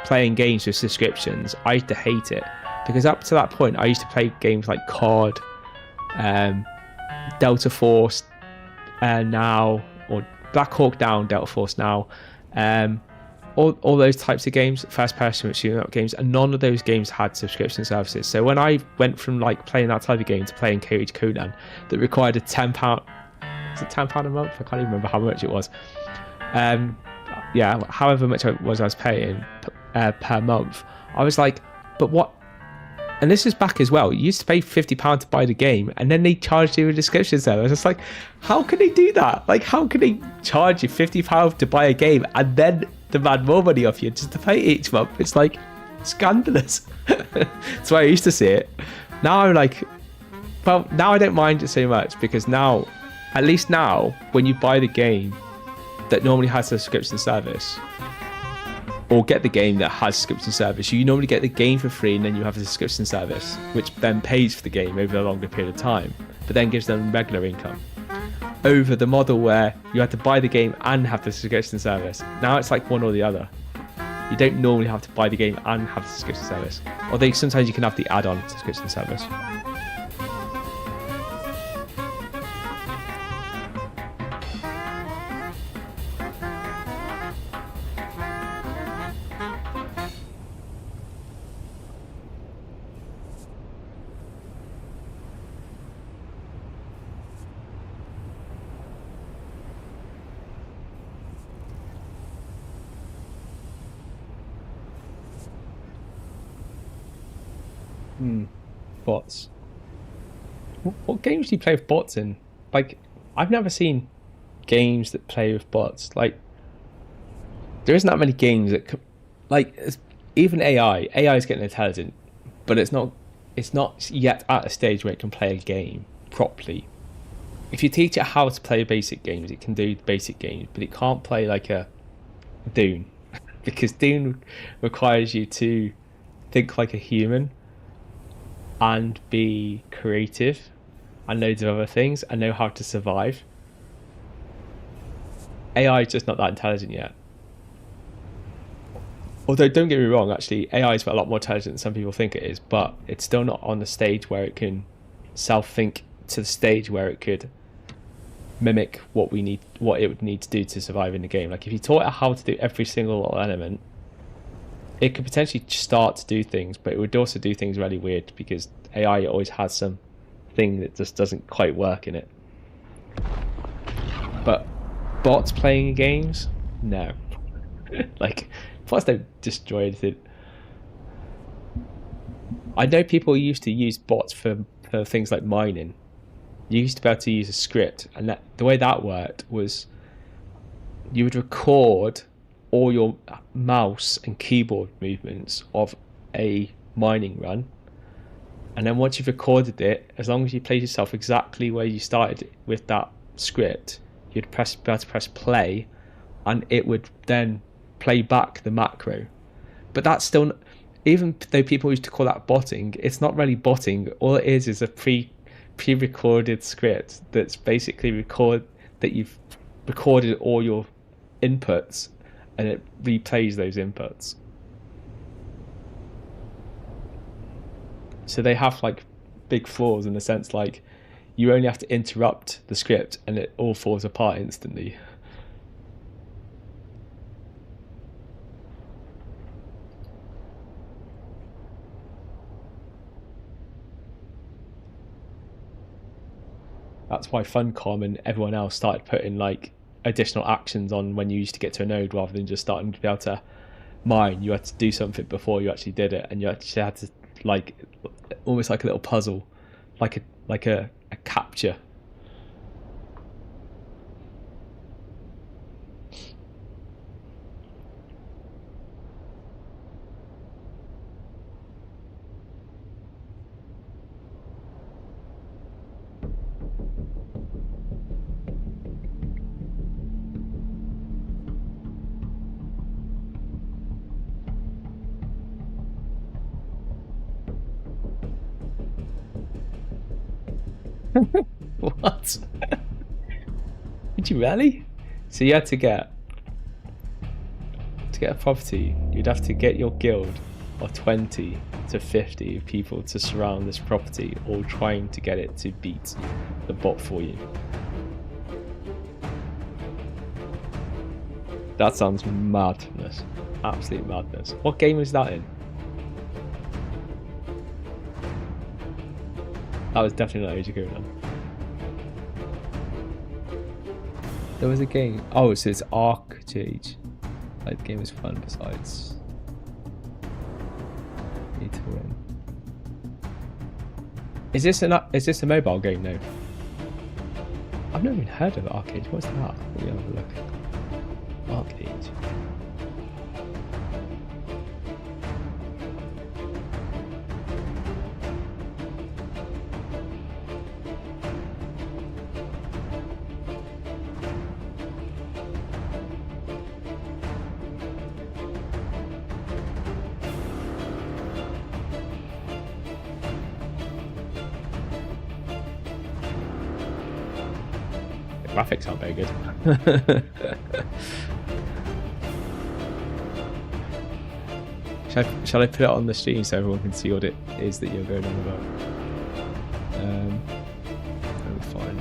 playing games with subscriptions, I used to hate it, because up to that point I used to play games like COD, Delta Force now, or Black Hawk Down, Delta Force now, all those types of games, first person shooting up games, and none of those games had subscription services. So when I went from like playing that type of game to playing Age of Conan that required a £10, is it £10 a month? I can't even remember how much it was. Yeah, however much I was paying per month, I was like, but what? And this is back as well. You used to pay £50 to buy the game, and then they charged you a subscription service. I was just like, how can they do that? Like, how can they charge you £50 to buy a game and then demand more money off you just to pay each month? It's like scandalous. That's why I used to see it. Now I'm like, well, now I don't mind it so much, because now, at least now, when you buy the game that normally has a subscription service, or get the game that has subscription service, you normally get the game for free, and then you have a subscription service which then pays for the game over a longer period of time, but then gives them regular income, over the model where you had to buy the game and have the subscription service. Now it's like one or the other. You don't normally have to buy the game and have the subscription service, although sometimes you can have the add-on subscription service. Bots. What games do you play with bots in? Like, I've never seen games that play with bots. Like, there isn't that many games that even AI is getting intelligent, but it's not yet at a stage where it can play a game properly. If you teach it how to play basic games, it can do basic games, but it can't play like a Dune, because Dune requires you to think like a human and be creative and loads of other things and know how to survive. AI is just not that intelligent yet. Although, don't get me wrong, actually, AI is a lot more intelligent than some people think it is, but it's still not on the stage where it can self-think to the stage where it could mimic what it would need to do to survive in the game. Like, if you taught it how to do every single little element, it could potentially start to do things, but it would also do things really weird because AI always has some thing that just doesn't quite work in it. But bots playing games, no. Like, bots don't destroy anything. I know people used to use bots for things like mining. You used to be able to use a script, and the way that worked was you would record all your mouse and keyboard movements of a mining run, and then once you've recorded it, as long as you placed yourself exactly where you started with that script, you'd be able to press play, and it would then play back the macro. But that's still, even though people used to call that botting, it's not really botting. All it is a pre-recorded script that's basically that you've recorded all your inputs, and it replays those inputs. So they have like big flaws in the sense, like, you only have to interrupt the script and it all falls apart instantly. That's why Funcom and everyone else started putting like additional actions on when you used to get to a node, rather than just starting to be able to mine. You had to do something before you actually did it, and you actually had to, like, almost like a little puzzle, like a capture. What? Did you really? So you had to get a property, you'd have to get your guild of 20 to 50 people to surround this property, all trying to get it to beat the bot for you. That sounds madness. Absolute madness. What game is that in? That was definitely not Age of Conan. There was a game. Oh, so it's Arcade. Like, the game was fun besides. Need to win. Is this a mobile game now? I've never even heard of Arcade. What's that? Let me have a look. Arcade. Graphics aren't very good. Shall I put it on the stream so everyone can see what it is that you're going on about? Fine.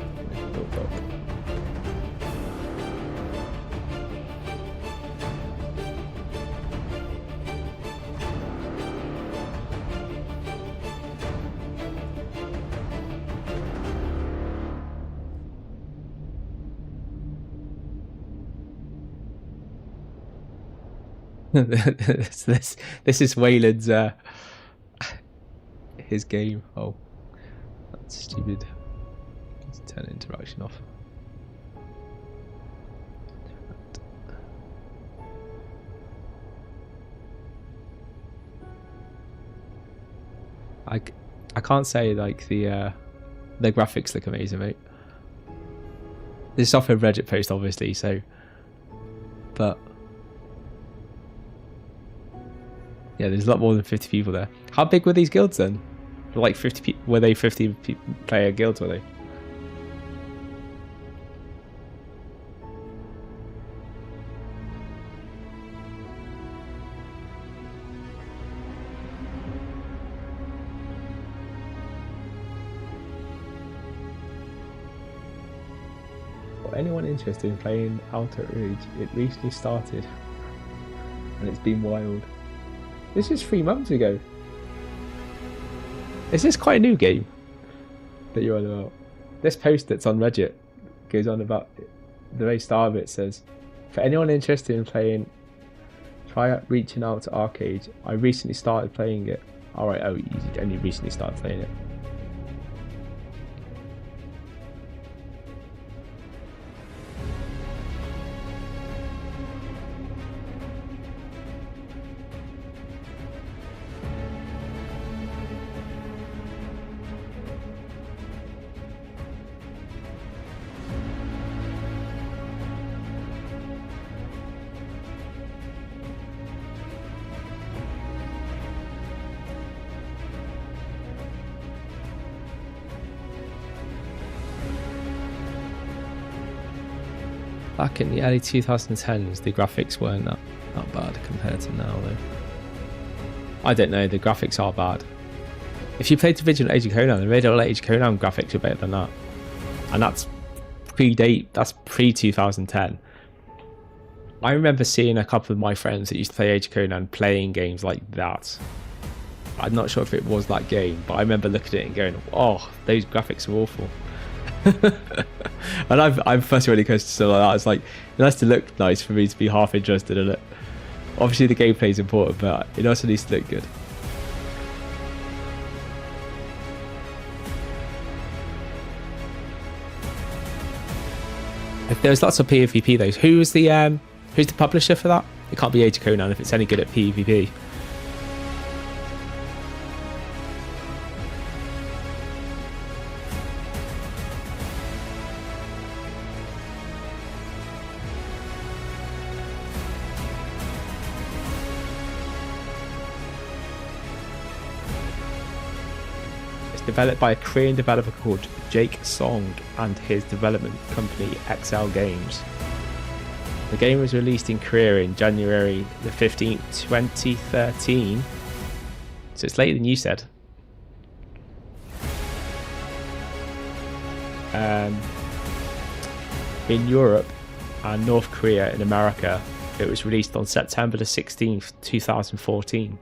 this is Wayland's his game. Oh, that's stupid. Let's turn interaction off. I can't say like the graphics look amazing, mate. This is off a Reddit post, obviously, so, but yeah, there's a lot more than 50 people there. How big were these guilds then? Like 50 people? Were they 50 player guilds? Were they? anyone interested in playing Outer Ridge, it recently started and it's been wild. This is 3 months ago. Is this quite a new game that you're on about? This post that's on Reddit goes on about the very start of it says, for anyone interested in playing, try out reaching out to Arcade. I recently started playing it. Alright, oh, you only recently started playing it. Back in the early 2010s, the graphics weren't that bad compared to now, though. I don't know, the graphics are bad. If you played the original Age of Conan, the original Age of Conan graphics were better than that. And that's pre-2010. I remember seeing a couple of my friends that used to play Age of Conan playing games like that. I'm not sure if it was that game, but I remember looking at it and going, oh, those graphics are awful. And I'm first really close to stuff like that. It's like, it has to look nice for me to be half interested in it. Obviously the gameplay is important, but it also needs to look good. There's lots of PvP though. Who's the publisher for that? It can't be Age of Conan if it's any good at PvP. Developed by a Korean developer called Jake Song and his development company XL Games. The game was released in Korea in January the 15th, 2013. So it's later than you said. In Europe and North Korea in America, it was released on September the 16th, 2014.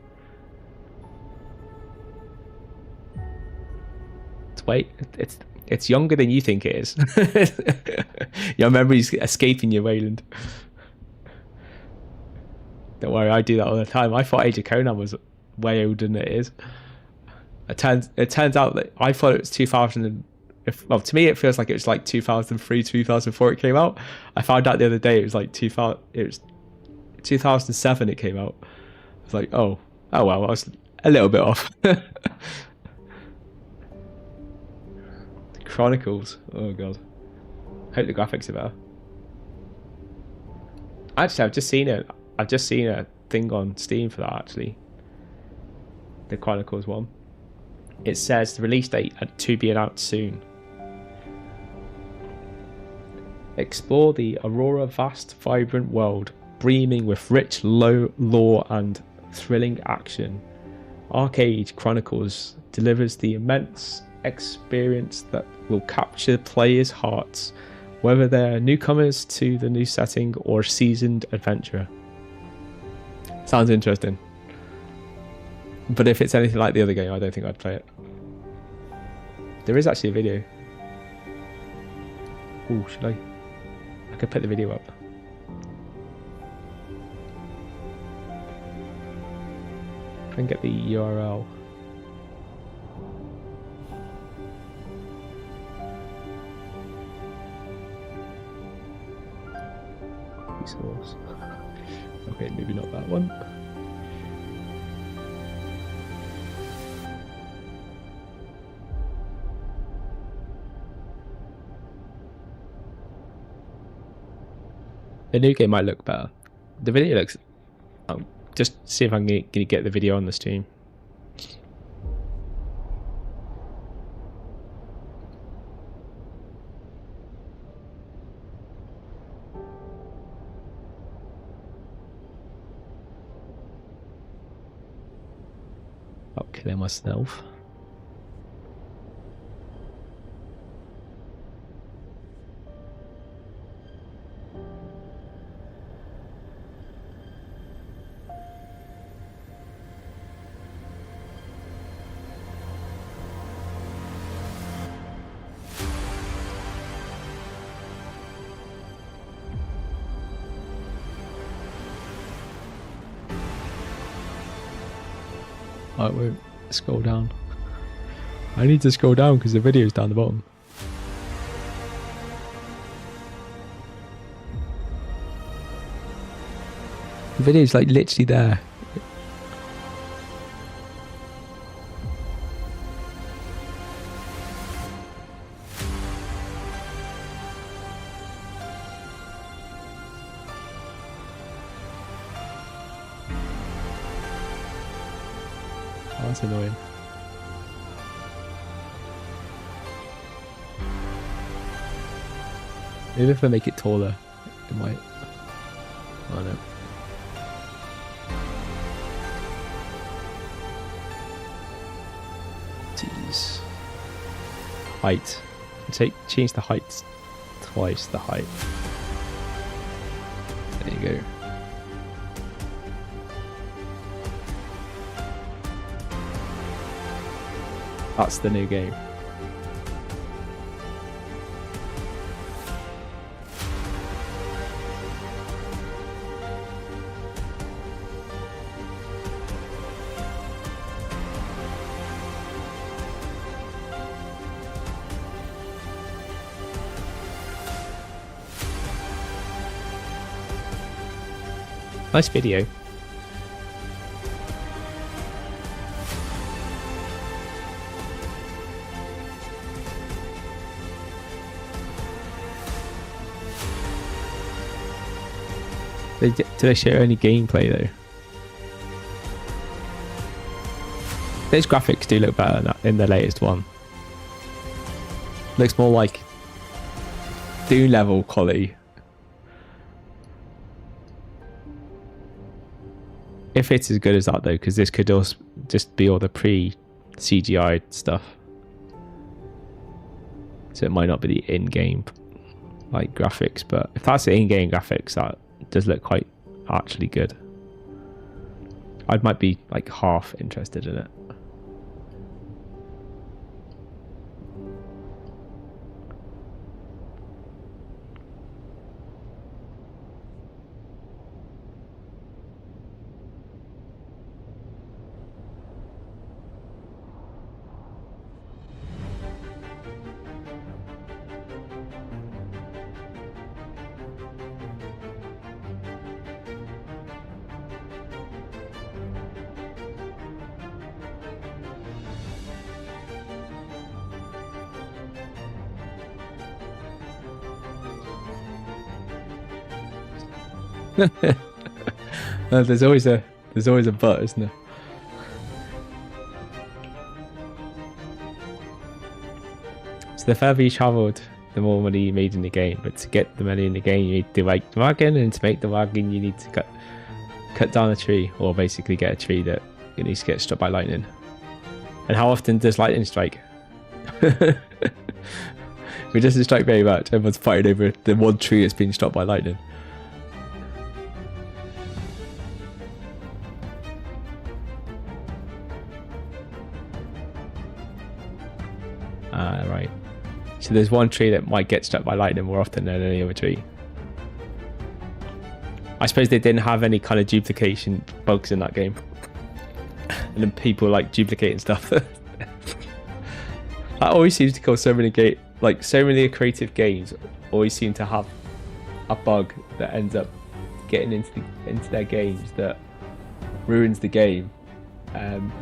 Wait, it's younger than you think it is. Your memory's escaping you, Wayland. Don't worry, I do that all the time. I thought Age of Conan was way older than it is. It turns out that I thought it was 2000. Well, to me, it feels like it was like 2003, 2004. It came out. I found out the other day it was like 2000. It was 2007. It came out. I was like, oh well, I was a little bit off. Chronicles. Oh god. Hope the graphics are better. Actually, I've just seen it. I've just seen a thing on Steam for that actually. The Chronicles one. It says the release date to be announced soon. Explore the Aurora vast, vibrant world, brimming with rich lore and thrilling action. Arcade Chronicles delivers the immense experience that will capture players' hearts, whether they're newcomers to the new setting or seasoned adventurer. Sounds interesting. But if it's anything like the other game, I don't think I'd play it. There is actually a video. Oh, should I? I could put the video up. Try and get the URL. Source. Okay, maybe not that one. The new game might look better. The video looks... I'll just see if I can get the video on the stream. I'll kill myself. I won't scroll down. I need to scroll down because the video's down the bottom. The video's like literally there. Oh, that's annoying. Maybe if I make it taller, it might. I don't know. Jeez. Height. Change the height twice the height. There you go. That's the new game. Nice video. Do they show any gameplay though? Those graphics do look better in the latest one. Looks more like Doom level quality. If it's as good as that though, because this could also just be all the pre-CGI stuff. So it might not be the in-game like graphics, but if that's the in-game graphics, that does look quite actually good. I might be like half interested in it. There's always a but, isn't there? So the further you travelled, the more money you made in the game. But to get the money in the game, you need to make the wagon, and to make the wagon, you need to cut down a tree, or basically get a tree that needs to get struck by lightning. And how often does lightning strike? If it doesn't strike very much, everyone's fighting over the one tree that's been struck by lightning. Right. So there's one tree that might get struck by lightning more often than any other tree. I suppose they didn't have any kind of duplication bugs in that game. And then people like duplicating stuff. That always seems to cause so many so many creative games always seem to have a bug that ends up getting into their games that ruins the game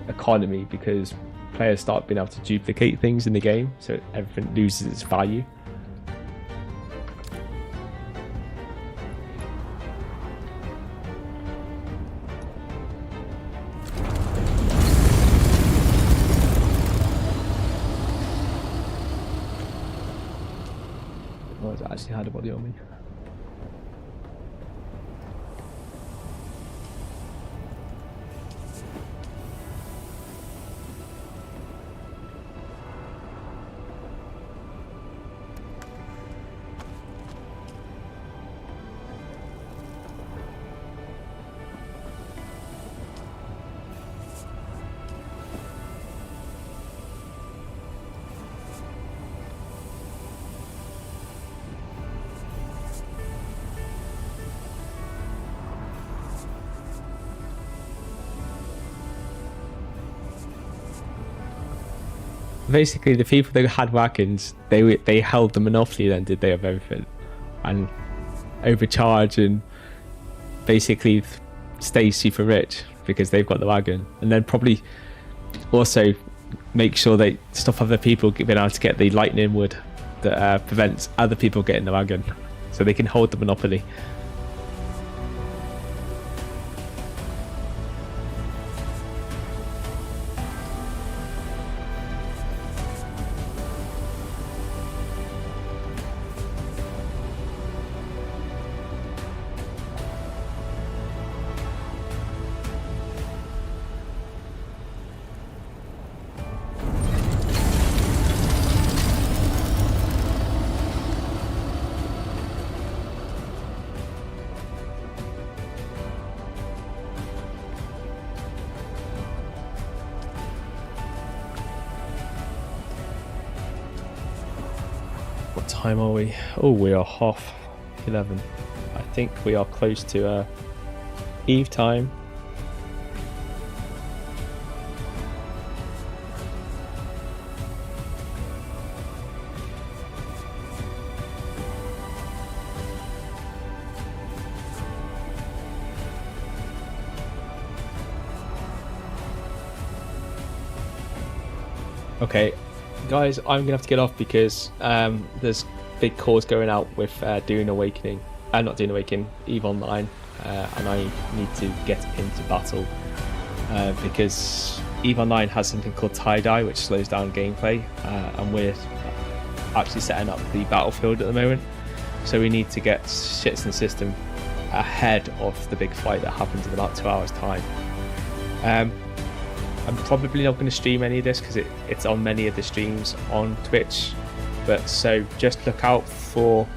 economy, because players start being able to duplicate things in the game, so everything loses its value. Oh, it's actually had a body on me. basically the people that had wagons, they held the monopoly then, did they, of everything, and overcharge and basically stay super rich because they've got the wagon, and then probably also make sure they stop other people being able to get the lightning wood that prevents other people getting the wagon, so they can hold the monopoly. What time are we? Oh, we are 11:30. I think we are close to Eve time. Okay, guys, I'm gonna have to get off because there's big calls going out with Dune Awakening, not Dune Awakening, EVE Online, and I need to get into battle because EVE Online has something called tie-dye, which slows down gameplay, and we're actually setting up the battlefield at the moment, so we need to get shits in the system ahead of the big fight that happens in about 2 hours time. I'm probably not going to stream any of this because it's on many of the streams on Twitch, but so just look out for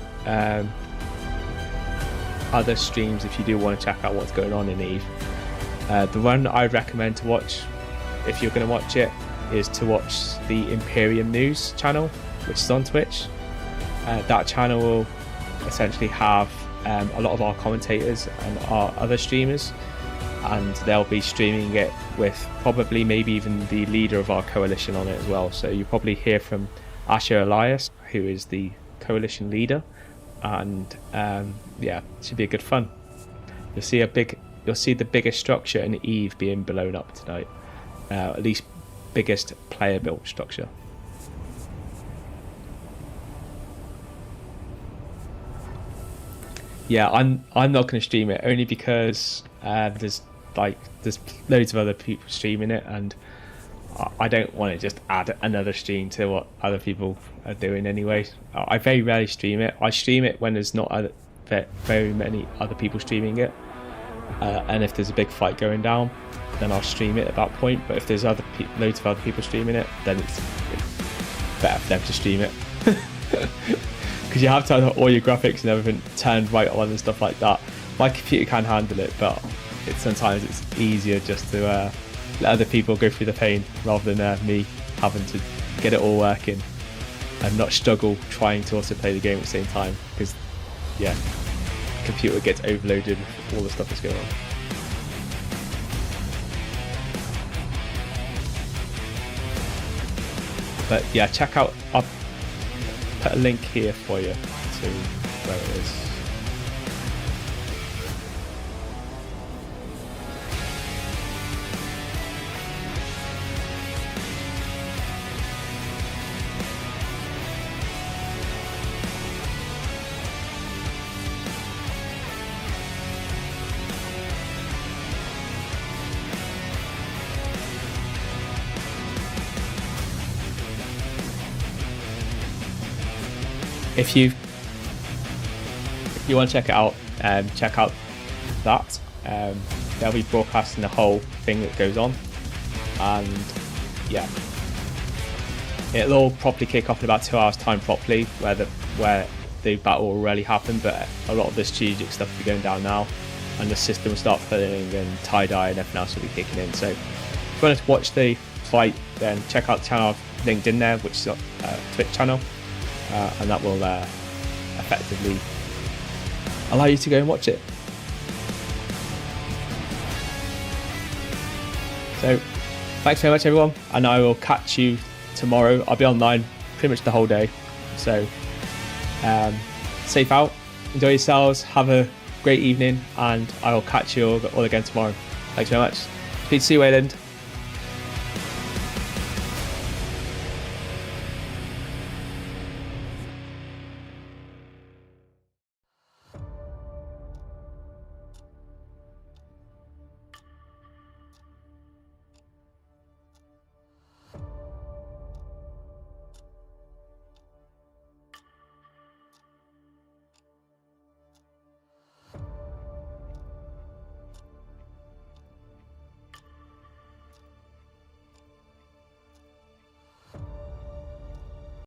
other streams if you do want to check out what's going on in EVE. The one I'd recommend to watch, if you're going to watch it, is to watch the Imperium News channel, which is on Twitch. That channel will essentially have a lot of our commentators and our other streamers, and they'll be streaming it with probably maybe even the leader of our coalition on it as well. So you'll probably hear from Asher Elias, who is the coalition leader, and yeah, it should be a good fun. You'll see the biggest structure in EVE being blown up tonight, at least biggest player built structure. Yeah, I'm not going to stream it only because there's loads of other people streaming it, and I don't want to just add another stream to what other people are doing anyway. I very rarely stream it. I stream it when there's not very many other people streaming it, and if there's a big fight going down, then I'll stream it at that point. But if there's loads of other people streaming it, then it's better for them to stream it. Because you have to have all your graphics and everything turned right on and stuff like that. My computer can handle it, but sometimes it's easier just to let other people go through the pain rather than me having to get it all working and not struggle trying to also play the game at the same time, because yeah, the computer gets overloaded with all the stuff that's going on. But yeah, check out, I'll put a link here for you to where it is. If you want to check it out, check out that. They'll be broadcasting the whole thing that goes on, and yeah, it'll all properly kick off in about 2 hours time properly, where the battle will really happen. But a lot of the strategic stuff will be going down now, and the system will start filling, and tie-dye and everything else will be kicking in. So if you want to watch the fight, then check out the channel I've linked in there, which is a Twitch channel. And that will effectively allow you to go and watch it. So thanks very much everyone, and I will catch you tomorrow. I'll be online pretty much the whole day. So safe out, enjoy yourselves, have a great evening, and I will catch you all again tomorrow. Thanks very much. Speak to you, Wayland.